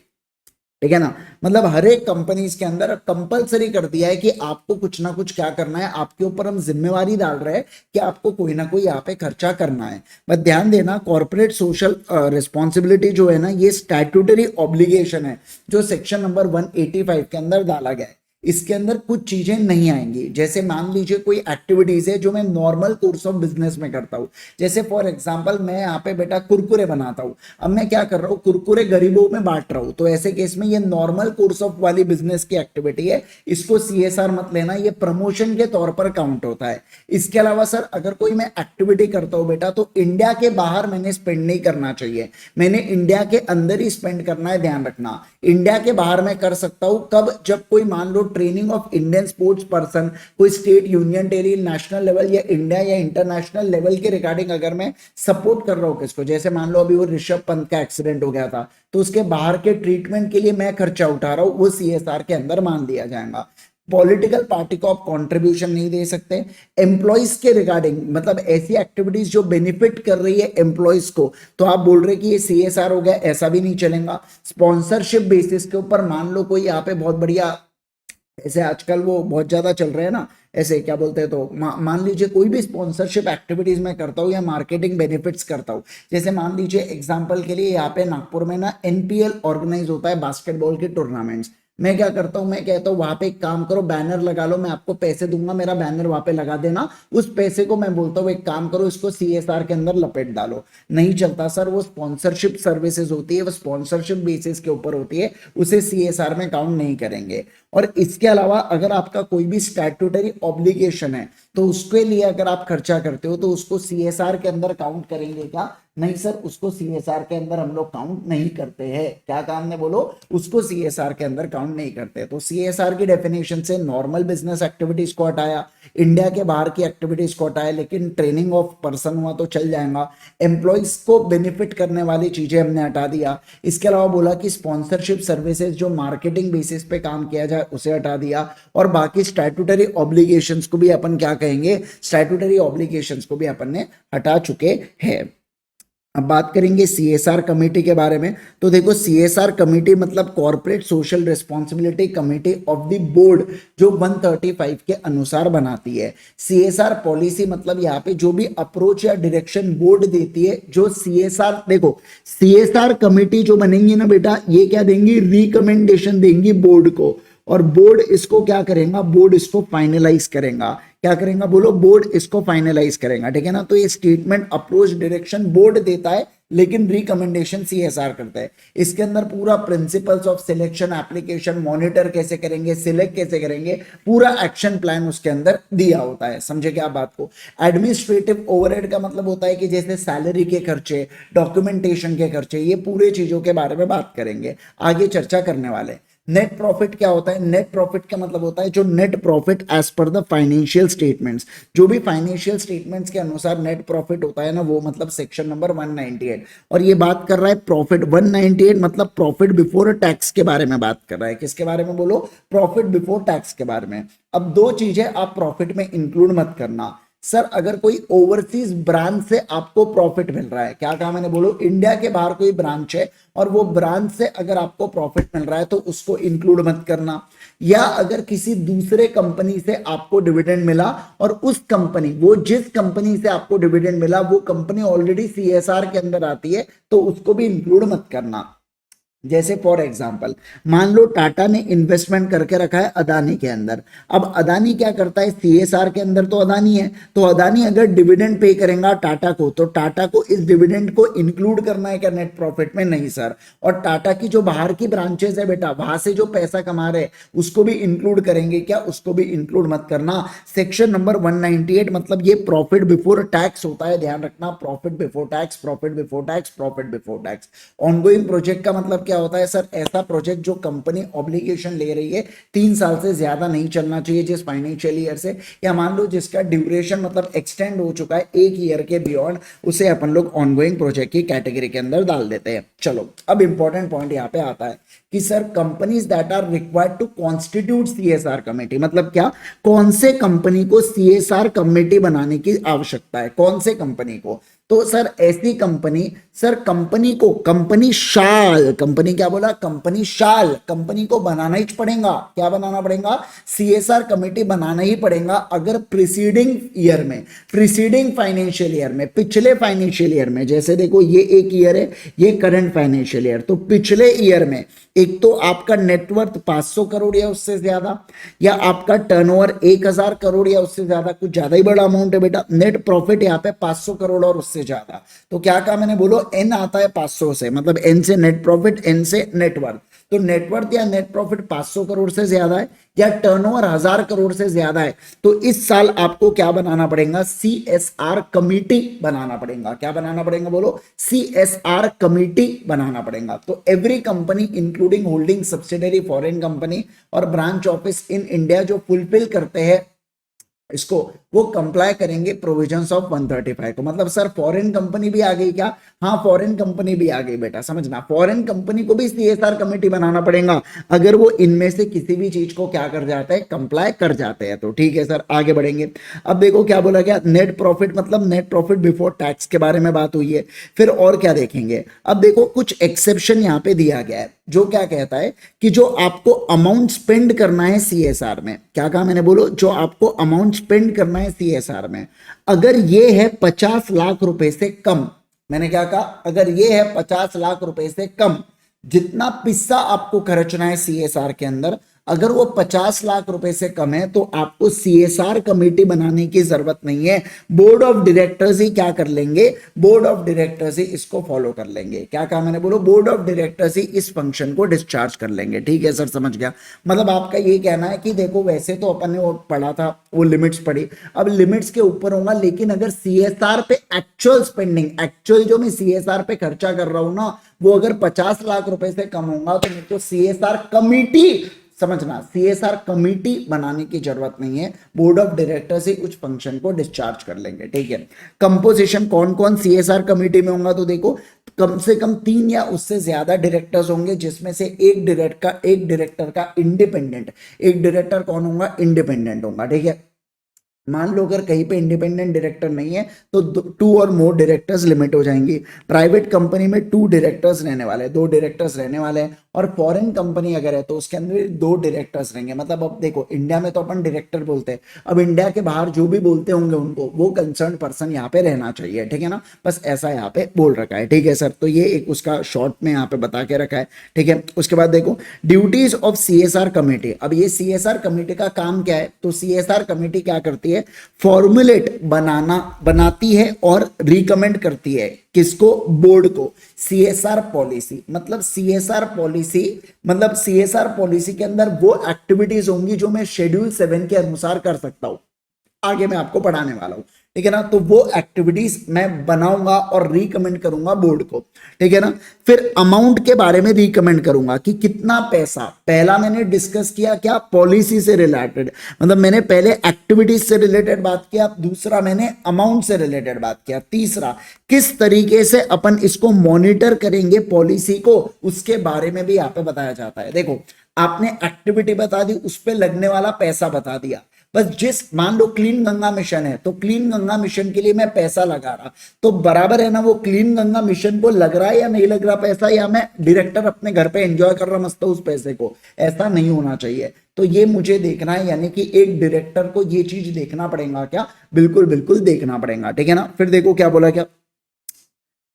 Speaker 1: ठीक है ना। मतलब हर एक कंपनीज के अंदर कंपलसरी कर दिया है कि आपको कुछ ना कुछ क्या करना है, आपके ऊपर हम जिम्मेवारी डाल रहे हैं कि आपको कोई ना कोई यहाँ पे खर्चा करना है। बस ध्यान देना, कॉर्पोरेट सोशल रिस्पॉन्सिबिलिटी जो है ना, ये स्टैट्यूटरी ऑब्लिगेशन है जो सेक्शन नंबर 185 के अंदर डाला गया है। इसके अंदर कुछ चीजें नहीं आएंगी। जैसे मान लीजिए कोई एक्टिविटीज है जो मैं नॉर्मल कोर्स ऑफ बिजनेस में करता हूँ। जैसे फॉर एग्जांपल मैं यहाँ पे बेटा कुरकुरे बनाता हूँ, अब मैं क्या कर रहा हूँ, कुरकुरे गरीबों में बांट रहा हूँ। तो ऐसे केस में ये नॉर्मल कोर्स ऑफ वाली बिजनेस की एक्टिविटी है, इसको CSR मत लेना, ये प्रमोशन के तौर पर काउंट होता है। इसके अलावा सर अगर कोई मैं एक्टिविटी करता हूँ बेटा, तो इंडिया के बाहर मैंने स्पेंड नहीं करना चाहिए, मैंने इंडिया के अंदर ही स्पेंड करना है। ध्यान रखना, इंडिया के बाहर मैं कर सकता हूँ कब? जब कोई मान लो training of Indian sports person, कोई स्टेट, यूनियन टेरी, नेशनल लेवल या इंडिया या इंटरनेशनल लेवल के रिगार्डिंग अगर मैं सपोर्ट कर रहा हूँ किसको, जैसे मान लो अभी वो ऋषभ पंत का एक्सीडेंट हो गया था, तो उसके बाहर के ट्रीटमेंट के लिए मैं खर्चा उठा रहा हूँ, वो CSR के अंदर मान लिया जाएगा। पॉलिटिकल पार्टी को आप कंट्रीब्यूशन नहीं दे सकते। एम्प्लॉइज के रिगार्डिंग, मतलब ऐसी एक्टिविटीज जो बेनिफिट कर रही है एम्प्लॉइज को, तो आप बोल रहे कि ये CSR हो गया, ऐसा भी नहीं चलेगा। स्पॉन्सरशिप बेसिस के ऊपर मान लो कोई यहाँ पे बहुत बढ़िया, ऐसे आजकल वो बहुत ज्यादा चल रहे हैं ना, ऐसे क्या बोलते हैं, तो मान लीजिए कोई भी स्पॉन्सरशिप एक्टिविटीज में करता हूँ या मार्केटिंग बेनिफिट्स करता हूँ। जैसे मान लीजिए एग्जांपल के लिए यहाँ पे नागपुर में ना NPL ऑर्गेनाइज होता है, बास्केटबॉल के टूर्नामेंट्स। मैं क्या करता हूँ, मैं कहता हूँ वहां पे एक काम करो, बैनर लगा लो, मैं आपको पैसे दूंगा, मेरा बैनर वहां पे लगा देना। उस पैसे को मैं बोलता हूँ एक काम करो, इसको CSR के अंदर लपेट डालो। नहीं चलता सर, वो स्पॉन्सरशिप सर्विसेज होती है, वो स्पॉन्सरशिप बेसिस के ऊपर होती है, उसे CSR में काउंट नहीं करेंगे। और इसके अलावा अगर आपका कोई भी स्टैट्यूटरी ऑब्लिगेशन है, तो उसके लिए अगर आप खर्चा करते हो तो उसको CSR के अंदर काउंट करेंगे क्या? नहीं सर, उसको CSR के अंदर हम लोग काउंट नहीं करते हैं। क्या काम ने बोलो, उसको CSR के अंदर काउंट नहीं करते। तो CSR की डेफिनेशन से नॉर्मल बिजनेस एक्टिविटीज को हटाया, इंडिया के बाहर की एक्टिविटीज को हटाया, लेकिन ट्रेनिंग ऑफ पर्सन हुआ तो चल जाएगा। एम्प्लॉइज को बेनिफिट करने वाली चीजें हमने हटा दिया। इसके अलावा बोला कि स्पॉन्सरशिप सर्विसेज जो मार्केटिंग बेसिस पे काम किया जाए उसे हटा दिया। और बाकी स्टैट्यूटरी ऑब्लिगेशंस को भी अपन क्या कहेंगे, स्टैट्यूटरी ऑब्लिगेशंस को भी अपन ने हटा चुके हैं। अब बात करेंगे CSR कमेटी के बारे में। तो देखो CSR कमेटी मतलब corporate social responsibility committee of the board, जो 135 के अनुसार बनाती है। CSR पॉलिसी मतलब यहाँ पे जो भी अप्रोच या डायरेक्शन बोर्ड देती है, जो CSR, देखो CSR कमेटी जो बनेंगी ना बेटा, ये क्या देंगी, रिकमेंडेशन देंगी बोर्ड को, और बोर्ड इसको क्या करेगा, बोर्ड इसको फाइनलाइज करेगा। क्या करेगा बोलो, बोर्ड इसको फाइनलाइज करेगा, ठीक है ना। तो ये स्टेटमेंट, अप्रोच, डायरेक्शन बोर्ड देता है, लेकिन रिकमेंडेशन CSR करता है। इसके अंदर पूरा principles of selection, application, monitor कैसे करेंगे, सिलेक्ट कैसे करेंगे, पूरा एक्शन प्लान उसके अंदर दिया होता है। समझे क्या बात को। एडमिनिस्ट्रेटिव ओवरहेड का मतलब होता है कि जैसे सैलरी के खर्चे, डॉक्यूमेंटेशन के खर्चे, ये पूरे चीजों के बारे में बात करेंगे, आगे चर्चा करने वाले। नेट प्रॉफिट क्या होता है? नेट प्रॉफिट का मतलब होता है जो net profit as per the financial statements, जो भी फाइनेंशियल स्टेटमेंट्स के अनुसार नेट प्रॉफिट होता है ना, वो मतलब सेक्शन नंबर 198। और ये बात कर रहा है प्रॉफिट 198 मतलब प्रॉफिट बिफोर टैक्स के बारे में बात कर रहा है। किसके बारे में बोलो? प्रॉफिट बिफोर टैक्स के बारे में। अब दो चीजें आप प्रॉफिट में इंक्लूड मत करना। सर अगर कोई ओवरसीज ब्रांच से आपको प्रॉफिट मिल रहा है, क्या कहा मैंने? बोलो इंडिया के बाहर कोई ब्रांच है और वो ब्रांच से अगर आपको प्रॉफिट मिल रहा है तो उसको इंक्लूड मत करना। या अगर किसी दूसरे कंपनी से आपको डिविडेंड मिला और उस कंपनी, वो जिस कंपनी से आपको डिविडेंड मिला वो कंपनी ऑलरेडी सीएसआर के अंदर आती है तो उसको भी इंक्लूड मत करना। जैसे फॉर एग्जांपल मान लो टाटा ने इन्वेस्टमेंट करके रखा है अदानी के अंदर। अब अदानी क्या करता है? सीएसआर के अंदर तो अदानी है, तो अदानी अगर डिविडेंड पे करेगा टाटा को तो टाटा को इस डिविडेंड को इंक्लूड करना है क्या नेट प्रॉफिट में? नहीं सर। और टाटा की जो बाहर की ब्रांचेस है बेटा, वहां से जो पैसा कमा रहे उसको भी इंक्लूड करेंगे क्या? उसको भी इंक्लूड मत करना। सेक्शन नंबर 198 मतलब ये प्रॉफिट बिफोर टैक्स होता है, ध्यान रखना। Profit before tax, profit before tax, profit before tax. Ongoing project का मतलब क्या होता है सर? ऐसा प्रोजेक्ट जो कंपनी ऑब्लिगेशन ले रही है 3 साल से ज्यादा नहीं चलना चाहिए जिस फाइनेंशियल ईयर से, या मान लो जिसका ड्यूरेशन मतलब एक्सटेंड हो चुका है 1 ईयर के बियॉन्ड, उसे अपन लोग ऑनगोइंग प्रोजेक्ट की कैटेगरी के अंदर डाल देते हैं। चलो अब इंपॉर्टेंट पॉइंट यहाँ पे आता है कि sir companies that are required to constitute CSR committee, मतलब क्या? कौन से कंपनी को सीएसआर कमेटी बनाने की आवश्यकता है? कौन से कंपनी को? तो सर ऐसी कंपनी, सर कंपनी को, कंपनी शाल, कंपनी क्या बोला? कंपनी शाल, कंपनी को बनाना ही पड़ेगा। क्या बनाना पड़ेगा? सीएसआर कमेटी बनाना ही पड़ेगा अगर प्रीसीडिंग ईयर में, प्रीसीडिंग फाइनेंशियल ईयर में, पिछले फाइनेंशियल ईयर में, जैसे देखो ये एक ईयर है, ये करंट फाइनेंशियल ईयर, तो पिछले ईयर में एक तो आपका नेटवर्थ 500 करोड़ या उससे ज्यादा, या आपका टर्नओवर 1000 करोड़ या उससे ज्यादा, कुछ ज्यादा ही बड़ा अमाउंट है बेटा। नेट प्रॉफिट यहाँ पे 500 करोड़ और उससे ज्यादा, तो क्या कहा मैंने? बोलो एन आता है 500 से, मतलब एन से नेट प्रॉफिट, एन से नेटवर्थ। तो नेटवर्थ या नेट प्रॉफिट 500 करोड़ से ज्यादा है या टर्नओवर 1000 करोड़ से ज्यादा है, तो इस साल आपको क्या बनाना पड़ेगा? सीएसआर कमेटी बनाना पड़ेगा। क्या बनाना पड़ेगा? बोलो सीएसआर कमेटी बनाना पड़ेगा। तो every company including holding subsidiary foreign company और ब्रांच ऑफिस इन इंडिया जो फुलफिल करते हैं इसको, वो कंप्लाई करेंगे प्रोविजंस ऑफ 135 को। मतलब सर फॉरेन कंपनी भी आ गई क्या? हाँ फॉरेन कंपनी भी आ गई बेटा, समझना। फॉरेन कंपनी को भी सीएसआर कमेटी बनाना पड़ेगा अगर वो इनमें से किसी भी चीज को क्या कर जाता है? कंप्लाई कर जाते हैं। तो ठीक है सर, आगे बढ़ेंगे। अब देखो क्या बोला गया? नेट प्रॉफिट मतलब नेट प्रॉफिट बिफोर टैक्स के बारे में बात हुई है। फिर और क्या देखेंगे? अब देखो कुछ एक्सेप्शन यहाँ पे दिया गया है जो क्या कहता है कि जो आपको अमाउंट स्पेंड करना है सीएसआर में, क्या कहा मैंने? बोलो जो आपको अमाउंट स्पेंड करना है सीएसआर में, अगर ये है 50 लाख रुपए से कम, मैंने क्या कहा? अगर ये है 50 लाख रुपए से कम, जितना पैसा आपको खर्चना है सीएसआर के अंदर, अगर वो 50 लाख रुपए से कम है तो आपको सीएसआर कमेटी बनाने की जरूरत नहीं है। बोर्ड ऑफ डायरेक्टर्स ही क्या कर लेंगे? बोर्ड ऑफ डायरेक्टर्स ही इसको फॉलो कर लेंगे। क्या कहा मैंने? बोलो बोर्ड ऑफ डायरेक्टर्स ही इस फंक्शन को डिस्चार्ज कर लेंगे। ठीक है सर, समझ गया। मतलब आपका ये कहना है कि देखो वैसे तो अपन ने वो पढ़ा था, वो लिमिट्स पढ़ी, अब लिमिट्स के ऊपर होगा, लेकिन अगर सीएसआर पे एक्चुअल स्पेंडिंग, एक्चुअल जो मैं सीएसआर पे खर्चा कर रहा हूं ना, वो अगर 50 लाख रुपए से कम होगा तो मेरे को सीएसआर कमेटी, समझना, सीएसआर कमेटी बनाने की जरूरत नहीं है। बोर्ड ऑफ डायरेक्टर्स ही उस फंक्शन को डिस्चार्ज कर लेंगे। ठीक है। कंपोजिशन कौन कौन सीएसआर कमेटी में होगा? तो देखो कम से कम 3 या उससे ज्यादा डायरेक्टर्स होंगे, जिसमें से एक डायरेक्टर का इंडिपेंडेंट, एक डायरेक्टर कौन होगा? इंडिपेंडेंट होगा। ठीक है। मान लो अगर कहीं पे इंडिपेंडेंट डायरेक्टर नहीं है तो 2 और मोर डायरेक्टर्स लिमिट हो जाएंगी। प्राइवेट कंपनी में 2 डायरेक्टर्स रहने वाले हैं, 2 डायरेक्टर्स रहने वाले हैं। और फॉरेन कंपनी अगर है तो उसके अंदर 2 डायरेक्टर्स रहेंगे। मतलब अब देखो इंडिया में तो अपन डायरेक्टर बोलते हैं, अब इंडिया के बाहर जो भी बोलते होंगे उनको, वो कंसर्न पर्सन यहाँ पे रहना चाहिए। ठीक है ना, बस ऐसा यहाँ पे बोल रखा है। ठीक है सर, तो ये एक उसका शॉर्ट में यहाँ पे बता के रखा है। ठीक है। उसके बाद देखो ड्यूटीज ऑफ सीएसआर कमेटी। अब ये सीएसआर कमेटी का काम क्या है? तो सीएसआर कमेटी क्या करती है? फॉर्मुलेट बनाती है और रिकमेंड करती है किसको? बोर्ड को। सीएसआर पॉलिसी मतलब सीएसआर पॉलिसी के अंदर वो एक्टिविटीज होंगी जो मैं शेड्यूल 7 के अनुसार कर सकता हूं। आगे मैं आपको पढ़ाने वाला हूँ, ठीक है ना। तो वो एक्टिविटीज मैं बनाऊंगा और रिकमेंड करूंगा बोर्ड को, ठीक है ना। फिर अमाउंट के बारे में रिकमेंड करूंगा कि कितना पैसा, पहला मैंने डिस्कस किया क्या, पॉलिसी से रिलेटेड, मतलब मैंने पहले एक्टिविटीज से रिलेटेड बात किया, दूसरा मैंने अमाउंट से रिलेटेड बात किया, तीसरा किस तरीके से अपन इसको मॉनिटर करेंगे पॉलिसी को, उसके बारे में भी यहाँ पे बताया जाता है। देखो आपने एक्टिविटी बता दी, उस पर लगने वाला पैसा बता दिया, बस जिस मान लो क्लीन गंगा मिशन है तो क्लीन गंगा मिशन के लिए मैं पैसा लगा रहा, तो बराबर है ना, वो क्लीन गंगा मिशन को लग रहा है या नहीं लग रहा पैसा, या मैं डायरेक्टर अपने घर पे एंजॉय कर रहा मस्त उस पैसे को, ऐसा नहीं होना चाहिए। तो ये मुझे देखना है, यानी कि एक डायरेक्टर को ये चीज देखना पड़ेगा क्या, बिल्कुल बिल्कुल देखना पड़ेगा, ठीक है ना। फिर देखो क्या बोला, क्या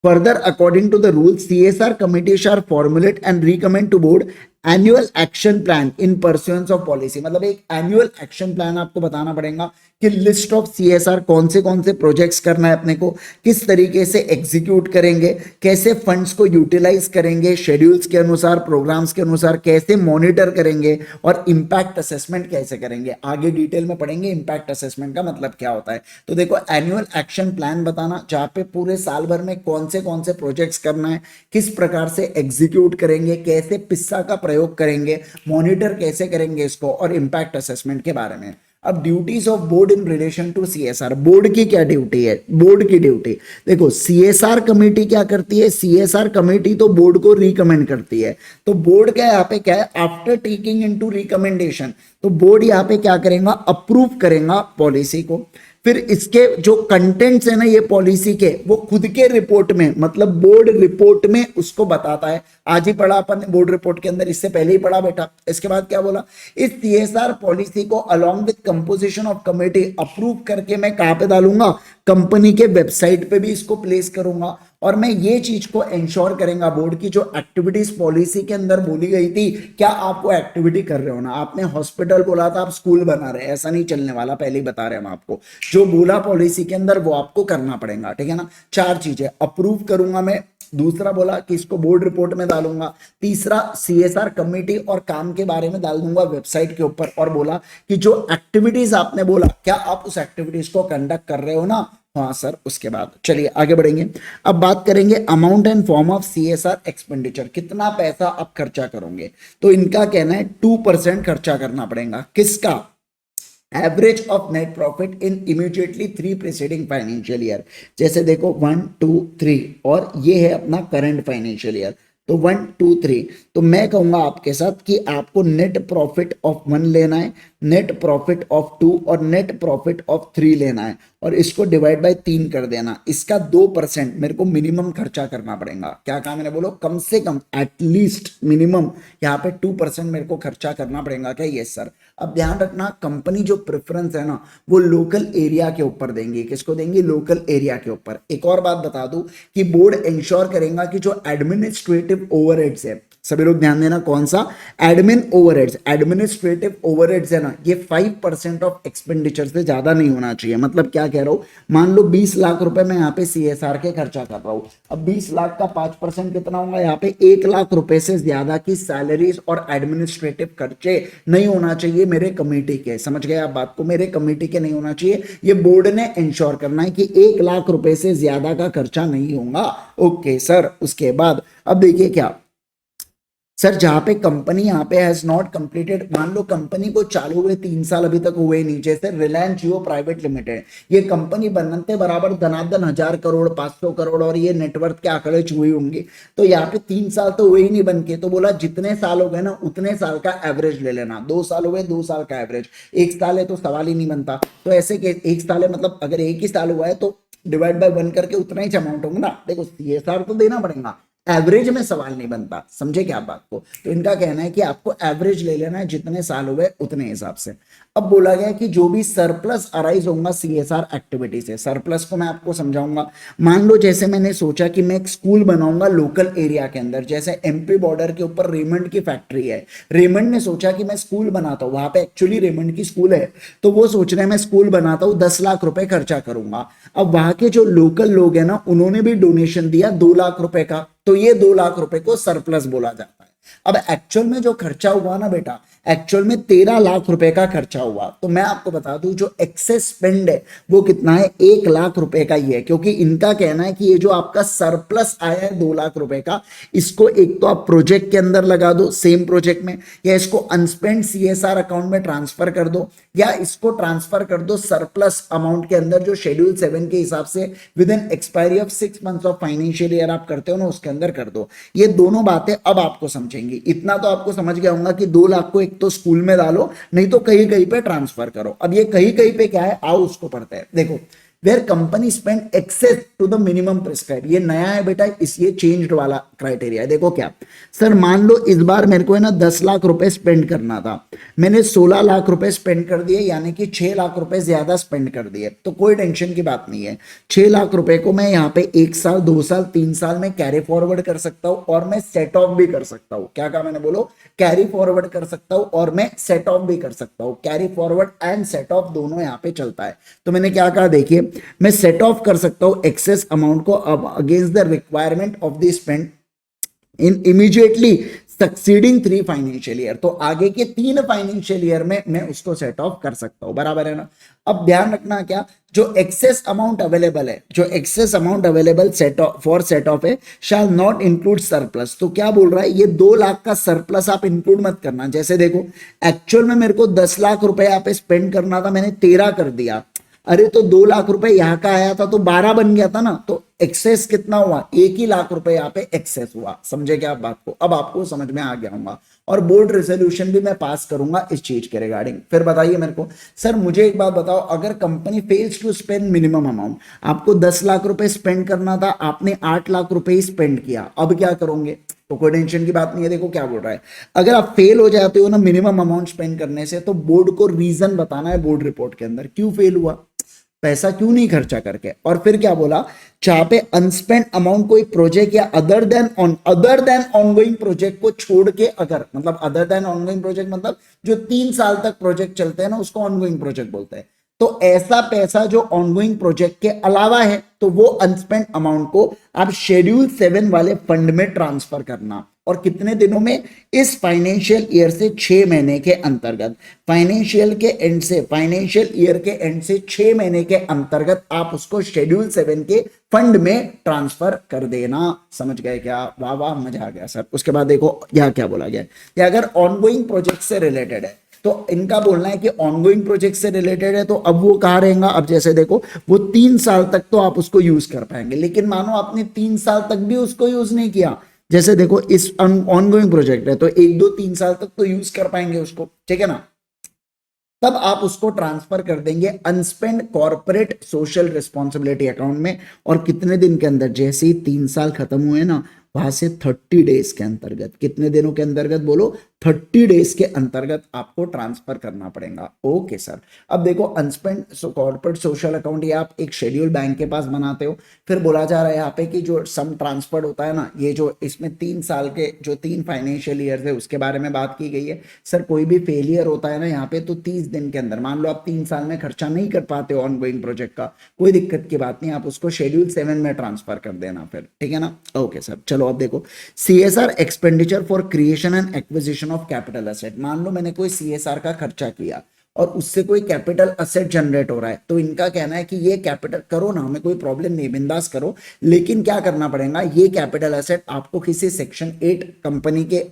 Speaker 1: further according to the rules CSR committee shall formulate and recommend to board annual action plan in परस्यूएंस of policy, मतलब एक एनुअल एक्शन प्लान आपको बताना पड़ेगा कि लिस्ट ऑफ सीएसआर कौन से प्रोजेक्ट्स करना है अपने को, किस तरीके से एग्जीक्यूट करेंगे, कैसे फंड्स को यूटिलाइज करेंगे, शेड्यूल्स के अनुसार, प्रोग्राम्स के अनुसार कैसे मॉनिटर करेंगे, और इंपैक्ट असेसमेंट कैसे करेंगे। आगे डिटेल में पढ़ेंगे इंपैक्ट असेसमेंट का मतलब क्या होता है। तो देखो एनुअल एक्शन प्लान बताना, जहां पे पूरे साल भर में कौन से प्रोजेक्ट्स करना है, किस प्रकार से एग्जीक्यूट करेंगे, कैसे पिस्सा का प्रयोग करेंगे, मॉनिटर कैसे करेंगे इसको, और इंपैक्ट असेसमेंट के बारे में। अब duties of board in relation to CSR, board की क्या ड्यूटी है, बोर्ड की ड्यूटी देखो, सीएसआर कमेटी क्या करती है, सीएसआर कमेटी तो बोर्ड को रिकमेंड करती है। तो बोर्ड क्या यहाँ पे क्या है, आफ्टर टेकिंग इनटू रिकमेंडेशन, तो बोर्ड यहाँ पे क्या करेगा, अप्रूव करेगा पॉलिसी को। फिर इसके जो कंटेंट्स है ना ये पॉलिसी के, वो खुद के रिपोर्ट में, मतलब बोर्ड रिपोर्ट में उसको बताता है। आज ही पढ़ा अपन बोर्ड रिपोर्ट के अंदर, इससे पहले ही पढ़ा बेटा। इसके बाद क्या बोला, इस सीएसआर पॉलिसी को along with composition of committee approve करके मैं कहां पे डालूंगा, कंपनी के वेबसाइट पे भी इसको प्लेस करूंगा। और मैं ये चीज को इंश्योर करेंगे बोर्ड की जो एक्टिविटीज पॉलिसी के अंदर बोली गई थी, क्या आप वो एक्टिविटी कर रहे हो ना। आपने हॉस्पिटल बोला था, आप स्कूल बना रहे हैं, ऐसा नहीं चलने वाला, पहले ही बता रहे हैं हम आपको। जो बोला पॉलिसी के अंदर वो आपको करना पड़ेगा, ठीक है ना। चार चीजें अप्रूव करूंगा मैं, दूसरा बोला कि इसको बोर्ड रिपोर्ट में डालूंगा, तीसरा सीएसआर कमेटी और काम के बारे में डाल दूंगा वेबसाइट के ऊपर, और बोला कि जो एक्टिविटीज आपने बोला क्या आप उस एक्टिविटीज को कंडक्ट कर रहे हो ना। हाँ सर। उसके बाद चलिए आगे बढ़ेंगे। अब बात करेंगे amount and form of CSR expenditure, कितना पैसा आप खर्चा करोगे। तो इनका कहना है 2% खर्चा करना पड़ेगा, किसका, average of net profit in immediately 3 preceding financial year. जैसे देखो 1 2 3 और ये है अपना करंट फाइनेंशियल ईयर, तो 1 2 3। तो मैं कहूंगा आपके साथ कि आपको नेट प्रॉफिट ऑफ 1 लेना है, नेट प्रॉफिट ऑफ 2 और नेट प्रॉफिट ऑफ 3 लेना है, और इसको डिवाइड बाय 3 कर देना। इसका 2% मेरे को मिनिमम खर्चा करना पड़ेगा। क्या कहा मैंने, बोलो कम से कम, एटलीस्ट मिनिमम यहाँ पे 2% मेरे को खर्चा करना पड़ेगा क्या। Yes sir. अब ध्यान रखना, कंपनी जो प्रेफरेंस है ना वो लोकल एरिया के ऊपर देंगी। किसको देंगी, लोकल एरिया के ऊपर। एक और बात बता दूं कि बोर्ड इंश्योर करेगा कि जो एडमिनिस्ट्रेटिव ओवरहेड्स है, सभी लोग ध्यान देना, कौन सा, एडमिन ओवरहेड्स, एडमिनिस्ट्रेटिव ओवरहेड्स है ना, ये 5% ऑफ एक्सपेंडिचर से ज्यादा नहीं होना चाहिए। मतलब क्या कह रहा हूं, मान लो 20 लाख रुपए मैं यहाँ पे सीएसआर के खर्चा कर रहा हूं, अब 20 लाख का 5% कितना होगा, यहाँ पे 1 लाख रुपए से ज्यादा की सैलरीज और एडमिनिस्ट्रेटिव खर्चे नहीं होना चाहिए मेरे कमेटी के। समझ गए आप बात को, मेरे कमेटी के नहीं होना चाहिए। ये बोर्ड ने इंश्योर करना है कि 1 लाख रुपए से ज्यादा का खर्चा नहीं होगा। Okay sir. उसके बाद अब देखिए क्या सर, जहां पे कंपनी यहाँ पे हैज नॉट कंप्लीटेड, मान लो कंपनी को चालू हुए 3 साल अभी तक हुए नहीं, जैसे रिलायंस जियो प्राइवेट लिमिटेड, ये कंपनी बनते बराबर धनाधन 1000 करोड़ 500 करोड़ और ये नेटवर्थ के आंकड़े छुई होंगी। तो यहाँ पे 3 साल तो हुए ही नहीं बनके, तो बोला जितने साल हो गए ना उतने साल का एवरेज ले लेना। 2 साल हुए 2 साल का एवरेज, 1 साल है तो सवाल ही नहीं बनता। तो ऐसे के 1 साल है, मतलब अगर 1 ही साल हुआ है तो डिवाइड बाय 1 करके उतना ही अमाउंट होगा ना। देखो सीएसआर तो देना पड़ेगा, एवरेज में सवाल नहीं बनता। समझे क्या बात को। तो इनका कहना है कि आपको एवरेज ले लेना है, जितने साल हुए उतने हिसाब से। अब बोला गया कि जो भी सरप्लस अराइज होगा सीएसआर एक्टिविटी से, सरप्लस को मैं आपको समझाऊंगा। मान लो जैसे मैंने सोचा कि मैं एक स्कूल बनाऊंगा लोकल एरिया के अंदर, जैसे एमपी बॉर्डर के ऊपर रेमंड की फैक्ट्री है, रेमंड ने सोचा कि मैं स्कूल बनाता हूं, वहां पे एक्चुअली रेमंड की स्कूल है, तो वो सोच रहे हैं मैं स्कूल बनाता हूं, 10 लाख रुपए खर्चा करूंगा। अब वहां के जो लोकल लोग हैं ना, उन्होंने भी डोनेशन दिया 2 लाख रुपए का, तो ये 2 लाख रुपए को सरप्लस बोला जाता है। अब एक्चुअल में जो खर्चा हुआ ना बेटा, एक्चुअल में 13 लाख रुपए का खर्चा हुआ। तो मैं आपको बता दूं जो एक्सेस स्पेंड है वो कितना है, 1 लाख रुपए का ही है, क्योंकि इनका कहना है कि ये जो आपका सरप्लस आया है 2 लाख रुपए का, इसको एक तो आप प्रोजेक्ट के अंदर लगा दो सेम प्रोजेक्ट में, या इसको अनस्पेंड सीएसआर अकाउंट में ट्रांसफर कर दो, या इसको ट्रांसफर कर दो सरप्लस अमाउंट के अंदर जो शेड्यूल 7 के हिसाब से with in expiry of 6 months of financial year आप करते हो ना, उसके अंदर कर दो। ये दोनों बातें अब आपको समझेंगी। इतना तो आपको समझ गया होगा कि 2 लाख को एक तो स्कूल में डालो, नहीं तो कहीं कहीं पे ट्रांसफर करो। अब ये कहीं कहीं पे क्या है, आओ उसको पढ़ते हैं। देखो, where company spend excess to the minimum prescribe, ये नया है बेटा, इस ये चेंज्ड वाला क्राइटेरिया है। देखो क्या सर, मान लो इस बार मेरे को है ना 10 लाख रुपए स्पेंड करना था, मैंने 16 लाख रुपए स्पेंड कर दिए, यानी कि 6 लाख रुपए ज्यादा स्पेंड कर दिए। तो कोई टेंशन की बात नहीं है, 6 लाख रुपए को मैं यहाँ पे 1 साल 2 साल 3 साल में कैरी फॉरवर्ड कर सकता हूँ, और मैं सेट ऑफ भी कर सकता हूँ। क्या कहा मैंने, बोलो, कैरी फॉरवर्ड कर सकता हूँ और मैं सेट ऑफ भी कर सकता हूँ। Carry forward and set of दोनों यहाँ पे चलता है। तो मैंने क्या कहा, देखिए मैं सेट ऑफ कर सकता हूं एक्सेस अमाउंट को अब against the requirement of the spend in immediately succeeding 3 financial year. तो आगे के 3 फाइनेंशियल ईयर में मैं उसको सेट ऑफ कर सकता हूं, बराबर है ना। अब ध्यान रखना क्या, जो एक्सेस अमाउंट अवेलेबल है, जो excess amount available set of for set of है, शैल नॉट इंक्लूड सरप्लस। तो क्या बोल रहा है, ये 2 लाख का सरप्लस आप इंक्लूड मत करना। जैसे देखो, एक्चुअल में मेरे को 10 लाख रुपए यहाँ पे स्पेंड करना था, मैंने 13 कर दिया, अरे तो 2 लाख रुपए यहां का आया था तो 12 बन गया था ना, तो एक्सेस कितना हुआ, 1 ही लाख रुपए यहाँ पे एक्सेस हुआ। समझे क्या आप बात को, अब आपको समझ में आ गया होगा। और बोर्ड रेजोल्यूशन भी मैं पास करूंगा इस चीज के रिगार्डिंग। फिर बताइए मेरे को, सर मुझे एक बात बताओ, अगर company fails to spend minimum amount, आपको 10 लाख रुपए स्पेंड करना था, आपने 8 लाख रुपए ही स्पेंड किया, अब क्या करोगे। तो कोई टेंशन की बात नहीं है। देखो क्या बोल रहा है, अगर आप फेल हो जाते हो ना मिनिमम अमाउंट स्पेंड करने से, तो बोर्ड को रीजन बताना है बोर्ड रिपोर्ट के अंदर, क्यों फेल हुआ, पैसा क्यों नहीं खर्चा करके। और फिर क्या बोला, जहां पे अनस्पेंड अमाउंट कोई प्रोजेक्ट या अदर देन ऑनगोइंग प्रोजेक्ट को छोड़ के, अगर मतलब अदर देन ऑनगोइंग प्रोजेक्ट मतलब जो 3 साल तक प्रोजेक्ट चलते हैं ना, उसको ऑनगोइंग प्रोजेक्ट बोलते हैं। तो ऐसा पैसा जो ऑनगोइंग प्रोजेक्ट के अलावा है, तो वो अनस्पेंड अमाउंट को आप शेड्यूल 7 वाले फंड में ट्रांसफर करना। और कितने दिनों में, इस फाइनेंशियल ईयर से 6 महीने के अंतर्गत, फाइनेंशियल ईयर के एंड से 6 महीने के अंतर्गत आप उसको शेड्यूल 7 के फंड में ट्रांसफर कर देना। समझ गए क्या, वाह वाह, मजा आ गया सर। उसके बाद देखो यहां क्या बोला गया, कि अगर ऑनगोइंग प्रोजेक्ट से रिलेटेड है, तो इनका बोलना है कि ऑनगोइंग प्रोजेक्ट से रिलेटेड है, तो अब वो कहाँ रहेगा, अब जैसे देखो वो 3 साल तक तो आप उसको यूज कर पाएंगे, लेकिन मानो आपने 3 साल तक भी उसको यूज नहीं किया, जैसे देखो इस ऑनगोइंग प्रोजेक्ट है, तो 1 2 3 साल तक तो यूज कर पाएंगे उसको, ठीक है ना। तब आप उसको ट्रांसफर कर देंगे अनस्पेंड कॉर्पोरेट सोशल रिस्पॉन्सिबिलिटी अकाउंट में। और कितने दिन के अंदर, जैसे ही 3 साल खत्म हुए ना, वहां से 30 डेज के अंतर्गत, कितने दिनों के अंतर्गत बोलो, 30 डेज के अंतर्गत आपको ट्रांसफर करना पड़ेगा। Okay sir. अब देखो अनस्पेंड कॉर्पोरेट सोशल अकाउंट, ये आप एक शेड्यूल बैंक के पास बनाते हो। फिर बोला जा रहा है यहाँ पे कि जो सम ट्रांसफर होता है ना, ये जो इसमें 3 साल के जो 3 फाइनेंशियल ईयर है उसके बारे में बात की गई है। सर कोई भी फेलियर होता है ना यहाँ पे, तो 30 दिन के अंदर, मान लो आप 3 साल में खर्चा नहीं कर पाते हो ऑनगोइंग प्रोजेक्ट का, कोई दिक्कत की बात नहीं, आप उसको शेड्यूल 7 में ट्रांसफर कर देना फिर, ठीक है ना। ओके सर, चलो अब देखो, CSR expenditure for creation and acquisition of capital asset. मान लो मैंने कोई सीएसआर का खर्चा किया और उससे कोई कैपिटल एसेट जनरेट हो रहा है, तो इनका कहना है कि ये कैपिटल करो ना, हमें कोई प्रॉब्लम नहीं, बिंदास करो, लेकिन क्या करना पड़ेगा, ये कैपिटल एसेट आपको किसी सेक्शन 8 कंपनी के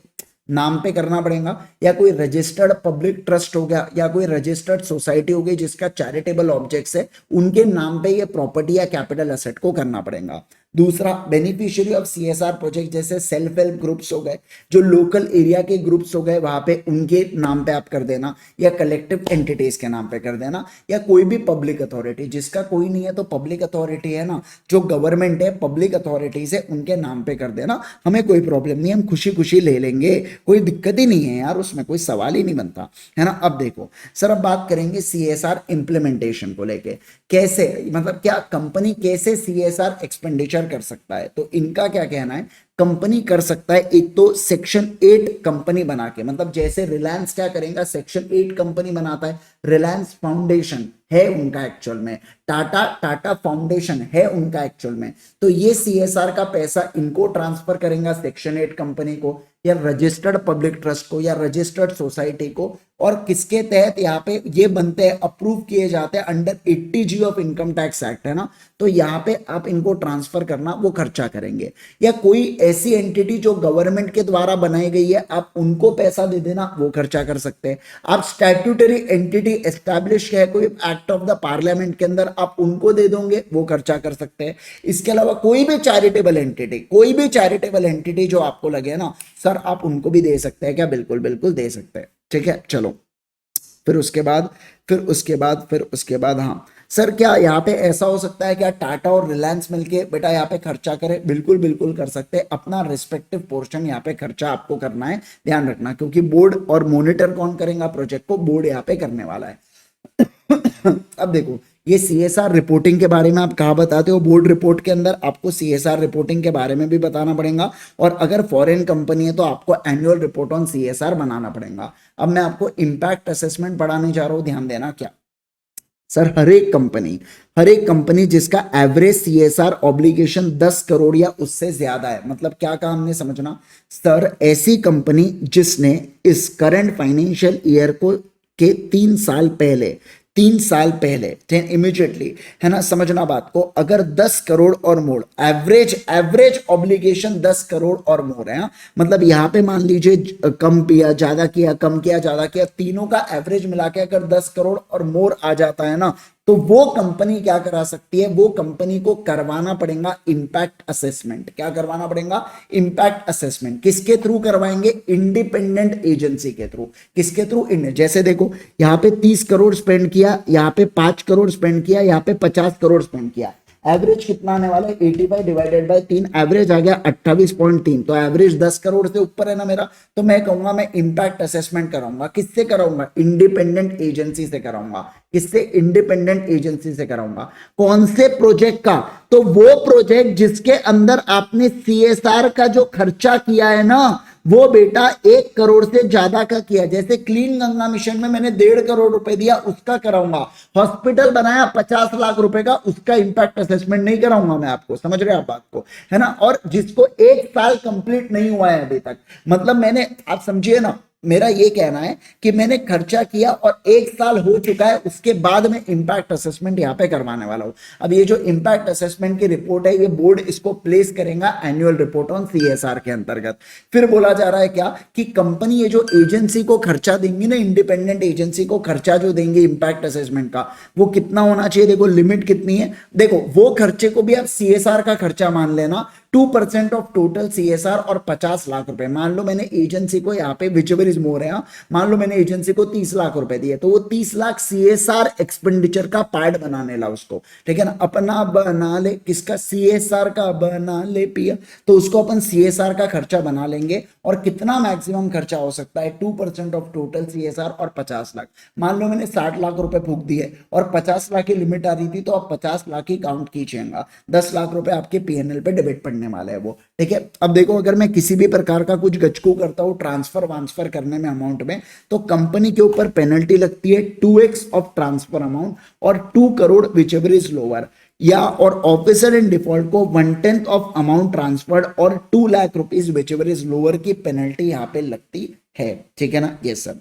Speaker 1: नाम पे करना पड़ेगा, या कोई रजिस्टर्ड पब्लिक ट्रस्ट हो गया, या कोई रजिस्टर्ड सोसाइटी हो गई जिसका चैरिटेबल ऑब्जेक्ट्स है, उनके नाम पे ये प्रॉपर्टी या कैपिटल एसेट को करना पड़ेगा। दूसरा, बेनिफिशियरी ऑफ सीएसआर प्रोजेक्ट, जैसे सेल्फ हेल्प ग्रुप्स हो गए, जो लोकल एरिया के ग्रुप्स हो गए, वहां पे उनके नाम पे आप कर देना, या कलेक्टिव एंटिटीज के नाम पे कर देना, या कोई भी पब्लिक अथॉरिटी, जिसका कोई नहीं है तो पब्लिक अथॉरिटी है ना, जो गवर्नमेंट है, पब्लिक अथॉरिटीज है, उनके नाम पे कर देना। हमें कोई प्रॉब्लम नहीं, हम खुशी खुशी ले लेंगे, कोई दिक्कत ही नहीं है यार, उसमें कोई सवाल ही नहीं बनता है ना। अब देखो सर, अब बात करेंगे सीएसआर इंप्लीमेंटेशन को लेके, कैसे, मतलब क्या कंपनी कैसे सीएसआर एक्सपेंडिचर कर सकता है। तो इनका क्या कहना है, कंपनी कर सकता है एक तो सेक्शन 8 कंपनी बना के, मतलब जैसे रिलायंस क्या करेगा, सेक्शन 8 कंपनी बनाता है, रिलायंस फाउंडेशन है उनका एक्चुअल में, टाटा टाटा फाउंडेशन है उनका एक्चुअल में, तो ये सीएसआर का पैसा इनको ट्रांसफर करेगा सेक्शन 8 कंपनी को या रजिस्टर्ड पब्लिक ट्रस्ट को या रजिस्टर्ड सोसाइटी को, और किसके तहत यहाँ पे ये बनते हैं, अप्रूव किए जाते हैं under 80G of income tax act, है ना। तो यहाँ पे आप इनको ट्रांसफर करना वो खर्चा करेंगे, या कोई ऐसी एंटिटी जो गवर्नमेंट के द्वारा बनाई गई है आप उनको पैसा दे देना, वो खर्चा कर सकते हैं। आप स्टैट्यूटरी एंटिटी एस्टैब्लिश है कोई एक्ट ऑफ द पार्लियामेंट के अंदर, आप उनको दे दोगे, वो खर्चा कर सकते हैं। इसके अलावा कोई भी चैरिटेबल एंटिटी जो आपको लगे ना सर आप उनको भी दे सकते हैं क्या, बिल्कुल बिल्कुल दे सकते हैं, ठीक है। चलो फिर उसके बाद हाँ सर क्या यहाँ पे ऐसा हो सकता है क्या टाटा और रिलायंस मिलके बेटा यहाँ पे खर्चा करे, बिल्कुल बिल्कुल कर सकते हैं, अपना रिस्पेक्टिव पोर्शन यहाँ पे खर्चा आपको करना है, ध्यान रखना, क्योंकि बोर्ड और मॉनिटर कौन करेगा प्रोजेक्ट को, बोर्ड यहाँ पे करने वाला है। अब देखो ये सीएसआर रिपोर्टिंग के बारे में आप कहा बताते हो, बोर्ड रिपोर्ट के अंदर आपको सीएसआर रिपोर्टिंग के बारे में भी बताना पड़ेगा, और अगर फॉरेन कंपनी है तो आपको एनुअल रिपोर्ट ऑन सीएसआर बनाना पड़ेगा। अब मैं आपको इंपैक्ट असेसमेंट पढ़ाने जा रहा हूं, ध्यान देना क्या सर, हर एक कंपनी जिसका एवरेज सीएसआर ऑब्लिगेशन 10 करोड़ या उससे ज्यादा है, मतलब क्या कहा हमने समझना सर, ऐसी कंपनी जिसने इस करंट फाइनेंशियल ईयर को के 3 साल पहले इमीडिएटली, है ना, समझना बात को, अगर 10 करोड़ और मोर एवरेज ऑब्लिगेशन 10 करोड़ और मोर है, मतलब यहां पे मान लीजिए कम किया ज्यादा किया, कम किया ज्यादा किया, तीनों का एवरेज मिला के अगर 10 करोड़ और मोर आ जाता है ना, तो वो कंपनी क्या करा सकती है, वो कंपनी को करवाना पड़ेगा इंपैक्ट असेसमेंट। क्या करवाना पड़ेगा, इंपैक्ट असेसमेंट। किसके थ्रू करवाएंगे, इंडिपेंडेंट एजेंसी के थ्रू। किसके थ्रू, जैसे देखो यहाँ पे 30 करोड़ स्पेंड किया, यहाँ पे 5 करोड़ स्पेंड किया, यहाँ पे 50 करोड़ स्पेंड किया, एवरेज कितना आने वाला है 85 डिवाइडेड बाय 3, एवरेज आ गया 28.3, तो एवरेज 10 करोड़ से ऊपर है ना मेरा, तो मैं कहूंगा मैं इंपैक्ट असेसमेंट कराऊंगा। किससे कराऊंगा, इंडिपेंडेंट एजेंसी से कराऊंगा। किससे, इंडिपेंडेंट एजेंसी से कराऊंगा। कौन से प्रोजेक्ट का, तो वो प्रोजेक्ट जिसके अंदर आपने सीएसआर का जो खर्चा किया है ना, वो बेटा 1 करोड़ से ज्यादा का किया, जैसे क्लीन गंगा मिशन में मैंने 1.5 करोड़ रुपए दिया, उसका कराऊंगा। हॉस्पिटल बनाया 50 लाख रुपए का, उसका इंपैक्ट असेसमेंट नहीं कराऊंगा मैं आपको, समझ रहे हैं आप बात को, है ना। और जिसको 1 साल कंप्लीट नहीं हुआ है अभी तक, मतलब मैंने, आप समझिए ना, मेरा ये कहना है कि मैंने खर्चा किया और 1 साल हो चुका है, उसके बाद मैं इंपैक्ट असेसमेंट यहाँ पे करवाने वाला हूं। अब ये जो इंपैक्ट असेसमेंट की रिपोर्ट है, ये बोर्ड इसको प्लेस करेगा एनुअल रिपोर्ट ऑन सीएसआर के अंतर्गत। फिर बोला जा रहा है क्या कि कंपनी ये जो एजेंसी को खर्चा देंगी ना, इंडिपेंडेंट एजेंसी को खर्चा जो देंगे इंपैक्ट असेसमेंट का, वो कितना होना चाहिए, देखो लिमिट कितनी है, देखो वो खर्चे को भी आप सीएसआर का खर्चा मान लेना, 2% ऑफ टोटल सीएसआर और 50 लाख रुपए। मान लो मैंने एजेंसी को यहाँ पे विचेवर इज मोर है, मान लो मैंने एजेंसी को 30 लाख रुपए दिए, तो वो 30 लाख सीएसआर एक्सपेंडिचर का पार्ट बनाने ला उसको, ठीक है ना, अपना बना ले, किसका, सीएसआर का बना ले पिया, तो उसको अपन सीएसआर का खर्चा बना लेंगे। और कितना मैक्सिमम खर्चा हो सकता है, 2% ऑफ टोटल सीएसआर और 50 लाख। मान लो मैंने 60 लाख रुपए फूक दिए और 50 लाख की लिमिट आ रही थी, तो आप 50 लाख ही काउंट कीजिएगा, 10 लाख रुपए आपके पीएनएल पे डेबिट पड़ने वाला है वो, ठीक है। अब देखो अगर मैं किसी भी प्रकार का कुछ गचकू करता हूं ट्रांसफर करने में अमाउंट में, तो कंपनी के ऊपर पेनल्टी लगती है 2x ऑफ ट्रांसफर अमाउंट और 2 crore which ever is lower, या और ऑफिसर इन डिफॉल्ट को 1/10 ऑफ अमाउंट ट्रांसफर्ड और 2 lakh rupees which ever is lower की पेनल्टी यहाँ पे लगती है, ठीक है ना, ये सब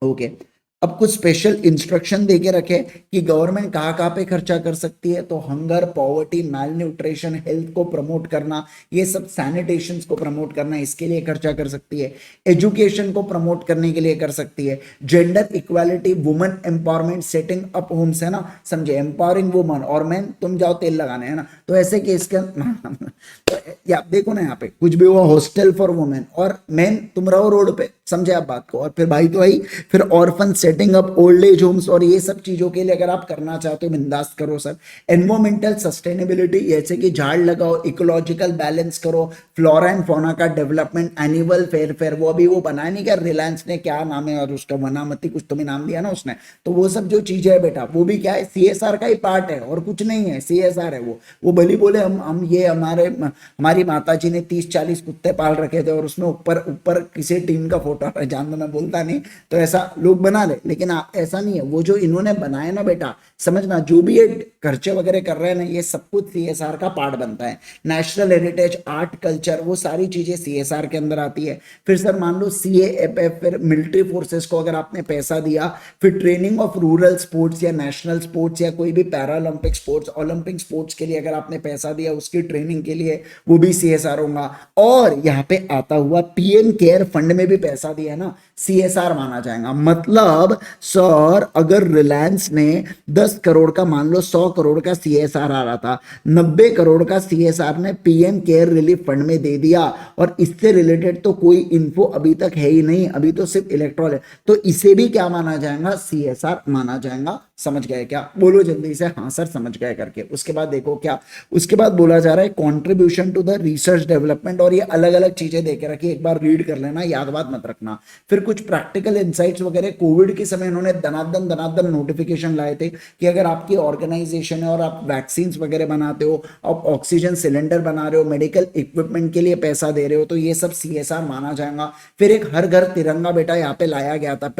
Speaker 1: ओके। अब कुछ स्पेशल इंस्ट्रक्शन देके रखे कि गवर्नमेंट कहाँ कहाँ पे खर्चा कर सकती है, तो हंगर, पॉवर्टी, मैल न्यूट्रिशन, हेल्थ को प्रमोट करना, ये सब सैनिटेशन को प्रमोट करना, इसके लिए खर्चा कर सकती है। एजुकेशन को प्रमोट करने के लिए कर सकती है। Gender equality, women empowerment, setting up homes, है ना, समझे, एम्पावरिंग वुमन, और मैन तुम जाओ तेल लगाने, है ना, तो ऐसे केस के तो या देखो ना यहाँ पे कुछ भी हुआ, हॉस्टल फॉर वुमेन, और मैन तुम रहो रोड पे, समझे आप बात को। और फिर भाई तो भाई फिर orphan setting up old age homes और ये सब चीजों के लिए अगर आप करना चाहते हो बिंदास करो सर। एनवायरमेंटल सस्टेनेबिलिटी जैसे कि झाड़ लगाओ, इकोलॉजिकल बैलेंस करो, फ्लोरा एंड फौना का डेवलपमेंट, एनुअल फेयर वो अभी वो बनाया नहीं क्या रिलायंस ने, क्या नाम है और उसका वनामती कुछ तो भी नाम दिया ना उसने, तो वो सब जो चीजें है बेटा वो भी क्या है सीएसआर का ही पार्ट है और कुछ नहीं है, सीएसआर है वो भली बोले हम ये हमारी माता जी ने 30-40 कुत्ते पाल रखे थे और उसमें ऊपर ऊपर किसी टीम का फोटो है, जान दो मैं बोलता नहीं तो ऐसा लोग बना ले, लेकिन ऐसा नहीं है। वो जो इन्होंने बनाया ना बेटा समझना, जो भी ये खर्चे वगैरह कर रहे हैं ना ये सब कुछ सीएसआर का पार्ट बनता है। नेशनल हेरिटेज, आर्ट, कल्चर वो सारी चीजें सीएसआर के अंदर आती है। फिर सर मान लो सीएएफएफ, फिर मिलिट्री फोर्सेस को अगर आपने पैसा दिया, फिर ट्रेनिंग ऑफ रूरल स्पोर्ट्स या नेशनल स्पोर्ट्स या कोई भी पैरालंपिक स्पोर्ट्स, ओलंपिक स्पोर्ट्स के लिए अगर आपने पैसा दिया उसकी ट्रेनिंग के लिए, वो भी सीएसआर होगा। और यहाँ पे आता हुआ पीएम केयर फंड में भी पैसा दिया ना, सीएसआर माना जाएगा। मतलब सर अगर रिलायंस ने 10 करोड़ का मान लो 100 करोड़ का सीएसआर आ रहा था, 90 करोड़ का सीएसआर ने पीएम केयर रिलीफ फंड में दे दिया और इससे रिलेटेड तो कोई इन्फो अभी तक है ही नहीं, अभी तो सिर्फ इलेक्ट्रॉल है, तो इसे भी क्या माना जाएगा, सीएसआर माना जाएगा। समझ गए क्या, बोलो जल्दी से हाँ सर समझ गए करके। उसके बाद देखो क्या, उसके बाद बोला जा रहा है contribution to the research development, और ये अलग अलग चीजें देके रखी, एक बार रीड कर लेना, याद बात मत रखना। फिर कुछ प्रैक्टिकल इंसाइट्स वगैरह, कोविड के समय इन्होंने दनादन नोटिफिकेशन लाए थे कि अगर आपकी ऑर्गेनाइजेशन है और आप वैक्सीन वगैरह बनाते हो, आप ऑक्सीजन सिलेंडर बना रहे हो, मेडिकल इक्विपमेंट के लिए पैसा दे रहे हो, तो ये सब सीएसआर माना जाएगा। फिर एक हर घर तिरंगा बेटा यहाँ पे लाया गया था,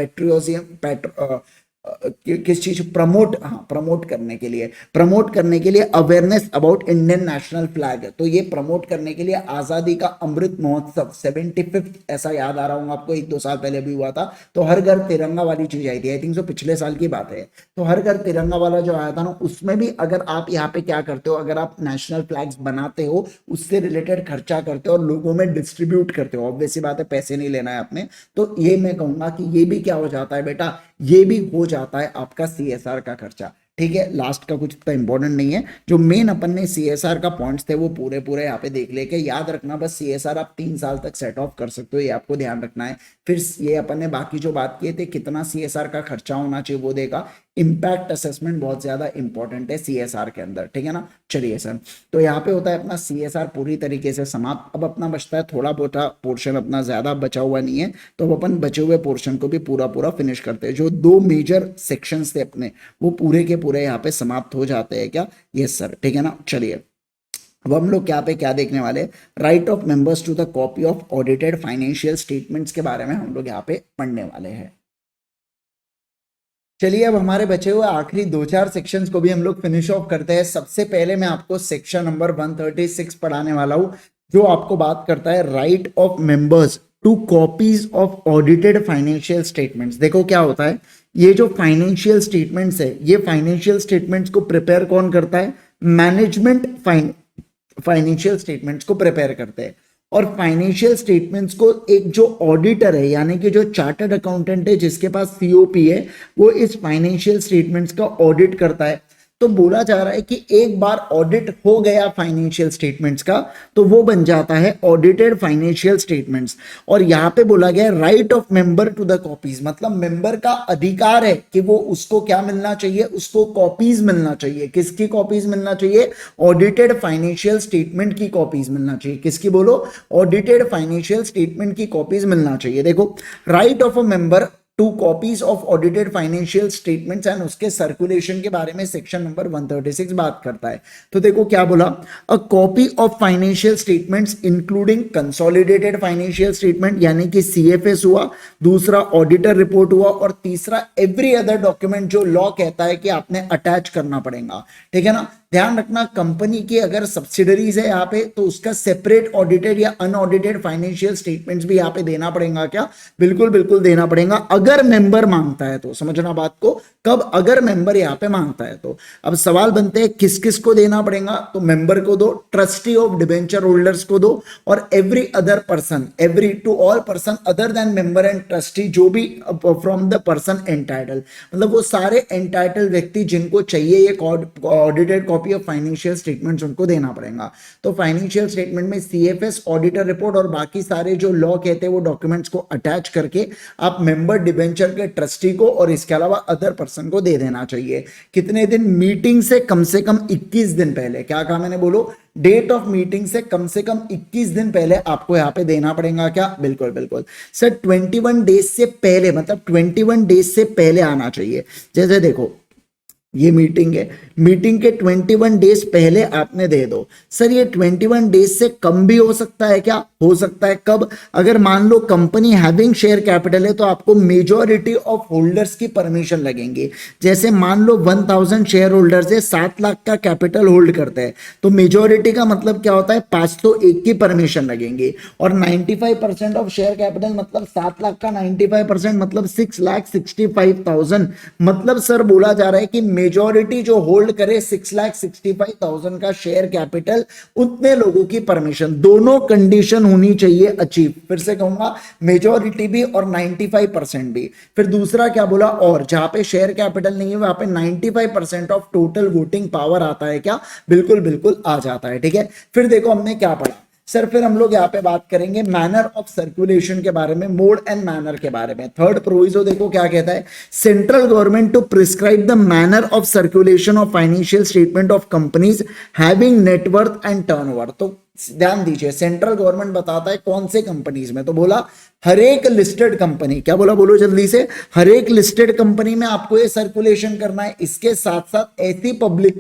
Speaker 1: किस चीज प्रमोट करने के लिए awareness about Indian national flag, तो ये प्रमोट करने के लिए आजादी का अमृत महोत्सव 75th ऐसा याद आ रहा हूँ आपको, 1-2 साल पहले भी हुआ था, तो हर घर तिरंगा वाली चीज आई थी, आई थिंक सो पिछले साल की बात है। तो हर घर तिरंगा वाला जो आया था ना, उसमें भी अगर आप यहाँ पे क्या करते हो, अगर आप नेशनल फ्लैग्स बनाते हो, उससे रिलेटेड खर्चा करते हो और लोगों में डिस्ट्रीब्यूट करते हो, ऑब्वियस सी बात है पैसे नहीं लेना है आपने, तो ये मैं कहूंगा कि ये भी क्या हो जाता है बेटा, ये भी हो जाता है आपका सीएसआर का खर्चा। ठीक है, लास्ट का कुछ इतना इंपॉर्टेंट नहीं है, जो मेन अपन ने सीएसआर का पॉइंट्स थे वो पूरे यहाँ पे देख लेके याद रखना, बस सीएसआर आप 3 साल तक सेट ऑफ कर सकते हो, ये आपको ध्यान रखना है। फिर ये अपन ने बाकी जो बात किए थे कितना सीएसआर का खर्चा होना चाहिए वो देखा, इंपैक्ट असेसमेंट बहुत ज्यादा इंपॉर्टेंट है सीएसआर के अंदर, ठीक है ना। चलिए सर, तो यहाँ पे होता है अपना सीएसआर पूरी तरीके से समाप्त। अब अपना बचता है थोड़ा बहुत पोर्शन, अपना ज्यादा बचा हुआ नहीं है, तो अब अपन बचे हुए पोर्शन को भी पूरा फिनिश करते हैं। जो 2 मेजर सेक्शंस थे अपने, वो पूरे के पूरे यहाँ पे समाप्त हो जाते हैं क्या, यस सर, ठीक है ना। चलिए अब हम लोग क्या देखने वाले, right of members to the copy of audited financial statements के बारे में हम लोग यहाँ पे पढ़ने वाले हैं। चलिए अब हमारे बचे हुए आखिरी 2-4 सेक्शंस को भी हम लोग फिनिश ऑफ करते हैं। सबसे पहले मैं आपको सेक्शन नंबर 136 पढ़ाने वाला हूं, जो आपको बात करता है right of members two copies of audited financial statements. देखो क्या होता है, ये जो फाइनेंशियल स्टेटमेंट्स है, ये फाइनेंशियल स्टेटमेंट्स को प्रिपेयर कौन करता है, मैनेजमेंट फाइनेंशियल स्टेटमेंट्स को प्रिपेयर करते हैं। और फाइनेंशियल स्टेटमेंट्स को एक जो ऑडिटर है, यानी कि जो चार्टर्ड अकाउंटेंट है जिसके पास सीओपी है, वो इस फाइनेंशियल स्टेटमेंट्स का ऑडिट करता है। तो बोला जा रहा है कि एक बार ऑडिट हो गया फाइनेंशियल स्टेटमेंट्स का, तो वो बन जाता है ऑडिटेड फाइनेंशियल स्टेटमेंट्स। और यहां पे बोला गया right of member to the copies, मतलब मेंबर का अधिकार है कि वो उसको क्या मिलना चाहिए, उसको कॉपीज मिलना चाहिए। किसकी कॉपीज मिलना चाहिए, ऑडिटेड फाइनेंशियल स्टेटमेंट की कॉपीज मिलना चाहिए। किसकी बोलो, ऑडिटेड फाइनेंशियल स्टेटमेंट की कॉपीज मिलना चाहिए। देखो, right of a member two copies of audited financial statements and उसके सर्कुलेशन के बारे में सेक्शन नंबर 136 बात करता है। तो देखो क्या बोला, a copy of financial statements including consolidated financial statement यानी कि सीएफएस हुआ, दूसरा ऑडिटर रिपोर्ट हुआ, और तीसरा एवरी अदर डॉक्यूमेंट जो लॉ कहता है कि आपने अटैच करना पड़ेगा। ठीक है ना, ध्यान रखना कंपनी की अगर सब्सिडरीज है यहाँ पे, तो उसका सेपरेट ऑडिटेड या अनऑडिटेड फाइनेंशियल स्टेटमेंट्स भी यहाँ पे देना पड़ेगा क्या, बिल्कुल देना पड़ेगा। अगर मेंबर मांगता है तो, समझना बात को, कब अगर मेंबर यहाँ पे मांगता है तो। अब सवाल बनते हैं किस किस को देना पड़ेगा, तो मेंबर को दो, ट्रस्टी ऑफ डिबेंचर होल्डर्स को दो, और every other person, every two all person other than member and trustee, जो भी फ्रॉम द पर्सन एंटाइटल, मतलब वो सारे एंटाइटल व्यक्ति जिनको चाहिए ये audited copy of financial statements, उनको देना पड़ेगा। तो फाइनेंशियल स्टेटमेंट में सीएफएस, ऑडिटर रिपोर्ट और बाकी सारे जो लॉ कहते हैं वो डॉक्यूमेंट्स को अटैच करके आप मेंबर डिबेंचर के ट्रस्टी को और इसके अलावा अदर पर्सन को दे देना चाहिए। कितने दिन? मीटिंग से कम 21 दिन पहले। क्या कहा मैंने? बोलो, डेट ऑफ मीटिंग से कम 21 दिन पहले आपको यहां पे देना पड़ेगा। क्या? बिल्कुल बिल्कुल सर, 21 डेज से पहले, मतलब 21 डेज से पहले आना चाहिए। जैसे देखो ये मीटिंग है, मीटिंग के 21 डेज पहले आपने दे दो। सर ये 21 डेज से कम भी हो सकता है क्या? हो सकता है। कब? अगर मान लो कंपनी हैविंग शेयर कैपिटल है तो आपको मेजॉरिटी ऑफ होल्डर्स की परमिशन लगेंगी। जैसे मान लो 1000 शेयर होल्डर्स है, 7 लाख का कैपिटल होल्ड करते हैं, तो मेजॉरिटी का मतलब क्या होता है? 501 की परमिशन लगेंगी। और 95% ऑफ शेयर कैपिटल मतलब 7 लाख का 95% मतलब 6,65,000, मतलब सर बोला जा रहा है कि मेजॉरिटी जो होल्ड करे 6,65,000 का शेयर कैपिटल, उतने लोगों की परमिशन, दोनों कंडीशन होनी चाहिए अचीव। फिर से कहूंगा, मेजॉरिटी भी और 95% भी। फिर दूसरा क्या बोला? और जहां पे शेयर कैपिटल नहीं है वहां पे 95% ऑफ टोटल वोटिंग पावर आता है। क्या? बिल्कुल बिल्कुल आ जाता है। ठीक है, फिर देखो हमने क्या पढ़ा सर, फिर हम लोग यहाँ पे बात करेंगे मैनर ऑफ सर्कुलेशन के बारे में, मोड एंड मैनर के बारे में। थर्ड प्रोविजो देखो क्या कहता है, central government to prescribe the manner of circulation of financial statement of companies having net worth and turnover. तो ध्यान दीजिए, सेंट्रल गवर्नमेंट बताता है कौन से कंपनीज में, तो बोला हर एक लिस्टेड कंपनी। क्या बोला? बोलो जल्दी से। हर एक लिस्टेड कंपनी में आपको ये सर्कुलेशन करना है। इसके साथ साथ ऐसी पब्लिक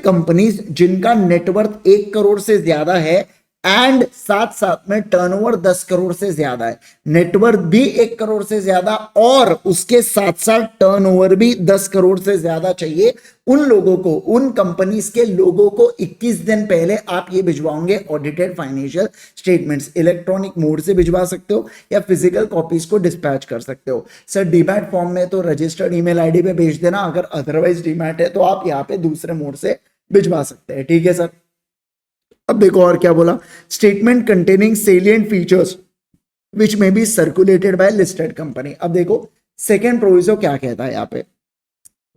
Speaker 1: कंपनीज जिनका नेटवर्थ 1 करोड़ से ज्यादा है एंड साथ साथ में टर्नओवर 10 करोड़ से ज्यादा है। नेटवर्थ भी 1 करोड़ से ज्यादा और उसके साथ साथ टर्नओवर भी 10 करोड़ से ज्यादा चाहिए। उन लोगों को, उन कंपनीज के लोगों को 21 दिन पहले आप ये भिजवाओगे audited financial statements. Electronic mode से भिजवा सकते हो या फिजिकल कॉपीज को डिस्पैच कर सकते हो। सर डीमैट फॉर्म में तो रजिस्टर्ड ईमेल आईडी पे भेज देना, अगर अदरवाइज डीमैट है तो आप यहाँ पे दूसरे मोड से भिजवा सकते हैं। ठीक है सर। अब देखो और क्या बोला, statement containing salient features which may be circulated by listed company. अब देखो सेकेंड प्रोविजो क्या कहता है यहाँ पे,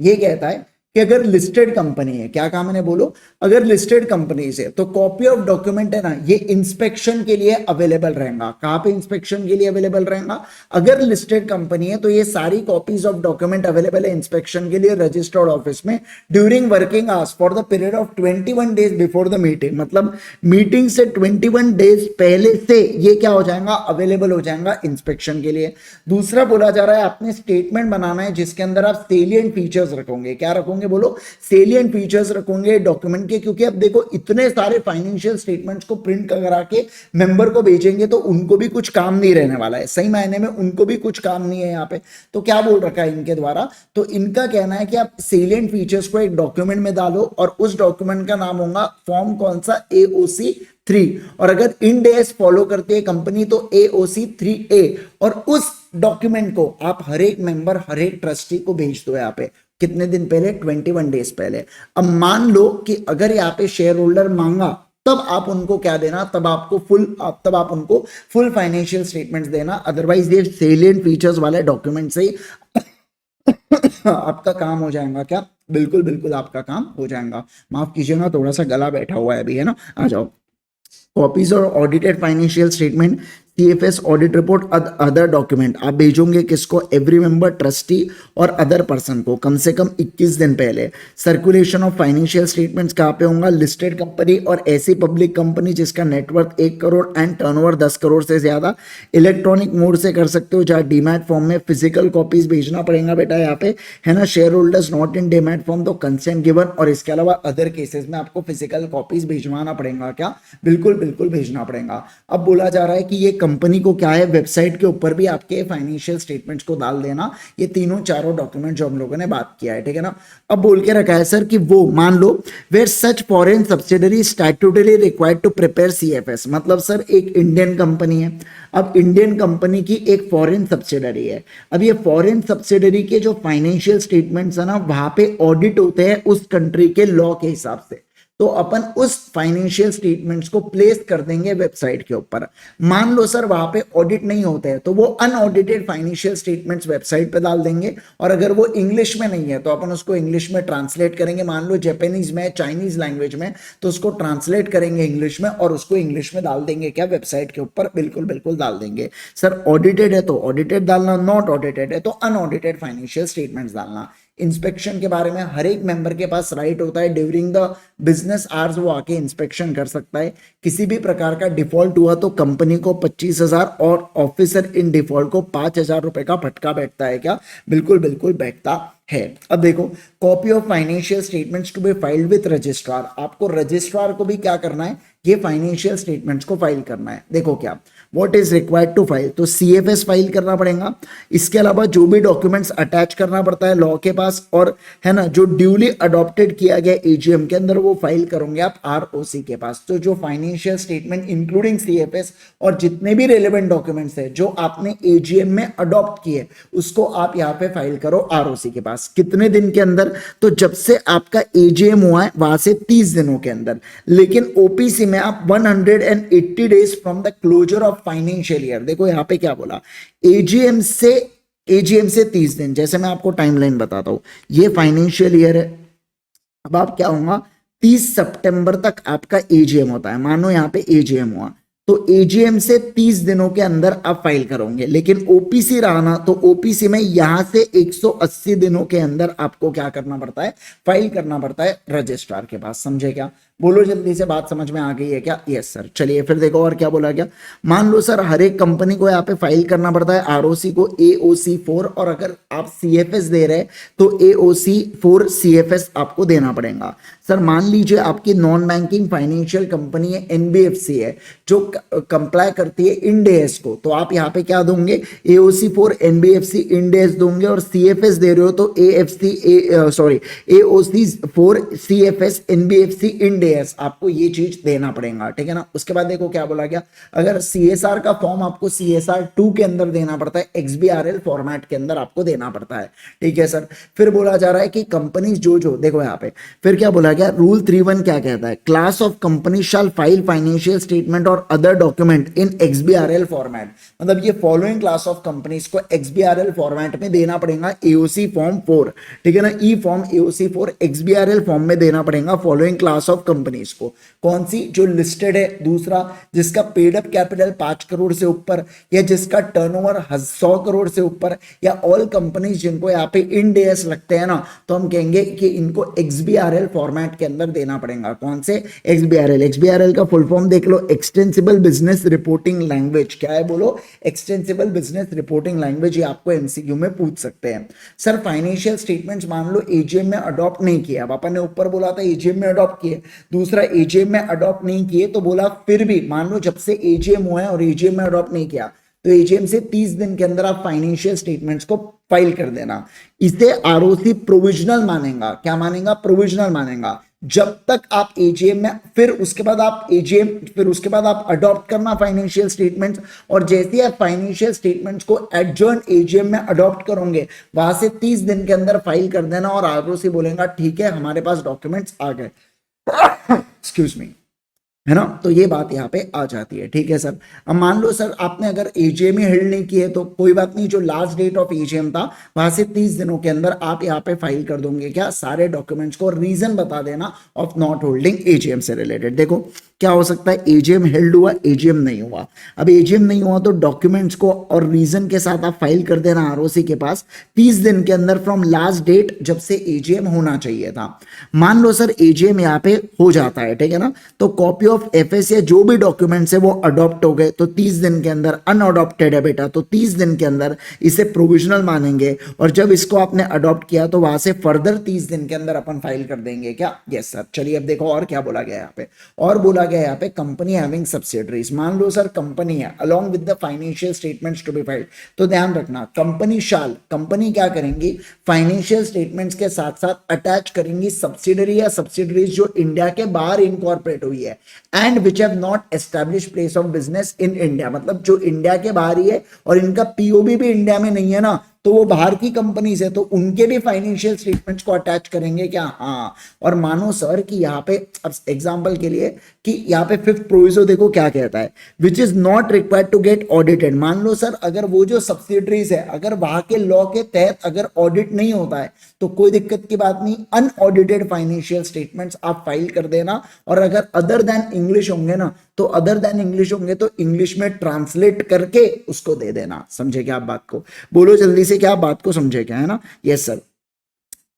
Speaker 1: ये कहता है कि अगर लिस्टेड कंपनी है, क्या कहा मैंने? बोलो, अगर लिस्टेड कंपनी से तो कॉपी ऑफ डॉक्यूमेंट है ना, ये इंस्पेक्शन के लिए अवेलेबल रहेगा। कहां पे इंस्पेक्शन के लिए अवेलेबल रहेगा? अगर लिस्टेड कंपनी है तो ये सारी कॉपीज ऑफ डॉक्यूमेंट अवेलेबल है इंस्पेक्शन के लिए रजिस्टर्ड ऑफिस में during working hours for the period of 21 days before the meeting. मतलब मीटिंग से 21 डेज पहले से ये क्या हो जाएगा? अवेलेबल हो जाएगा इंस्पेक्शन के लिए। दूसरा बोला जा रहा है आपने स्टेटमेंट बनाना है जिसके अंदर आप सेलिएंट फीचर्स रखोगे। क्या रखोगे? बोलो, सेलिएंट फीचर्स रखोगे डॉक्यूमेंट के, क्योंकि अब देखो इतने सारे फाइनेंशियल स्टेटमेंट्स को प्रिंट करा के मेंबर को भेजेंगे तो उनको भी कुछ काम नहीं रहने वाला है। सही मायने में उनको भी कुछ काम नहीं है यहाँ पे। तो क्या बोल रखा है इनके द्वारा, तो इनका कहना है कि आप सेलिएंट फीचर्स को एक डॉक्यूमेंट में डालो और उस डॉक्यूमेंट का नाम होगा फॉर्म कौन सा? AOC 3। और अगर इंड एस फॉलो करती है कंपनी तो AOC 3A, और उस डॉक्यूमेंट को आप हर एक मेंबर, हर एक ट्रस्टी को भेज दो यहाँ पे। कितने दिन पहले? 21 डेज पहले। अब मान लो कि अगर यहाँ पे शेयर होल्डर मांगा तब आप उनको क्या देना? तब आप उनको फुल फाइनेंशियल स्टेटमेंट्स देना। अदरवाइज ये सेलिएंट फीचर्स वाले डॉक्यूमेंट से ही आपका काम हो जाएगा। क्या? बिल्कुल बिल्कुल आपका काम हो जाएगा। माफ कीजिएगा, थोड़ा सा गला बैठा हुआ है अभी, है ना। आ जाओ। कॉपीज और audited financial statement, CFS audit report, other document आप भेजोगे किसको? एवरी मेंबर, ट्रस्टी और अदर पर्सन को कम से कम 21 दिन पहले। सर्कुलेशन ऑफ फाइनेंशियल स्टेटमेंट्स कहाँ पे होगा? लिस्टेड कंपनी और ऐसी पब्लिक कंपनी जिसका net worth 1 crore and turnover 10 crore से ज्यादा। इलेक्ट्रॉनिक मोड से कर सकते हो जहाँ डीमैट फॉर्म में फिजिकल कॉपीज भेजना पड़ेगा बेटा यहाँ पे, है ना। Share holders not in demat form तो कंसेंट गिवन, और इसके अलावा अदर केसेस में आपको फिजिकल कॉपीज भिजवाना पड़ेगा। क्या? बिल्कुल बिल्कुल भेजना पड़ेगा। अब बोला जा रहा है कि ये कंपनी को क्या है, वेबसाइट के ऊपर भी आपके फाइनेंशियल स्टेटमेंट्स को डाल देना। ये तीनों चारों डॉक्यूमेंट जो हम लोगों ने बात किया है, ठीक है ना। अब बोल के रखा है सर कि वो मान लो where such foreign subsidiary statutory required to prepare CFS, मतलब सर एक इंडियन कंपनी है, अब इंडियन कंपनी की एक फॉरेन सब्सिडरी है। अब ये फॉरेन सब्सिडरी के जो फाइनेंशियल स्टेटमेंट्स है ना, वहां पे ऑडिट होते हैं उस कंट्री के लॉ के हिसाब से। तो अपन उस फाइनेंशियल स्टेटमेंट्स को प्लेस कर देंगे वेबसाइट के ऊपर। मान लो सर वहां पे ऑडिट नहीं होते हैं, तो वो अनऑडिटेड फाइनेंशियल स्टेटमेंट्स वेबसाइट पे डाल देंगे। और अगर वो इंग्लिश में नहीं है तो अपन उसको इंग्लिश में ट्रांसलेट करेंगे। मान लो जापानीज में, चाइनीज लैंग्वेज में, तो उसको ट्रांसलेट करेंगे इंग्लिश में और उसको इंग्लिश में डाल देंगे क्या, वेबसाइट के ऊपर। बिल्कुल बिल्कुल डाल देंगे। सर ऑडिटेड है तो ऑडिटेड डालना, नॉट ऑडिटेड है तो अनऑडिटेड फाइनेंशियल स्टेटमेंट्स डालना। इंस्पेक्शन के बारे में हर एक मेंबर के पास राइट होता है, ड्यूरिंग द बिजनेस आवर्स वो आके इंस्पेक्शन कर सकता है। किसी भी प्रकार का डिफॉल्ट हुआ तो कंपनी को 25,000 और ऑफिसर इन डिफॉल्ट को 5,000 रुपए का फटका बैठता है क्या, बिल्कुल बिल्कुल बैठता है। अब देखो, copy of financial statements to be filed with registrar, आपको रजिस्ट्रार को भी क्या करना है, ये फाइनेंशियल स्टेटमेंट्स को फाइल करना है। देखो क्या what is required to file, तो सीएफएस फाइल करना पड़ेगा। इसके अलावा जो भी डॉक्यूमेंट्स अटैच करना पड़ता है लॉ के पास, और है ना जो ड्यूली अडॉप्टेड किया गया एजीएम के अंदर, वो फाइल करोगे आप आरओसी के पास। तो जो फाइनेंशियल स्टेटमेंट इंक्लूडिंग सीएफएस और जितने भी रेलेवेंट डॉक्यूमेंट्स है जो आपने एजीएम में अडॉप्ट किए, उसको आप यहाँ पे फाइल करो आरओसी के पास। कितने दिन के अंदर, तो जब से आपका एजीएम हुआ है वहां से 30 दिनों के अंदर। लेकिन ओपीसी में आप 180 days from the closure of financial year. देखो यहां पे क्या बोला, एजीएम से 30 दिन। जैसे मैं आपको टाइमलाइन बताता हूं, ये फाइनेंशियल ईयर है, अब आप क्या होगा, 30 सितंबर तक आपका एजीएम होता है। मानो यहां पे एजीएम हुआ तो एजीएम से 30 दिनों के अंदर आप फाइल करोगे। लेकिन ओपीसी रहा ना, तो ओपीसी में यहां से 180 दिनों के अंदर आपको क्या करना पड़ता है, फाइल करना पड़ता है रजिस्ट्रार के पास। समझे क्या, बोलो जल्दी से, बात समझ में आ गई है क्या? Yes sir. चलिए फिर देखो और क्या बोला गया। मान लो सर हर एक कंपनी को यहाँ पे फाइल करना पड़ता है आरओसी को एओसी 4, और अगर आप सीएफएस दे रहे हैं तो एओसी 4 सीएफएस आपको देना पड़ेगा। सर मान लीजिए आपकी नॉन बैंकिंग फाइनेंशियल कंपनी है, एनबीएफसी है, जो कंप्लाई करती है इंड एएस को, तो आप यहाँ पे क्या दोगे, एओसी 4 एनबीएफसी इंड एएस दोगे। और सीएफएस दे रहे हो तो AOC 4 CFS NBFC Ind AS, आपको ये चीज देना पड़ेगा, ठीक है ना। उसके बाद देखो क्या बोला गया, अगर सीएसआर का फॉर्म आपको सीएसआर 2 के अंदर देना पड़ता है, एक्सबीआरएल फॉर्मेट के अंदर आपको देना पड़ता है, ठीक है सर। फिर बोला जा रहा है कि कंपनीज जो देखो यहाँ पे फिर क्या बोला गया, रूल 3(1) क्या कहता है, class of company shall file financial statement और अदर डॉक्यूमेंट इन एक्सबीआरएल फॉर्मेट। मतलब ये फॉलोइंग क्लास ऑफ कंपनीज को एक्सबीआरएल फॉर्मेट में देना पड़ेगा, एओसी फॉर्म 4, ठीक है ना, ई फॉर्म एओसी 4 एक्सबीआरएल फॉर्म में देना पड़ेगा फॉलोइंग क्लास ऑफ कंपनीज को। कौन सी, जो लिस्टेड है, दूसरा जिसका पेड अप कैपिटल 5 करोड़ से ऊपर, या जिसका टर्नओवर 100 करोड़ से ऊपर, या ऑल कंपनीज जिनको यहाँ पे इंड एएस लगते हैं ना, तो हम कहेंगे कि इनको एक्सबीआरएल फॉर्मेट के अंदर देना पड़ेगा। कौन से, एक्सबीआरएल। एक्सबीआरएल का फुल फॉर्म देख लो, एक्सटेंसिबल बिजनेस रिपोर्टिंग लैंग्वेज। क्या है बोलो, एक्सटेंसिबल बिजनेस रिपोर्टिंग लैंग्वेज। ये आपको एमसीक्यू में पूछ सकते हैं। सर फाइनेंशियल स्टेटमेंट्स मान लो एजीएम में अडॉप्ट नहीं किया, अब अपन ने ऊपर बोला था एजीएम में अडॉप्ट किए, दूसरा एजीएम में अडॉप्ट नहीं किए, तो बोला फिर भी मान लो जब से एजीएम हुआ है और एजीएम में अडॉप्ट नहीं किया, तो एजीएम से 30 दिन के अंदर आप फाइनेंशियल स्टेटमेंट्स को फाइल कर देना। इसे आरओसी प्रोविजनल मानेगा। क्या मानेगा, प्रोविजनल मानेगा। जब तक आप एजीएम में, फिर उसके बाद आप अडॉप्ट करना फाइनेंशियल स्टेटमेंट्स, और जैसे ही आप फाइनेंशियल स्टेटमेंट्स को एडजर्न एजीएम में अडॉप्ट करोगे, वहां से 30 दिन के अंदर फाइल कर देना, और आरओसी बोलेगा ठीक है हमारे पास डॉक्यूमेंट्स आ गए। एक्सक्यूज मी, है ना। तो ये बात यहाँ पे आ जाती है, ठीक है सर। अब मान लो सर आपने अगर एजीएम ही हेल्ड नहीं किए तो कोई बात नहीं, जो लास्ट डेट ऑफ एजीएम था वहां से 30 दिनों के अंदर आप यहाँ पे फाइल कर दोगे क्या, सारे डॉक्यूमेंट्स को, रीजन बता देना ऑफ नॉट होल्डिंग एजीएम से रिलेटेड। देखो क्या हो सकता है, एजीएम हेल्ड हुआ, एजीएम नहीं हुआ। अब एजीएम नहीं हुआ तो डॉक्यूमेंट्स को और रीजन के साथ आप फाइल कर देना आरओसी के पास 30 दिन के अंदर फ्रॉम लास्ट डेट जब से एजीएम होना चाहिए था। मान लो सर एजीएम यहाँ पे हो जाता है, ठीक है ना, तो कॉपी ऑफ एफएस या जो भी डॉक्यूमेंट्स है वो अडॉप्ट हो गए तो 30 दिन के अंदर, अनअडॉप्टेड है बेटा तो 30 दिन के अंदर इसे प्रोविजनल मानेंगे, और जब इसको आपने अडॉप्ट किया तो वहां से फर्दर 30 दिन के अंदर अपन फाइल कर देंगे क्या? Yes sir. चलिए अब देखो और क्या बोला गया यहाँ पे, और बोला गया यहाँ पे कंपनी हैविंग सब्सिडरीज। मान लो सर कंपनी है along with the financial statements to be filed, तो ध्यान रखना कंपनी शाल, कंपनी क्या करेंगी, फाइनेंशियल स्टेटमेंट्स के साथ साथ अटैच करेंगी सब्सिडरी या सब्सिडरीज जो इंडिया के बाहर इनकॉर्पोरेट हुई है, and which have not establish place of business in India, मतलब जो इंडिया के बाहर ही है और इनका पीओबी भी इंडिया में नहीं है ना, तो वो बाहर की कंपनीज है तो उनके भी फाइनेंशियल स्टेटमेंट्स को अटैच करेंगे क्या? हाँ। और मानो सर कि यहाँ पे अब एग्जांपल के लिए कि यहाँ पे फिफ्थ प्रोविजो देखो क्या कहता है, which is not required to get audited. मान लो सर अगर वो जो सब्सिडरीज है अगर वहां के लॉ के तहत अगर ऑडिट नहीं होता है तो कोई दिक्कत की बात नहीं, अनऑडिटेड फाइनेंशियल स्टेटमेंट्स आप फाइल कर देना, और अगर अदर देन इंग्लिश होंगे ना तो अदर देन इंग्लिश होंगे तो इंग्लिश में ट्रांसलेट करके उसको दे देना। समझे क्या आप बात को? बोलो जल्दी से क्या आप बात को समझे क्या, है ना? Yes sir.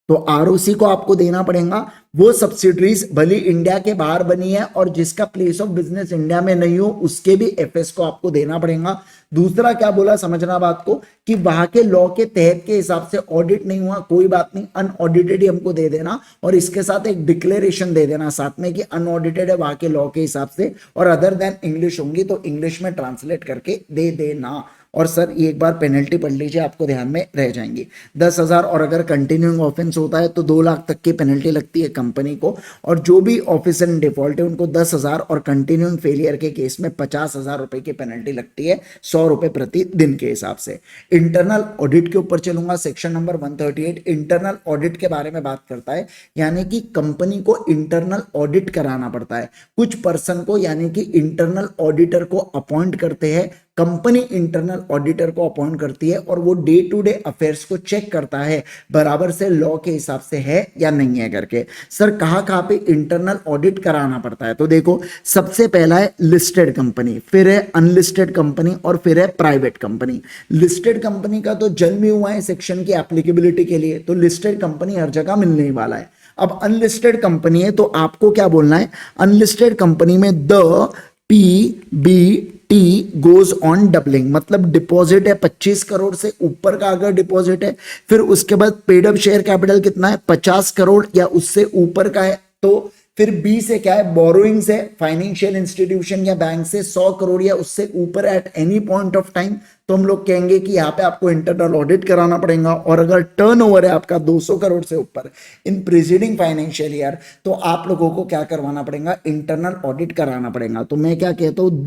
Speaker 1: तो आरओसी को आपको देना पड़ेगा वो सब्सिडरीज भली इंडिया के बाहर बनी है और जिसका प्लेस ऑफ बिजनेस इंडिया में नहीं हो उसके भी एफएस को आपको देना पड़ेगा। दूसरा क्या बोला समझना बात को, कि वहां के लॉ के तहत के हिसाब से ऑडिट नहीं हुआ कोई बात नहीं, अनऑडिटेड ही हमको दे देना, और इसके साथ एक डिक्लेरेशन दे देना साथ में कि अनऑडिटेड है वहां के लॉ के हिसाब से, और अदर देन इंग्लिश होंगी तो इंग्लिश में ट्रांसलेट करके दे देना। और सर ये एक बार पेनल्टी पढ़ लीजिए आपको ध्यान में रह जाएंगी 10,000, और अगर कंटिन्यूइंग ऑफेंस होता है तो 2 लाख तक की पेनल्टी लगती है कंपनी को, और जो भी ऑफिसर इन डिफॉल्ट है उनको 10,000 और कंटिन्यूइंग फेलियर के केस में 50,000 रुपए की पेनल्टी लगती है 100 रुपए प्रति दिन के हिसाब से। इंटरनल ऑडिट के ऊपर चलूंगा, सेक्शन नंबर 138 इंटरनल ऑडिट के बारे में बात करता है, यानी कि कंपनी को इंटरनल ऑडिट कराना पड़ता है कुछ पर्सन को, यानी कि इंटरनल ऑडिटर को अपॉइंट करते हैं कंपनी, इंटरनल ऑडिटर को अपॉइंट करती है और वो डे टू डे अफेयर्स को चेक करता है बराबर से लॉ के हिसाब से है या नहीं है करके। सर कहां कहां पे इंटरनल ऑडिट कराना पड़ता है, तो देखो सबसे पहला है लिस्टेड कंपनी, फिर है अनलिस्टेड कंपनी, और फिर है प्राइवेट कंपनी। लिस्टेड कंपनी का तो जन्म ही हुआ है सेक्शन की एप्लीकेबिलिटी के लिए, तो लिस्टेड कंपनी हर जगह मिलने ही वाला है। अब अनलिस्टेड कंपनी है तो आपको क्या बोलना है, अनलिस्टेड कंपनी में the PBT goes on doubling, मतलब डिपॉजिट है 25 करोड़ से ऊपर का अगर डिपॉजिट है, फिर उसके बाद पेड अप शेयर कैपिटल कितना है 50 करोड़ या उससे ऊपर का है, तो फिर बी से क्या है बोरोइंग्स है फाइनेंशियल इंस्टीट्यूशन या बैंक से 100 करोड़ या उससे ऊपर at any point of time, तो हम लोग कहेंगे कि यहाँ पे आपको इंटरनल ऑडिट कराना पड़ेगा। और अगर टर्नओवर है आपका 200 करोड़ से ऊपर इन प्रीसीडिंग फाइनेंशियल ईयर तो आप लोगों को क्या करवाना पड़ेगा, इंटरनल ऑडिट कराना पड़ेगा। तो मैं क्या कहता हूँ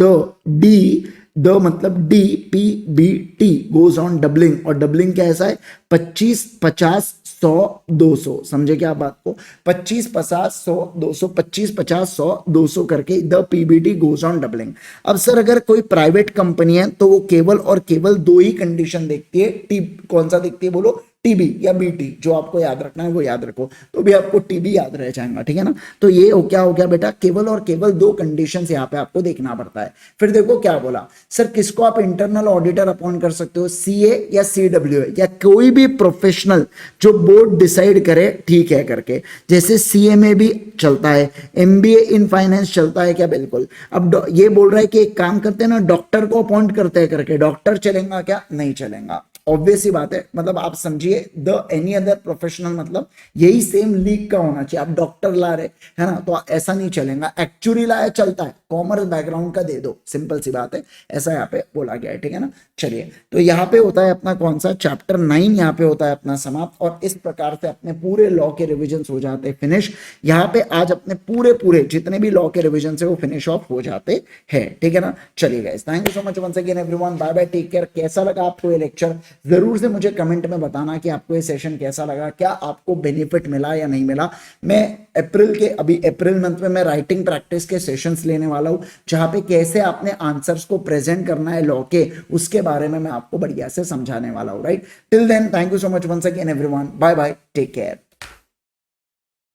Speaker 1: द मतलब DPBT गोज ऑन डबलिंग, और डबलिंग कैसा है 25 50 100 200, समझे क्या बात को, 25 50 100 200 25 50 100 200 करके the PBT goes on doubling. अब सर अगर कोई प्राइवेट कंपनी है तो वो केवल और केवल 2 ही कंडीशन देखती है, कौन सा देखती है बोलो, टीबी या बीटी, जो आपको याद रखना है वो याद रखो, तो भी आपको टीबी याद रह जाएगा, ठीक है ना। तो ये क्या हो गया बेटा, केवल और केवल 2 कंडीशंस यहाँ पे आपको देखना पड़ता है। फिर देखो क्या बोला सर, किसको आप इंटरनल ऑडिटर अपॉइंट कर सकते हो, सीए या CWA या कोई भी प्रोफेशनल जो बोर्ड डिसाइड करे ठीक है करके, जैसे CMA भी चलता है, MBA इन फाइनेंस चलता है क्या, बिल्कुल। अब ये बोल रहा है कि एक काम करते हैं ना, डॉक्टर को अपॉइंट करते हैं करके, डॉक्टर चलेगा क्या, नहीं चलेगा, ऑब्वियस ही बात है, मतलब आप समझिए द एनी अदर प्रोफेशनल मतलब यही सेम लीग का होना चाहिए। आप डॉक्टर ला रहे है ना, तो ऐसा नहीं चलेगा, एक्चुअली लाया चलता है, कॉमर्स बैकग्राउंड का दे दो, सिंपल सी बात है, ऐसा यहाँ पे बोला गया है, ठीक है ना। चलिए तो यहाँ पे होता है अपना कौन सा चैप्टर 9 यहाँ पे होता है अपना समाप्त, और इस प्रकार से अपने पूरे लॉ के रिविजन हो जाते हैं फिनिश। यहाँ पे आज अपने पूरे जितने भी लॉ के रिविजन है वो फिनिश ऑफ हो जाते हैं, ठीक है ना। चलिए guys, thank you so much once again everyone, bye bye, take care. कैसा लगा आपको ये लेक्चर, जरूर से मुझे कमेंट में बताना कि आपको ये सेशन कैसा लगा, क्या आपको बेनिफिट मिला या नहीं मिला। मैं अप्रैल मंथ में मैं राइटिंग प्रैक्टिस के सेशंस लेने वाला हूं, जहां पे कैसे आपने आंसर्स को प्रेजेंट करना है लॉ के, उसके बारे में मैं आपको बढ़िया से समझाने वाला हूं, right. Till then thank you so much once again everyone, bye bye, take care.